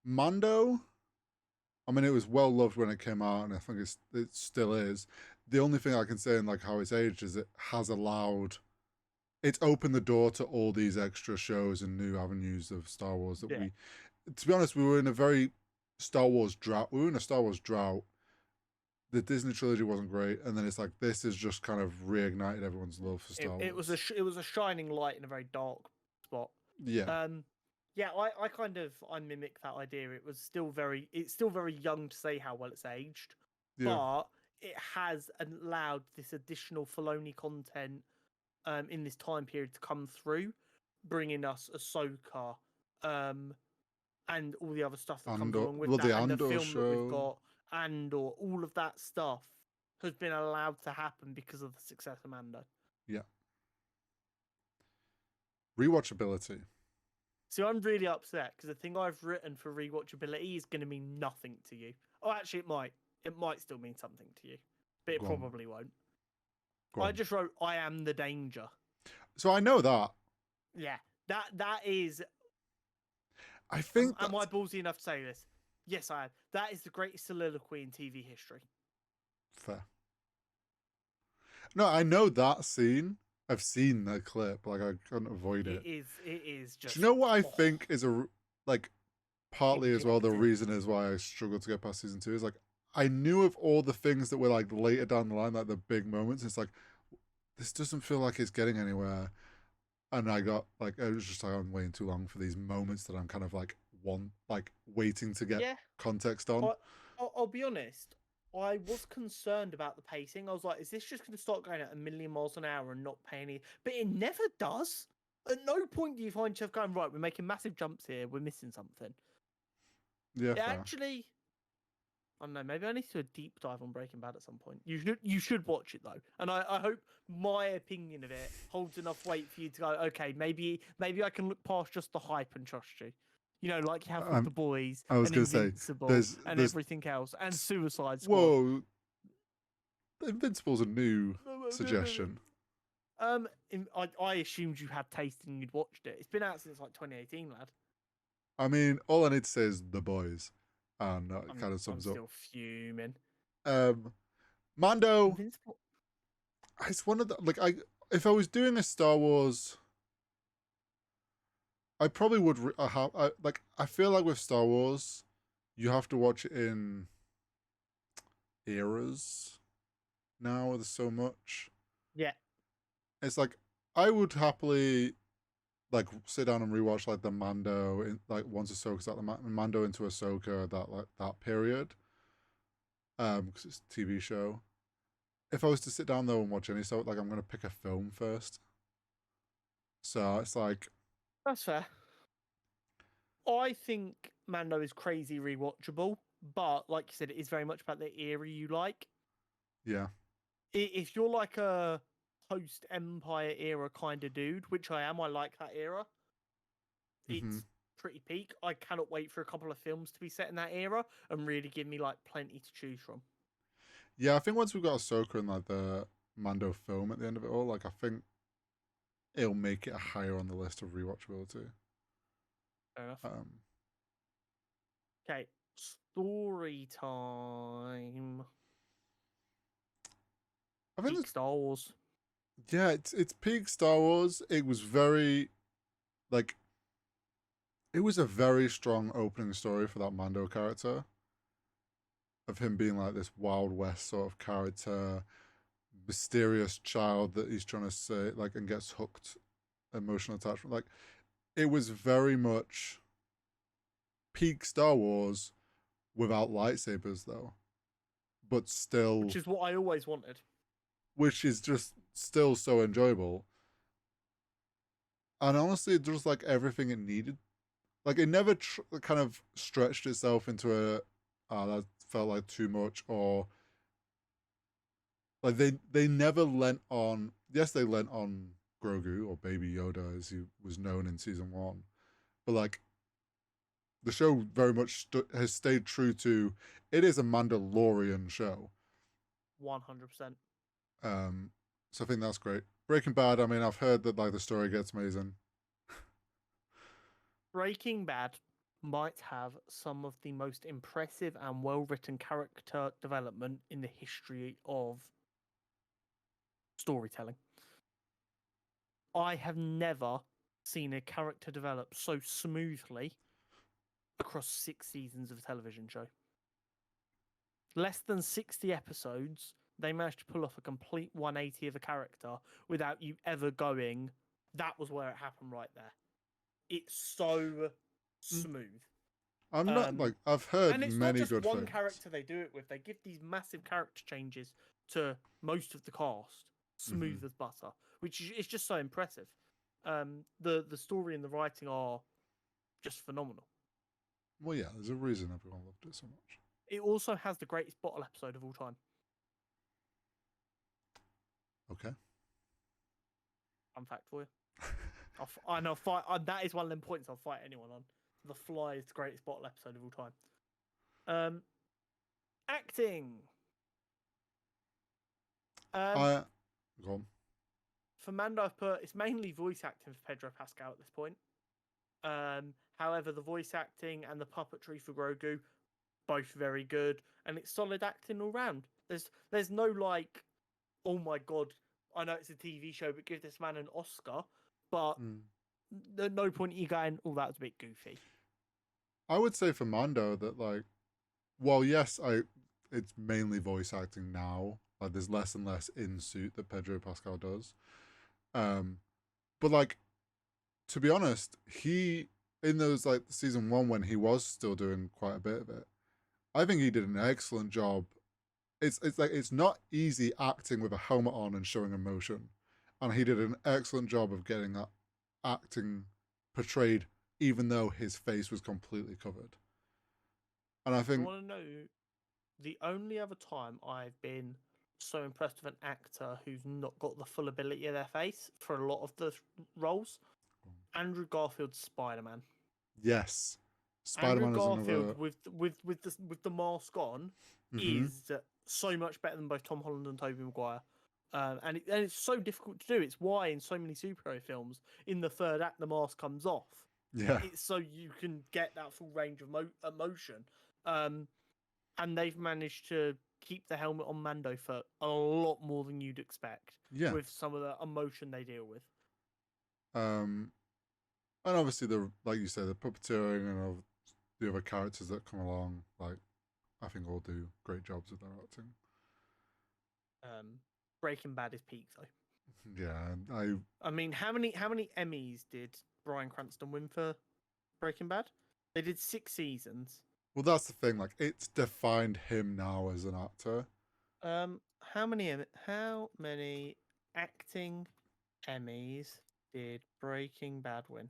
Mando, I mean, it was well loved when it came out, and I think it still is. The only thing I can say in like how it's aged is it's opened the door to all these extra shows and new avenues of Star Wars that to be honest, we were in a very Star Wars drought. We were in a Star Wars drought. The Disney trilogy wasn't great, and then it's like this has just kind of reignited everyone's love for Star Wars. It was a shining light in a very dark spot. Yeah. Yeah, I mimic that idea. It's still very young to say how well it's aged, but it has allowed this additional Filoni content in this time period to come through, bringing us Ahsoka, and all the other stuff that comes along with that, and the film that we've got, Andor, all of that stuff has been allowed to happen because of the success of Mando. Yeah. Rewatchability. So I'm really upset because the thing I've written for rewatchability is going to mean nothing to you. Oh, actually, it might. It might still mean something to you, but it probably won't. I just wrote, "I am the danger." So I know that. Yeah, that is. I think. Am I ballsy enough to say this? Yes, I am. That is the greatest soliloquy in TV history. Fair. No, I know that scene. I've seen the clip. Like, I couldn't avoid it. It is just. Do you know what I think is partly as well the reason is why I struggled to get past season 2 is like I knew of all the things that were like later down the line, like the big moments. It's like this doesn't feel like it's getting anywhere, and I was just like, I'm waiting too long for these moments that I'm kind of waiting to get context on. I'll be honest. I was concerned about the pacing. I was like, is this just going to start going at 1,000,000 miles an hour and not pay any? But it never does. At no point do you find yourself going, right, we're making massive jumps here. We're missing something. Yeah, It fair. actually, I don't know, maybe I need to do a deep dive on Breaking Bad at some point. You should watch it, though. And I hope my opinion of it holds enough weight for you to go, okay, maybe I can look past just the hype and trust you. You know, like you have with The Boys I was and gonna say, Invincible there's and everything else and Suicide Squad. whoa, Invincible's a new suggestion. I assumed you had taste and you'd watched it. It's been out since like 2018, lad. I mean, all I need to say is The Boys, and that kind of I'm sums up. still fuming. Mando, Invincible. it's one of the if I was doing a Star Wars, I probably would. I feel like with Star Wars, you have to watch it in eras. Now there's so much. Yeah. It's like I would happily like sit down and rewatch like the Mando in like once Ahsoka's like the Mando into Ahsoka, that period. Because it's a TV show. If I was to sit down though and watch any so like I'm gonna pick a film first. So it's like That's fair. I think Mando is crazy rewatchable, but like you said, it is very much about the era you like. yeah. If you're like a post Empire era kind of dude, which I am, I like that era. It's pretty peak. I cannot wait for a couple of films to be set in that era and really give me like plenty to choose from. Yeah, I think once we've got Ahsoka and like the Mando film at the end of it all, like I think it'll make it higher on the list of rewatchability. Fair enough. Okay, story time. I think Peak Star Wars. Yeah, it's peak Star Wars. It was very like it was a very strong opening story for that Mando character. Of him being like this Wild West sort of character, mysterious child that he's trying to say like and gets hooked, emotional attachment. Like it was very much peak Star Wars without lightsabers though. But still, Which is what I always wanted. which is just still so enjoyable. And honestly, it just like everything it needed. Like it never kind of stretched itself into a that felt like too much, or like they never lent on. Yes, they lent on Grogu or Baby Yoda as he was known in season 1, but like the show very much has stayed true to it is a Mandalorian show. 100%. So I think that's great. Breaking Bad. I mean, I've heard that like the story gets amazing. Breaking Bad might have some of the most impressive and well-written character development in the history of storytelling. I have never seen a character develop so smoothly across 6 seasons of a television show. Less than 60 episodes, they managed to pull off a complete 180 of a character without you ever going, that was where it happened right there. It's so smooth. I'm not like I've heard and it's many not just good one things. character they do it with. They give these massive character changes to most of the cast, smooth as butter, which is just so impressive. The story and the writing are just phenomenal. Well, yeah, there's a reason everyone loved it so much. It also has the greatest bottle episode of all time. Okay. Fun fact for you. I know. That is one of them points I'll fight anyone on. The Fly is the greatest bottle episode of all time. Acting. Go on. For Mando, I've put it's mainly voice acting for Pedro Pascal at this point. However, the voice acting and the puppetry for Grogu, both very good, and it's solid acting all round. There's no like, oh my god, I know it's a TV show, but give this man an Oscar. But at no point are you going, oh, that was a bit goofy. I would say for Mando that like, well, yes, it's mainly voice acting now. Like, there's less and less in suit that Pedro Pascal does. But like, to be honest, he in those like season 1 when he was still doing quite a bit of it, I think he did an excellent job it's like it's not easy acting with a helmet on and showing emotion, and he did an excellent job of getting that acting portrayed, even though his face was completely covered. And I You think, want to know the only other time I've been so impressed with an actor who's not got the full ability of their face for a lot of the roles? Andrew Garfield's Spider-Man. yes, Andrew Spider-Man is another. Garfield with the mask on Mm-hmm. is so much better than both Tom Holland and Tobey Maguire. And it's so difficult to do. It's why in so many superhero films, in the third act, the mask comes off. Yeah, It's so you can get that full range of emotion. And they've managed to keep the helmet on Mando for a lot more than you'd expect yeah. with some of the emotion they deal with. Um, and obviously the like you said, the puppeteering and of the other characters that come along, like I think all do great jobs with their acting. Breaking Bad is peak though. Yeah, I mean, how many Emmys did Bryan Cranston win for Breaking Bad? They did 6 seasons. well, that's the thing. Like, it's defined him now as an actor. How many acting Emmys did Breaking Bad win?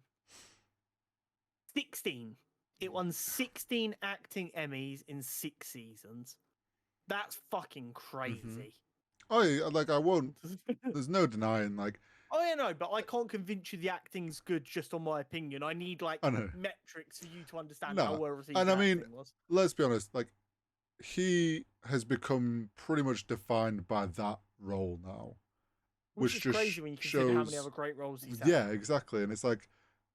16. It won 16 acting Emmys in 6 seasons. That's fucking Mm-hmm. crazy. Oh, like I won't. There's no denying. Like, Oh, yeah, no, but I can't convince you the acting's good just on my opinion. I need like I know, metrics for you to understand how no, well received and the I mean, acting was. let's be honest. Like, he has become pretty much defined by that role now, Which which is just crazy when you consider how many shows. other great roles he's had. Yeah, exactly, and it's like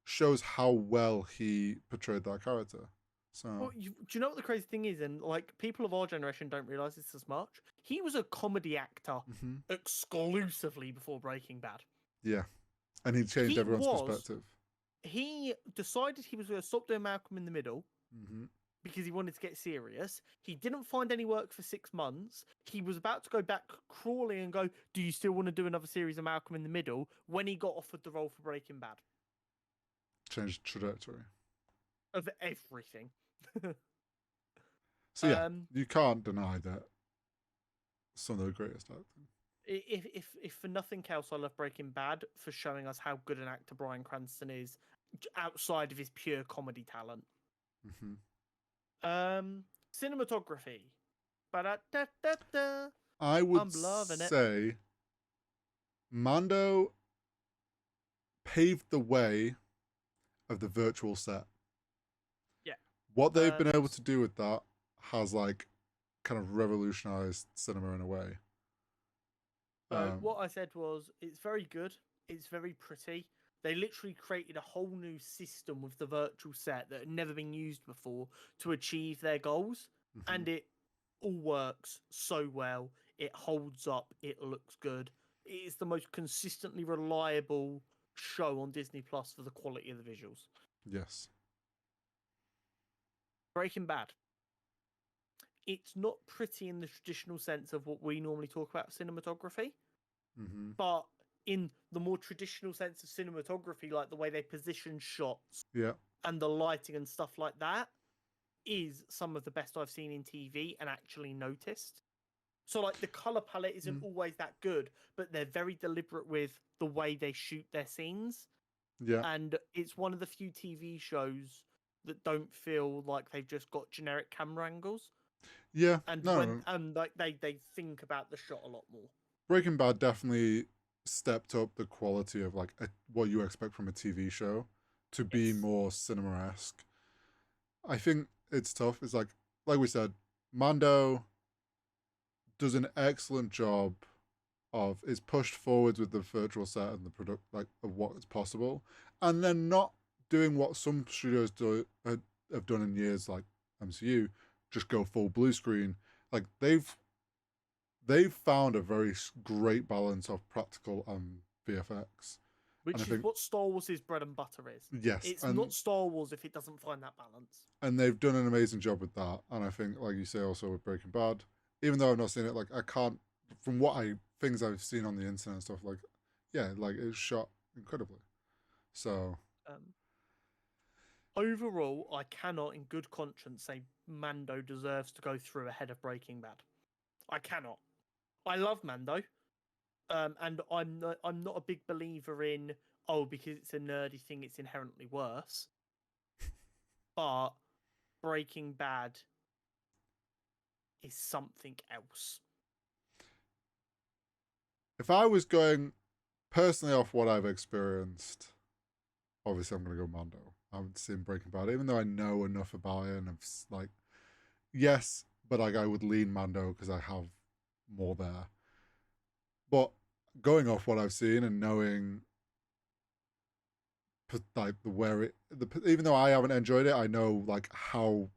shows how well he portrayed that character. So, Well, do you know what the crazy thing is? And like people of our generation don't realize this as much. He was a comedy actor mm-hmm. exclusively before Breaking Bad. Yeah, and he changed He everyone's was. perspective. He decided he was going to stop doing Malcolm in the Middle Mm-hmm. because he wanted to get serious. He didn't find any work for 6 months. He was about to go back crawling and go, "Do you still want to do another series of Malcolm in the Middle?" When he got offered the role for Breaking Bad. Changed trajectory. Of everything. So yeah, um, you can't deny that some of the greatest acting. if for nothing else, I love Breaking Bad for showing us how good an actor Bryan Cranston is outside of his pure comedy talent. Mm-hmm. Cinematography. Ba-da-da-da-da. I would I'm loving it. say Mando paved the way of the virtual set. Yeah. What they've been able to do with that has like kind of revolutionized cinema in a way. So what I said was, it's very good. It's very pretty. They literally created a whole new system with the virtual set that had never been used before to achieve their goals, Mm-hmm. and it all works so well. It holds up. It looks good. It is the most consistently reliable show on Disney Plus for the quality of the visuals. Yes. Breaking Bad. It's not pretty in the traditional sense of what we normally talk about cinematography, Mm-hmm. but in the more traditional sense of cinematography, like the way they position shots Yeah. and the lighting and stuff like that, is some of the best I've seen in TV and actually noticed. So, like, the color palette isn't always that good, but they're very deliberate with the way they shoot their scenes. Yeah. And it's one of the few TV shows that don't feel like they've just got generic camera angles. Yeah. And No. like they think about the shot a lot more. Breaking Bad definitely stepped up the quality of like what you expect from a TV show to be more cinema-esque. I think it's tough. It's like we said, Mando does an excellent job of is pushed forwards with the virtual set and the product like of what is possible, and then not doing what some studios have done in years like MCU, just go full blue screen. Like they've found a very great balance of practical and VFX. Which is what Star Wars' bread and butter is. Yes, it's not Star Wars if it doesn't find that balance. And they've done an amazing job with that. And I think, like you say, also with Breaking Bad, even though I've not seen it, like I can't, from what things I've seen on the internet and stuff, like yeah, like it's shot incredibly. So overall, I cannot, in good conscience, say Mando deserves to go through ahead of Breaking Bad. I cannot. I love Mando, and I'm not a big believer in because it's a nerdy thing, it's inherently worse. But Breaking Bad is something else. If I was going personally off what I've experienced, obviously I'm going to go Mando. I haven't seen Breaking Bad, even though I know enough about it, and I've yes, but I would lean Mando because I have more there. But going off what I've seen and knowing even though I haven't enjoyed it, I know how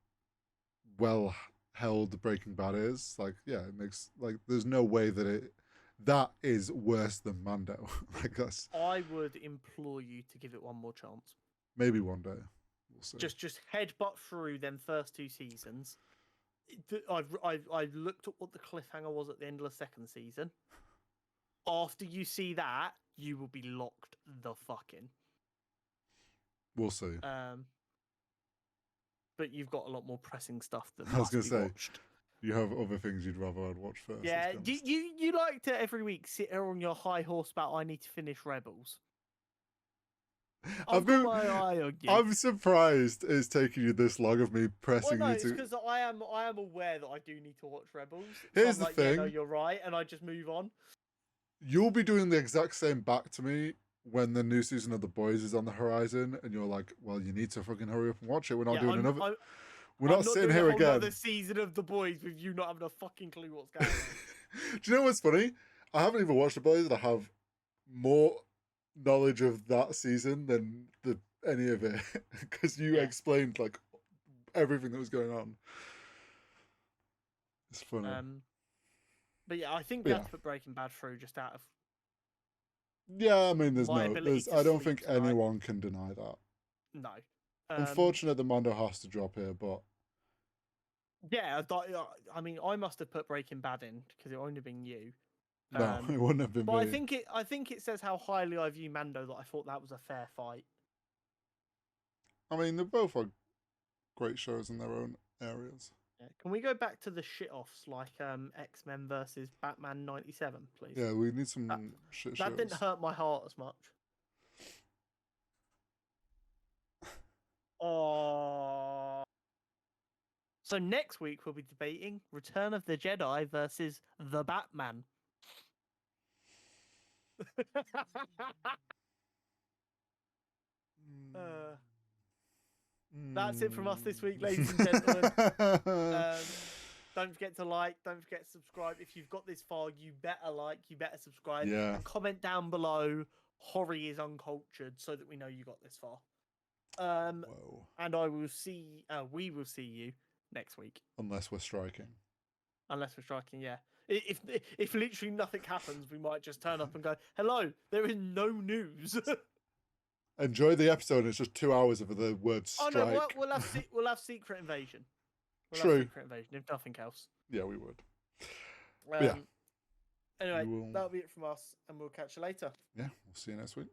well held Breaking Bad is. It makes there's no way that is worse than Mando. I would implore you to give it one more chance. Maybe one day. We'll see. Just headbutt through them first 2 seasons. I've looked at what the cliffhanger was at the end of the second season. After you see that, you will be locked the fuck in. We'll see. But you've got a lot more pressing stuff that I was going to say, watched. You have other things you'd rather I'd watch first. Yeah, you like to every week sit here on your high horse about I need to finish Rebels. I've got my eye on you. I'm surprised it's taking you this long of me pressing you to. It's because I am aware that I do need to watch Rebels. Here's the thing. Yeah, no, you're right, and I just move on. You'll be doing the exact same back to me when the new season of The Boys is on the horizon, and you're like, "Well, you need to fucking hurry up and watch it. We're not doing another. We're not sitting here again. Another season of The Boys with you not having a fucking clue what's going on." Do you know what's funny? I haven't even watched The Boys, and I have more knowledge of that season than any of it because you explained everything that was going on. It's funny. But yeah, I think we have to put Breaking Bad through just out of. Yeah, I mean, I don't think anyone can deny that. No. Unfortunate that Mando has to drop here, but. Yeah, I mean, I must have put Breaking Bad in because it wouldn't have been you. No, it wouldn't have been but me. I think it says how highly I view Mando that I thought that was a fair fight. I mean, they both are great shows in their own areas. Yeah. Can we go back to the shit-offs like X-Men versus Batman 97, please? Yeah, we need some shit shows. That didn't hurt my heart as much. Oh. So next week we'll be debating Return of the Jedi versus The Batman. That's it from us this week, ladies and gentlemen. Don't forget to like, don't forget to subscribe. If you've got this far, you better like, you better subscribe. Yeah. And comment down below, Hori is uncultured, so that we know you got this far. Whoa. And we will see you next week. Unless we're striking. Yeah. If literally nothing happens, we might just turn up and go, "Hello, there is no news." Enjoy the episode. It's just 2 hours of the word strike. Oh no, we'll have Secret Invasion. True. Have Secret Invasion, if nothing else. Yeah, we would. Yeah. Anyway, that'll be it from us, and we'll catch you later. Yeah, we'll see you next week.